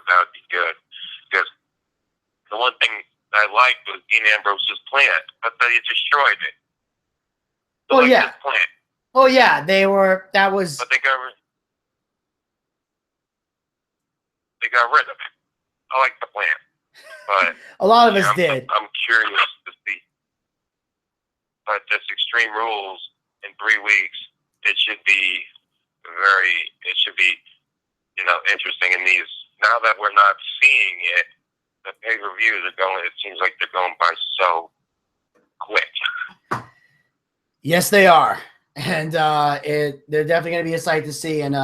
That would be good, because the one thing I liked was Dean Ambrose's plant, but they destroyed it. Oh yeah. His plant. Oh yeah, that was. But they got rid of it. I like the plant, but a lot of us did. I'm curious to see. But this Extreme Rules in 3 weeks, it should be interesting. And these, now that we're not seeing it, the pay-per-views are going. It seems like they're going by so quick. Yes, they are. And they're definitely going to be a sight to see. And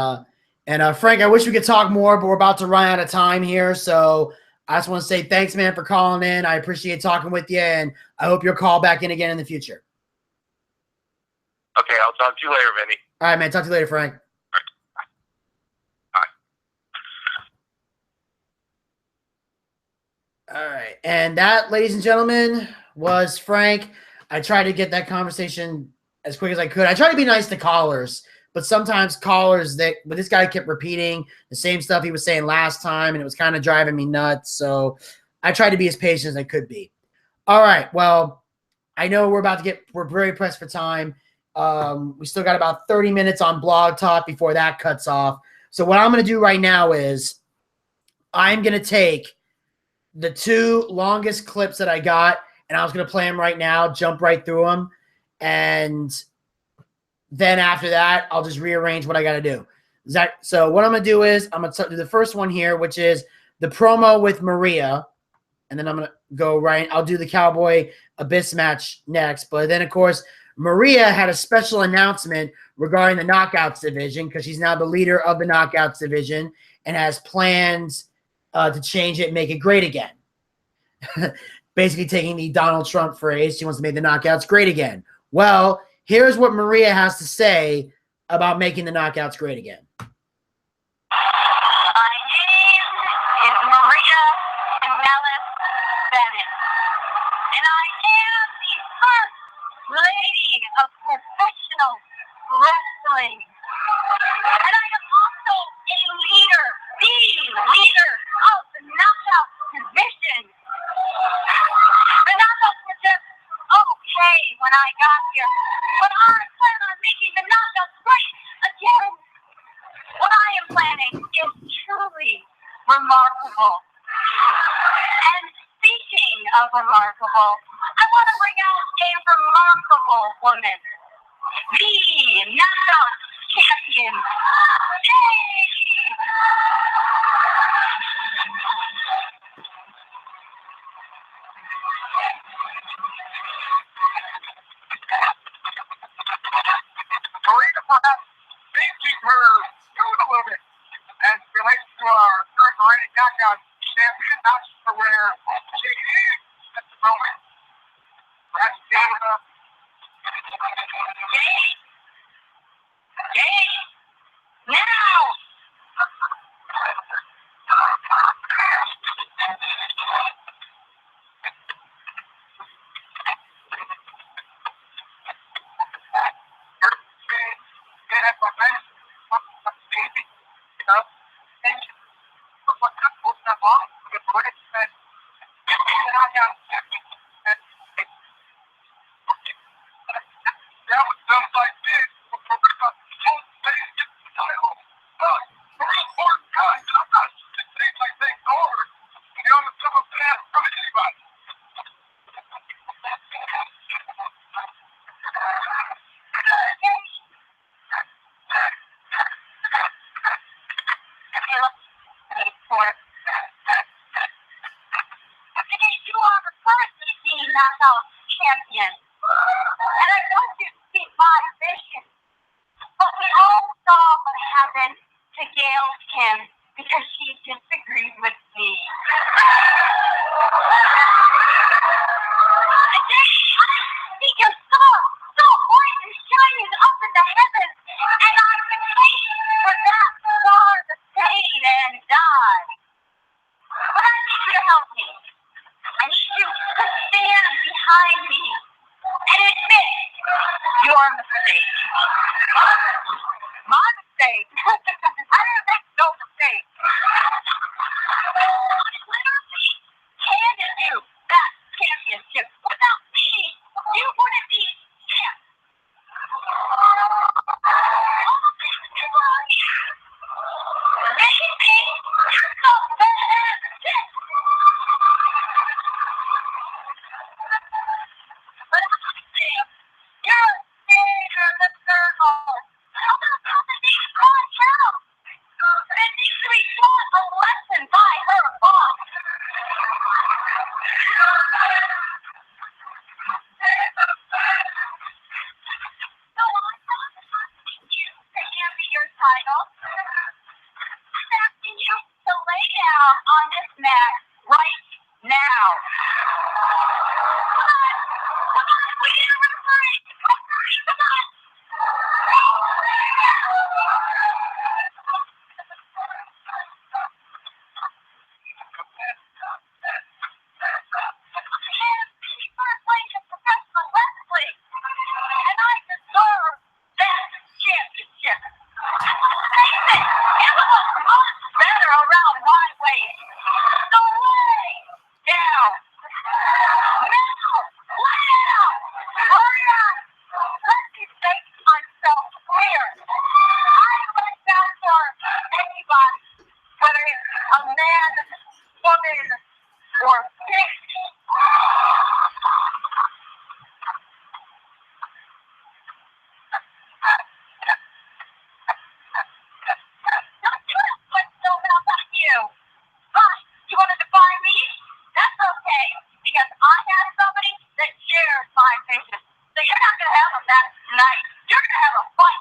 Frank, I wish we could talk more, but we're about to run out of time here. So I just want to say thanks, man, for calling in. I appreciate talking with you, and I hope you'll call back in again in the future. Okay, I'll talk to you later, Vinny. All right, man. Talk to you later, Frank. All right. And that, ladies and gentlemen, was Frank. I tried to get that conversation as quick as I could. I try to be nice to callers, but sometimes but this guy kept repeating the same stuff he was saying last time, and it was kind of driving me nuts. So I tried to be as patient as I could be. All right. Well, I know we're very pressed for time. We still got about 30 minutes on Blog Talk before that cuts off. So what I'm going to do right now is I'm going to take the 2 longest clips that I got, and I was going to play them right now, jump right through them. And then after that, I'll just rearrange what I got to do. So what I'm going to do is I'm going to do the first one here, which is the promo with Maria. And then I'm going to go right. I'll do the Cowboy Abyss match next. But then, of course, Maria had a special announcement regarding the Knockouts division, because she's now the leader of the Knockouts division and has plans to change it and make it great again. Basically taking the Donald Trump phrase, she wants to make the Knockouts great again. Well, here's what Maria has to say about making the Knockouts great again. My name is Maria Mellis Bennett, and I am the first lady of professional wrestling. And I am also a leader, the leader of the Knockout division. The Knockouts were just okay when I got here, but I plan on making the Knockouts great again. What I am planning is truly remarkable. And speaking of remarkable, I want to bring out a remarkable woman, the Knockout champion, Dave. Marina perhaps changing her tune a little bit as it relates to our current reigning knockout champion, not sure where she is at the moment. Perhaps Canada. Dave, now. SmackDown champion. And I want to keep my vision. But we all saw what happened to Gail Kim because she disagreed with me. You're so bright and shining up in the heavens, and I can wait for that star to fade and die. But I need you to help me. I need you to stand behind me and admit your mistake. My mistake? I didn't make no mistake. I literally handed you that championship. Without me, you wouldn't be champ. On this mat right now. Come on, we need a referee. Come on. First place in professional wrestling, and I deserve that championship. It was much better around my waist. So lay down. Now, lay down. Hurry up. Let me make myself clear. I went down for anybody, whether it's a man, woman, or fish. You want to define me? That's okay, because I have somebody that shares my vision. So you're not going to have a match tonight. You're going to have a fight.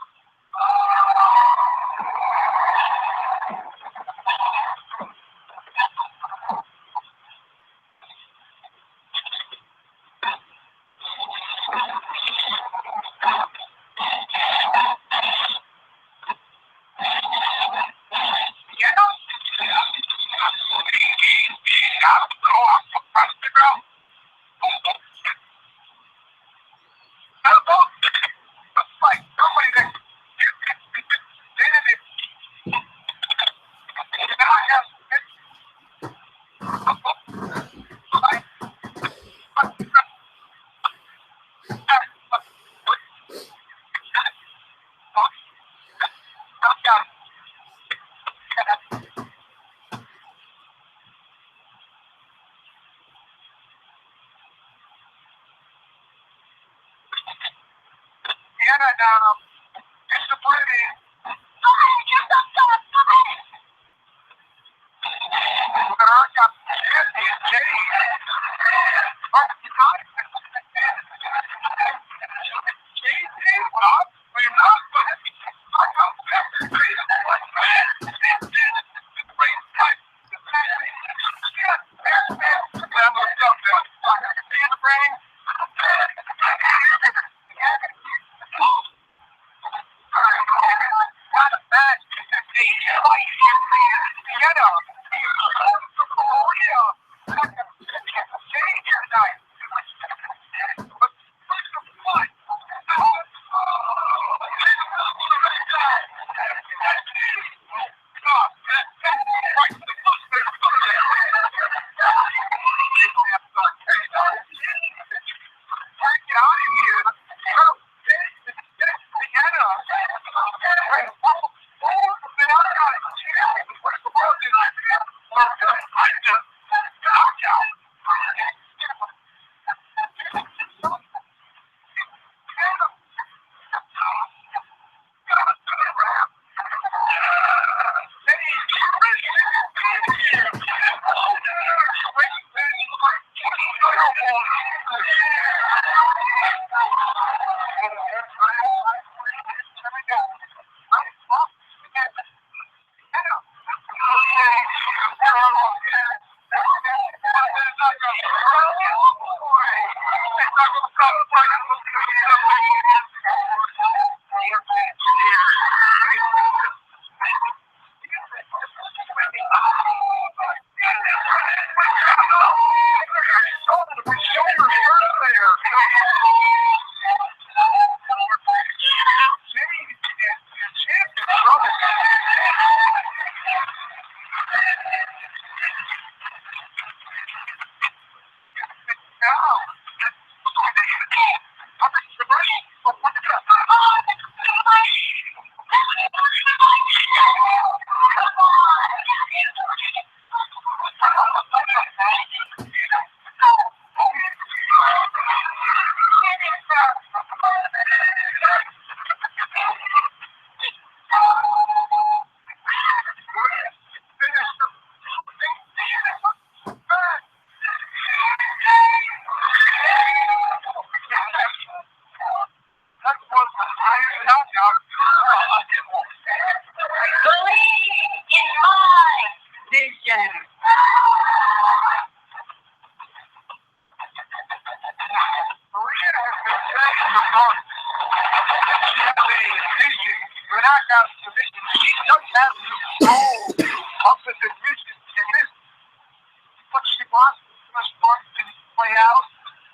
knockout division. He does have control of the division, and this is what she wants to start to play out.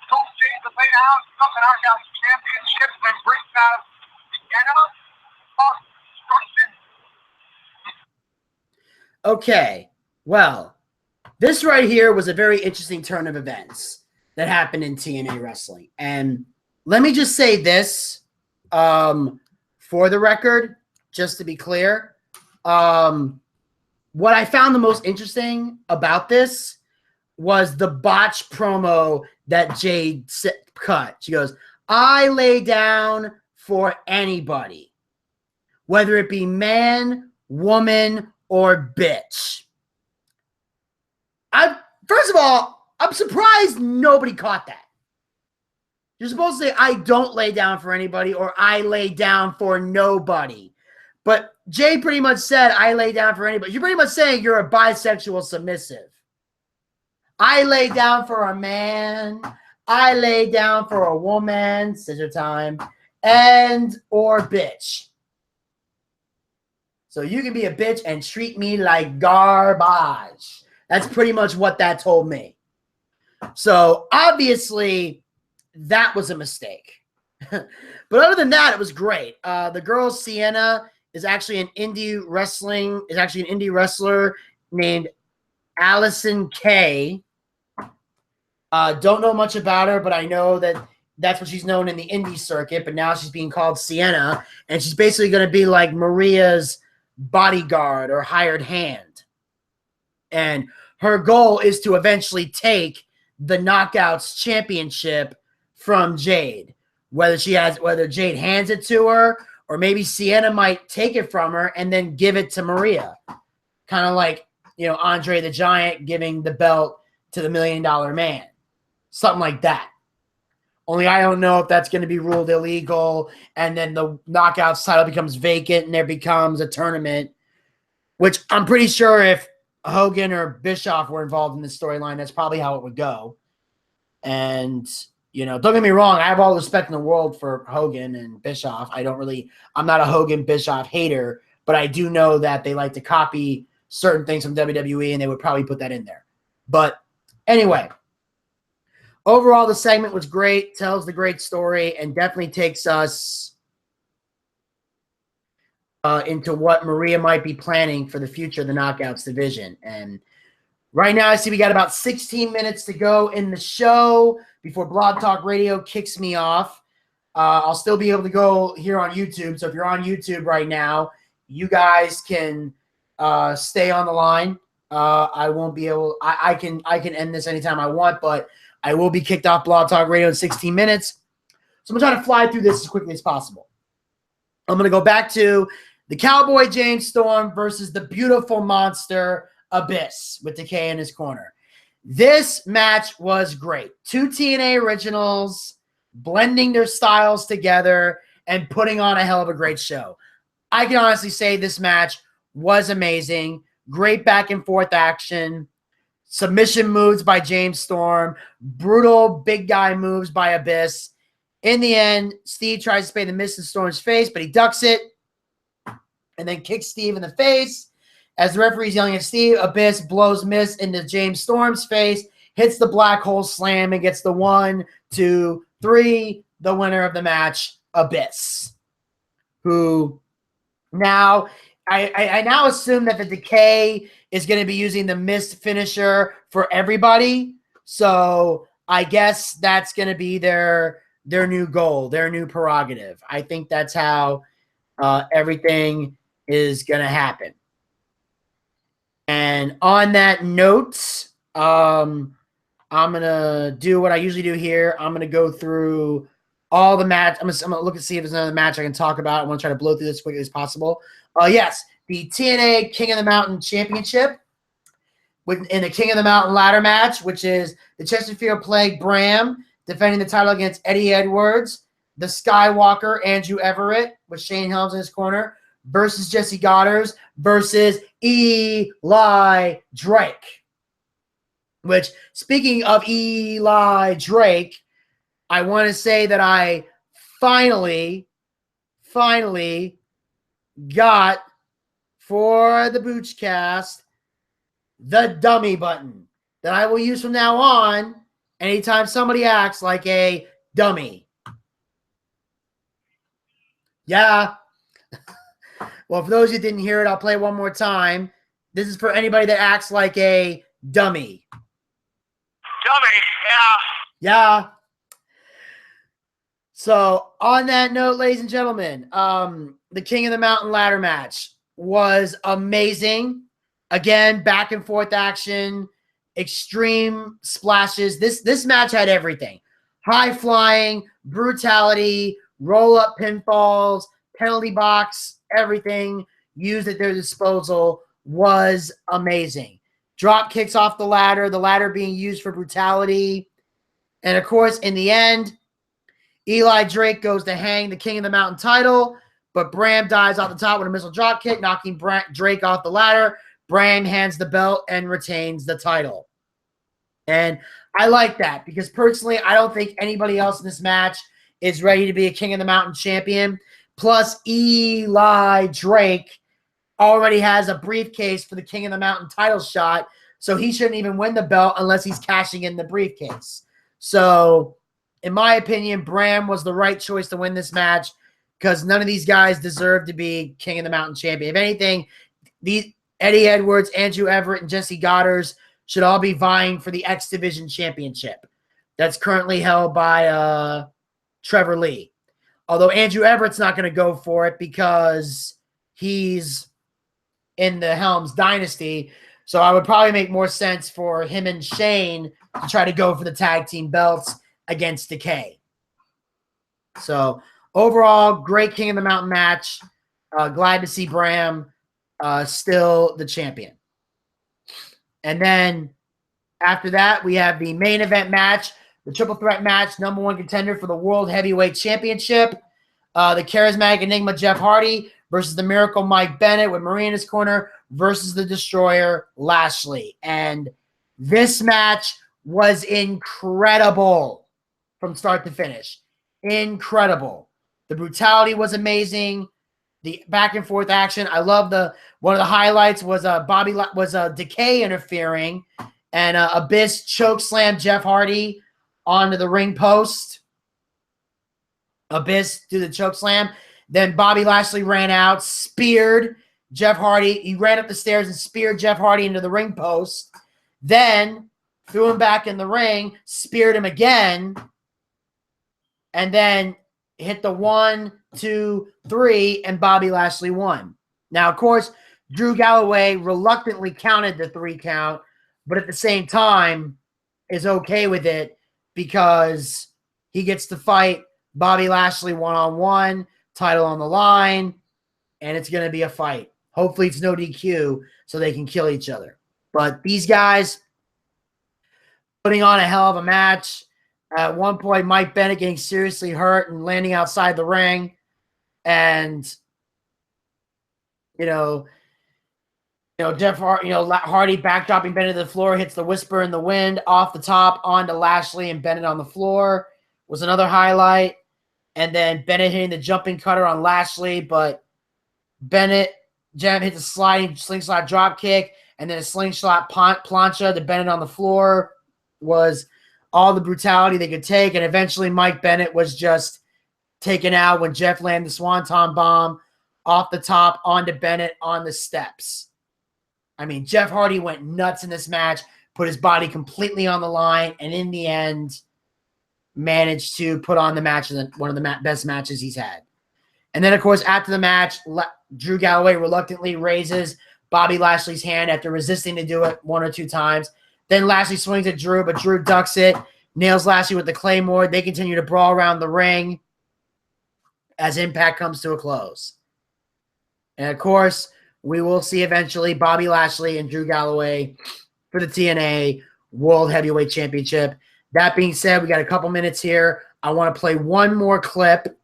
Told Jade to lay down, come the knockout championship, and bring out Sienna of destruction. Okay, well, this right here was a very interesting turn of events that happened in TNA Wrestling. And let me just say this for the record, just to be clear. What I found the most interesting about this was the botch promo that Jade cut. She goes, I lay down for anybody, whether it be man, woman, or bitch. First of all, I'm surprised nobody caught that. You're supposed to say, I don't lay down for anybody, or I lay down for nobody. But Jay pretty much said, I lay down for anybody. You're pretty much saying you're a bisexual submissive. I lay down for a man. I lay down for a woman, scissor time, and or bitch. So you can be a bitch and treat me like garbage. That's pretty much what that told me. So obviously that was a mistake. But other than that, it was great. The girl Sienna is actually an indie wrestler named Allison Kay. Don't know much about her, but I know that that's what she's known in the indie circuit, but now she's being called Sienna, and she's basically going to be like Maria's bodyguard or hired hand. And her goal is to eventually take the Knockouts championship from Jade. Whether Jade hands it to her, or maybe Sienna might take it from her and then give it to Maria. Kind of like, Andre the Giant giving the belt to the $1 Million Man. Something like that. Only I don't know if that's going to be ruled illegal, and then the Knockouts title becomes vacant and there becomes a tournament, which I'm pretty sure if Hogan or Bischoff were involved in this storyline, that's probably how it would go. And, don't get me wrong, I have all the respect in the world for Hogan and Bischoff. I'm not a Hogan Bischoff hater, but I do know that they like to copy certain things from WWE, and they would probably put that in there. But anyway, overall, the segment was great, tells the great story, and definitely takes us into what Maria might be planning for the future of the Knockouts division. And right now, I see we got about 16 minutes to go in the show before Blog Talk Radio kicks me off. I'll still be able to go here on YouTube. So if you're on YouTube right now, you guys can stay on the line. I won't be able. I can end this anytime I want, but I will be kicked off Blog Talk Radio in 16 minutes. So I'm going to try to fly through this as quickly as possible. I'm going to go back to the Cowboy James Storm versus the beautiful monster Abyss with Decay in his corner. This match was great. 2 TNA originals blending their styles together and putting on a hell of a great show. I can honestly say this match was amazing. Great back and forth action. Submission moves by James Storm. Brutal big guy moves by Abyss. In the end, Steve tries to spray the mist in Storm's face, but he ducks it and then kicks Steve in the face. As the referee's yelling at Steve, Abyss blows mist into James Storm's face, hits the black hole slam, and gets the 1, 2, 3, the winner of the match, Abyss. Who now, I now assume that the Decay is going to be using the mist finisher for everybody. So I guess that's going to be their new goal, their new prerogative. I think that's how everything is going to happen. And on that note, I'm going to do what I usually do here. I'm going to go through all the match. I'm going to look and see if there's another match I can talk about. I want to try to blow through this as quickly as possible. Yes, the TNA King of the Mountain Championship in the King of the Mountain ladder match, which is the Chesterfield Plague Bram defending the title against Eddie Edwards, the Skywalker Andrew Everett with Shane Helms in his corner versus Jesse Goddard versus Eli Drake. Which, speaking of Eli Drake, I want to say that I finally got for the BOOCHCAST the dummy button that I will use from now on anytime somebody acts like a dummy. Yeah. Well, for those who didn't hear it, I'll play one more time. This is for anybody that acts like a dummy. Dummy, yeah. Yeah. So, on that note, ladies and gentlemen, the King of the Mountain ladder match was amazing. Again, back and forth action, extreme splashes. This match had everything. High flying, brutality, roll-up pinfalls, penalty box, everything used at their disposal was amazing. Drop kicks off the ladder being used for brutality. And, of course, in the end, Eli Drake goes to hang the King of the Mountain title, but Bram dies off the top with a missile drop kick, knocking Drake off the ladder. Bram hands the belt and retains the title. And I like that because personally, I don't think anybody else in this match is ready to be a King of the Mountain champion. Plus, Eli Drake already has a briefcase for the King of the Mountain title shot, so he shouldn't even win the belt unless he's cashing in the briefcase. So, in my opinion, Bram was the right choice to win this match because none of these guys deserve to be King of the Mountain champion. If anything, Eddie Edwards, Andrew Everett, and Jesse Goddard should all be vying for the X Division championship. That's currently held by Trevor Lee. Although Andrew Everett's not going to go for it because he's in the Helms dynasty. So I would probably make more sense for him and Shane to try to go for the tag team belts against Decay. So overall, great King of the Mountain match. Glad to see Bram still the champion. And then after that, we have the main event match, the triple threat match, number one contender for the World Heavyweight Championship. The charismatic Enigma Jeff Hardy versus the Miracle Mike Bennett with Marie in his corner versus the Destroyer Lashley. And this match was incredible from start to finish. Incredible. The brutality was amazing. The back and forth action. I love one of the highlights was Decay interfering and Abyss chokeslammed Jeff Hardy onto the ring post. Abyss do the chokeslam. Then Bobby Lashley ran out, speared Jeff Hardy. He ran up the stairs and speared Jeff Hardy into the ring post. Then threw him back in the ring, speared him again, and then hit the 1, 2, 3, and Bobby Lashley won. Now, of course, Drew Galloway reluctantly counted the 3 count, but at the same time is okay with it because he gets to fight Bobby Lashley one-on-one, title on the line, and it's going to be a fight. Hopefully it's no DQ so they can kill each other. But these guys putting on a hell of a match. At one point, Mike Bennett getting seriously hurt and landing outside the ring. And, Jeff Hardy backdropping Bennett to the floor, hits the Whisper in the Wind off the top onto Lashley and Bennett on the floor was another highlight. And then Bennett hitting the jumping cutter on Lashley, but Jeff hits a slingshot drop kick and then a slingshot plancha to Bennett on the floor was all the brutality they could take. And eventually Mike Bennett was just taken out when Jeff landed the Swanton bomb off the top onto Bennett on the steps. I mean, Jeff Hardy went nuts in this match, put his body completely on the line, and in the end managed to put on the match, one of the best matches he's had. And then, of course, after the match, Drew Galloway reluctantly raises Bobby Lashley's hand after resisting to do it 1 or 2 times. Then Lashley swings at Drew, but Drew ducks it, nails Lashley with the Claymore. They continue to brawl around the ring as Impact comes to a close. And, of course, we will see eventually Bobby Lashley and Drew Galloway for the TNA World Heavyweight Championship. That being said, we got a couple minutes here. I want to play one more clip,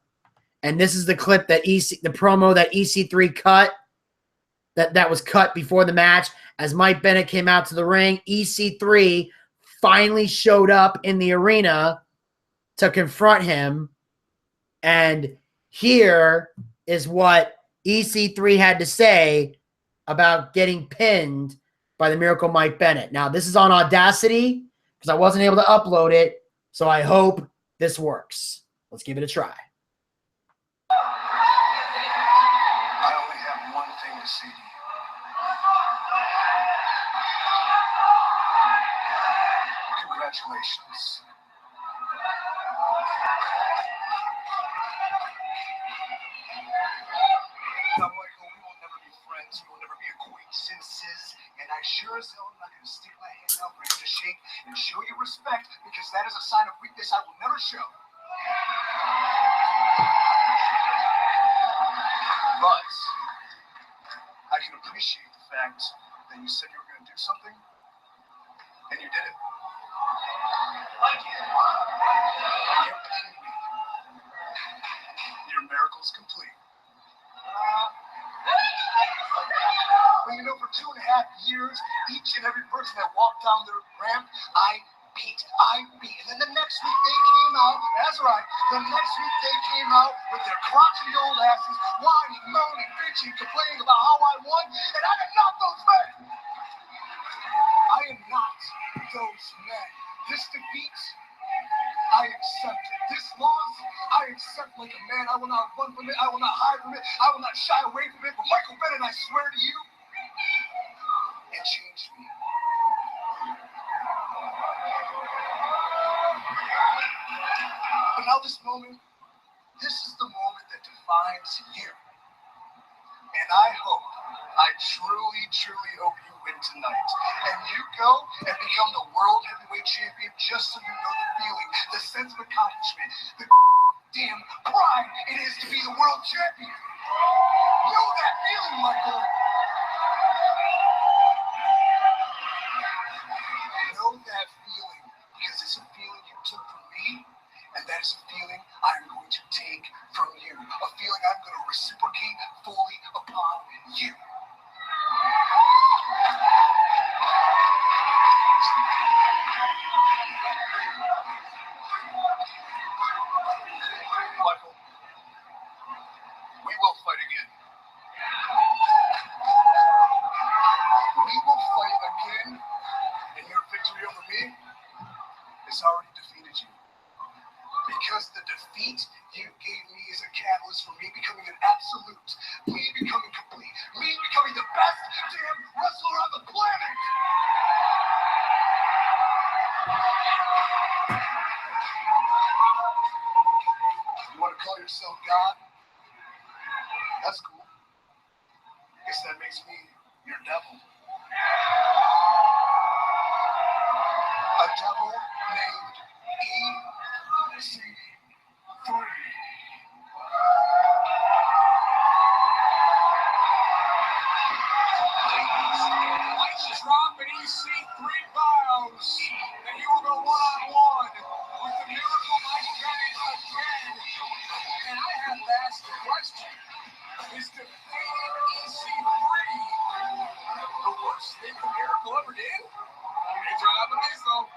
and this is the clip that the promo that EC3 cut, that was cut before the match. As Mike Bennett came out to the ring, EC3 finally showed up in the arena to confront him, and here is what EC3 had to say about getting pinned by the Miracle Mike Bennett. Now, this is on Audacity because I wasn't able to upload it, so I hope this works. Let's give it a try. I only have one thing to say to you. Congratulations. Now, Michael, we will never be friends. We will never be acquaintances. And I sure as hell am not going to stick my hand out for you to shake and show you respect, because that is a sign of weakness I will never show. But I can appreciate the fact that you said you were going to do something, and you did it. You pinned me. Your miracle's complete. Well, you know, for 2.5 years, each and every person that walked down their ramp, I beat. And then the next week they came out, that's right, the next week they came out with their crotchety old asses, whining, moaning, bitching, complaining about how I won, and I am not those men. I am not those men. This defeat, I accept it. This loss, I accept like a man. I will not run from it. I will not hide from it. I will not shy away from it. But Michael Bennett, I swear to you, it changed me. But now this moment, this is the moment that defines you. And I truly, truly hope you win tonight. And you go and become the world heavyweight champion just so you know the feeling, the sense of accomplishment, the damn pride it is to be the world champion. Know that feeling, Michael. Know that feeling, because it's a feeling you took from me, and that is a feeling I'm going to take from you. A feeling I'm going to reciprocate fully upon you. Michael, we will fight again. We will fight again, and your victory over me has already defeated you. Because the defeat you gave me is a catalyst for me becoming an absolute, me becoming complete, me becoming the best damn wrestler on the planet. You want to call yourself God? That's cool. Guess that makes me your devil. A devil named EC3. Let's drop an EC3 pounds, and you will go one-on-one with the Miracle Mike Bennett again. And I have to ask the question, is defeating EC3 the worst thing the Miracle ever did? It's not the case, though.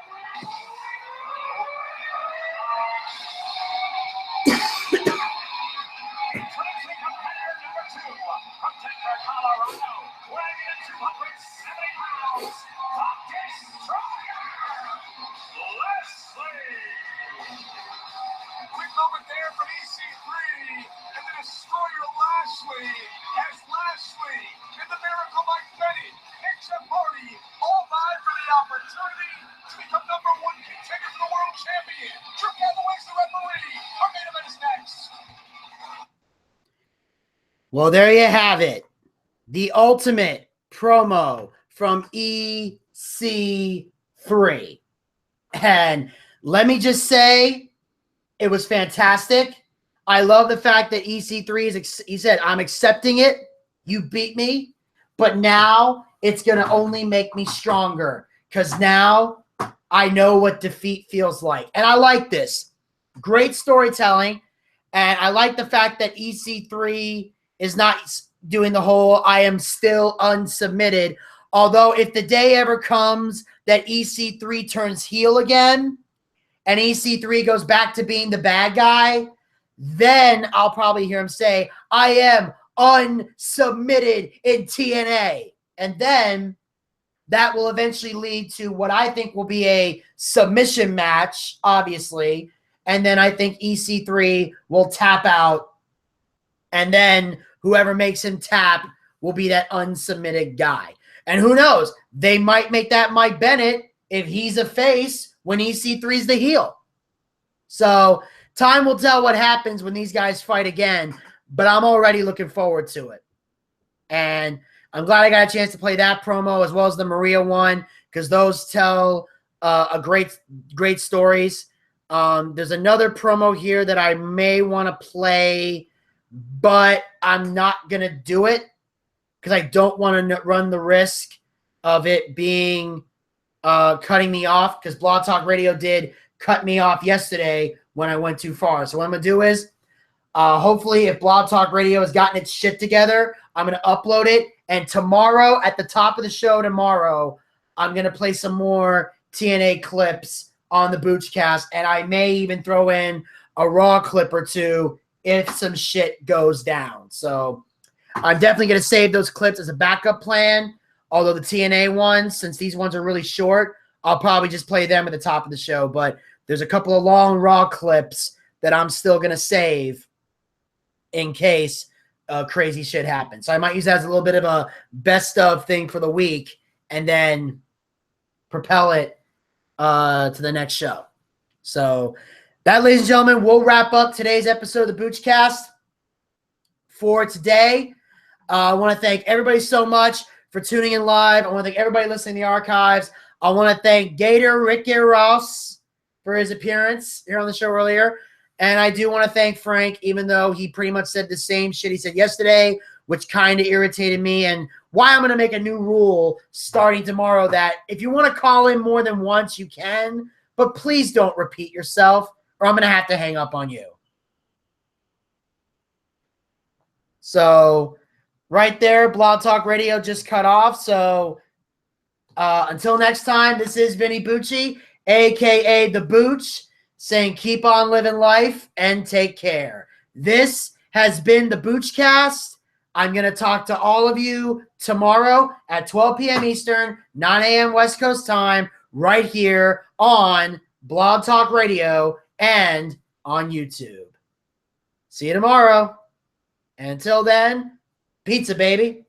Well, there you have it. The ultimate promo from EC3. And let me just say, it was fantastic. I love the fact that EC3 he said, I'm accepting it. You beat me. But now it's going to only make me stronger, because now I know what defeat feels like. And I like this. Great storytelling. And I like the fact that EC3 is not doing the whole I am still unsubmitted. Although if the day ever comes that EC3 turns heel again and EC3 goes back to being the bad guy, then I'll probably hear him say, I am unsubmitted in TNA. And then that will eventually lead to what I think will be a submission match, obviously. And then I think EC3 will tap out. And then whoever makes him tap will be that unsubmitted guy. And who knows? They might make that Mike Bennett if he's a face when EC3's the heel. So time will tell what happens when these guys fight again. But I'm already looking forward to it. And I'm glad I got a chance to play that promo as well as the Maria one, because those tell great stories. There's another promo here that I may want to play, but I'm not going to do it because I don't want to run the risk of it being cutting me off, because Blog Talk Radio did cut me off yesterday when I went too far. So what I'm going to do is hopefully if Blog Talk Radio has gotten its shit together, I'm going to upload it. And tomorrow, at the top of the show tomorrow, I'm going to play some more TNA clips on the BOOCHCAST. And I may even throw in a Raw clip or two if some shit goes down. So I'm definitely going to save those clips as a backup plan. Although the TNA ones, since these ones are really short, I'll probably just play them at the top of the show. But there's a couple of long Raw clips that I'm still going to save in case crazy shit happens. So I might use that as a little bit of a best of thing for the week and then propel it to the next show. So that, ladies and gentlemen, will wrap up today's episode of the BOOCHCAST for today. I want to thank everybody so much for tuning in live. I want to thank everybody listening to the archives. I want to thank Gator Ricky Ross for his appearance here on the show earlier. And I do want to thank Frank, even though he pretty much said the same shit he said yesterday, which kind of irritated me, and why I'm going to make a new rule starting tomorrow that if you want to call in more than once, you can, but please don't repeat yourself or I'm going to have to hang up on you. So right there, Blog Talk Radio just cut off. So until next time, this is Vinny Bucci, a.k.a. The Booch, saying keep on living life and take care. This has been the BOOCHCAST. I'm going to talk to all of you tomorrow at 12 p.m. Eastern, 9 a.m. West Coast time, right here on Blog Talk Radio and on YouTube. See you tomorrow. And until then, pizza, baby.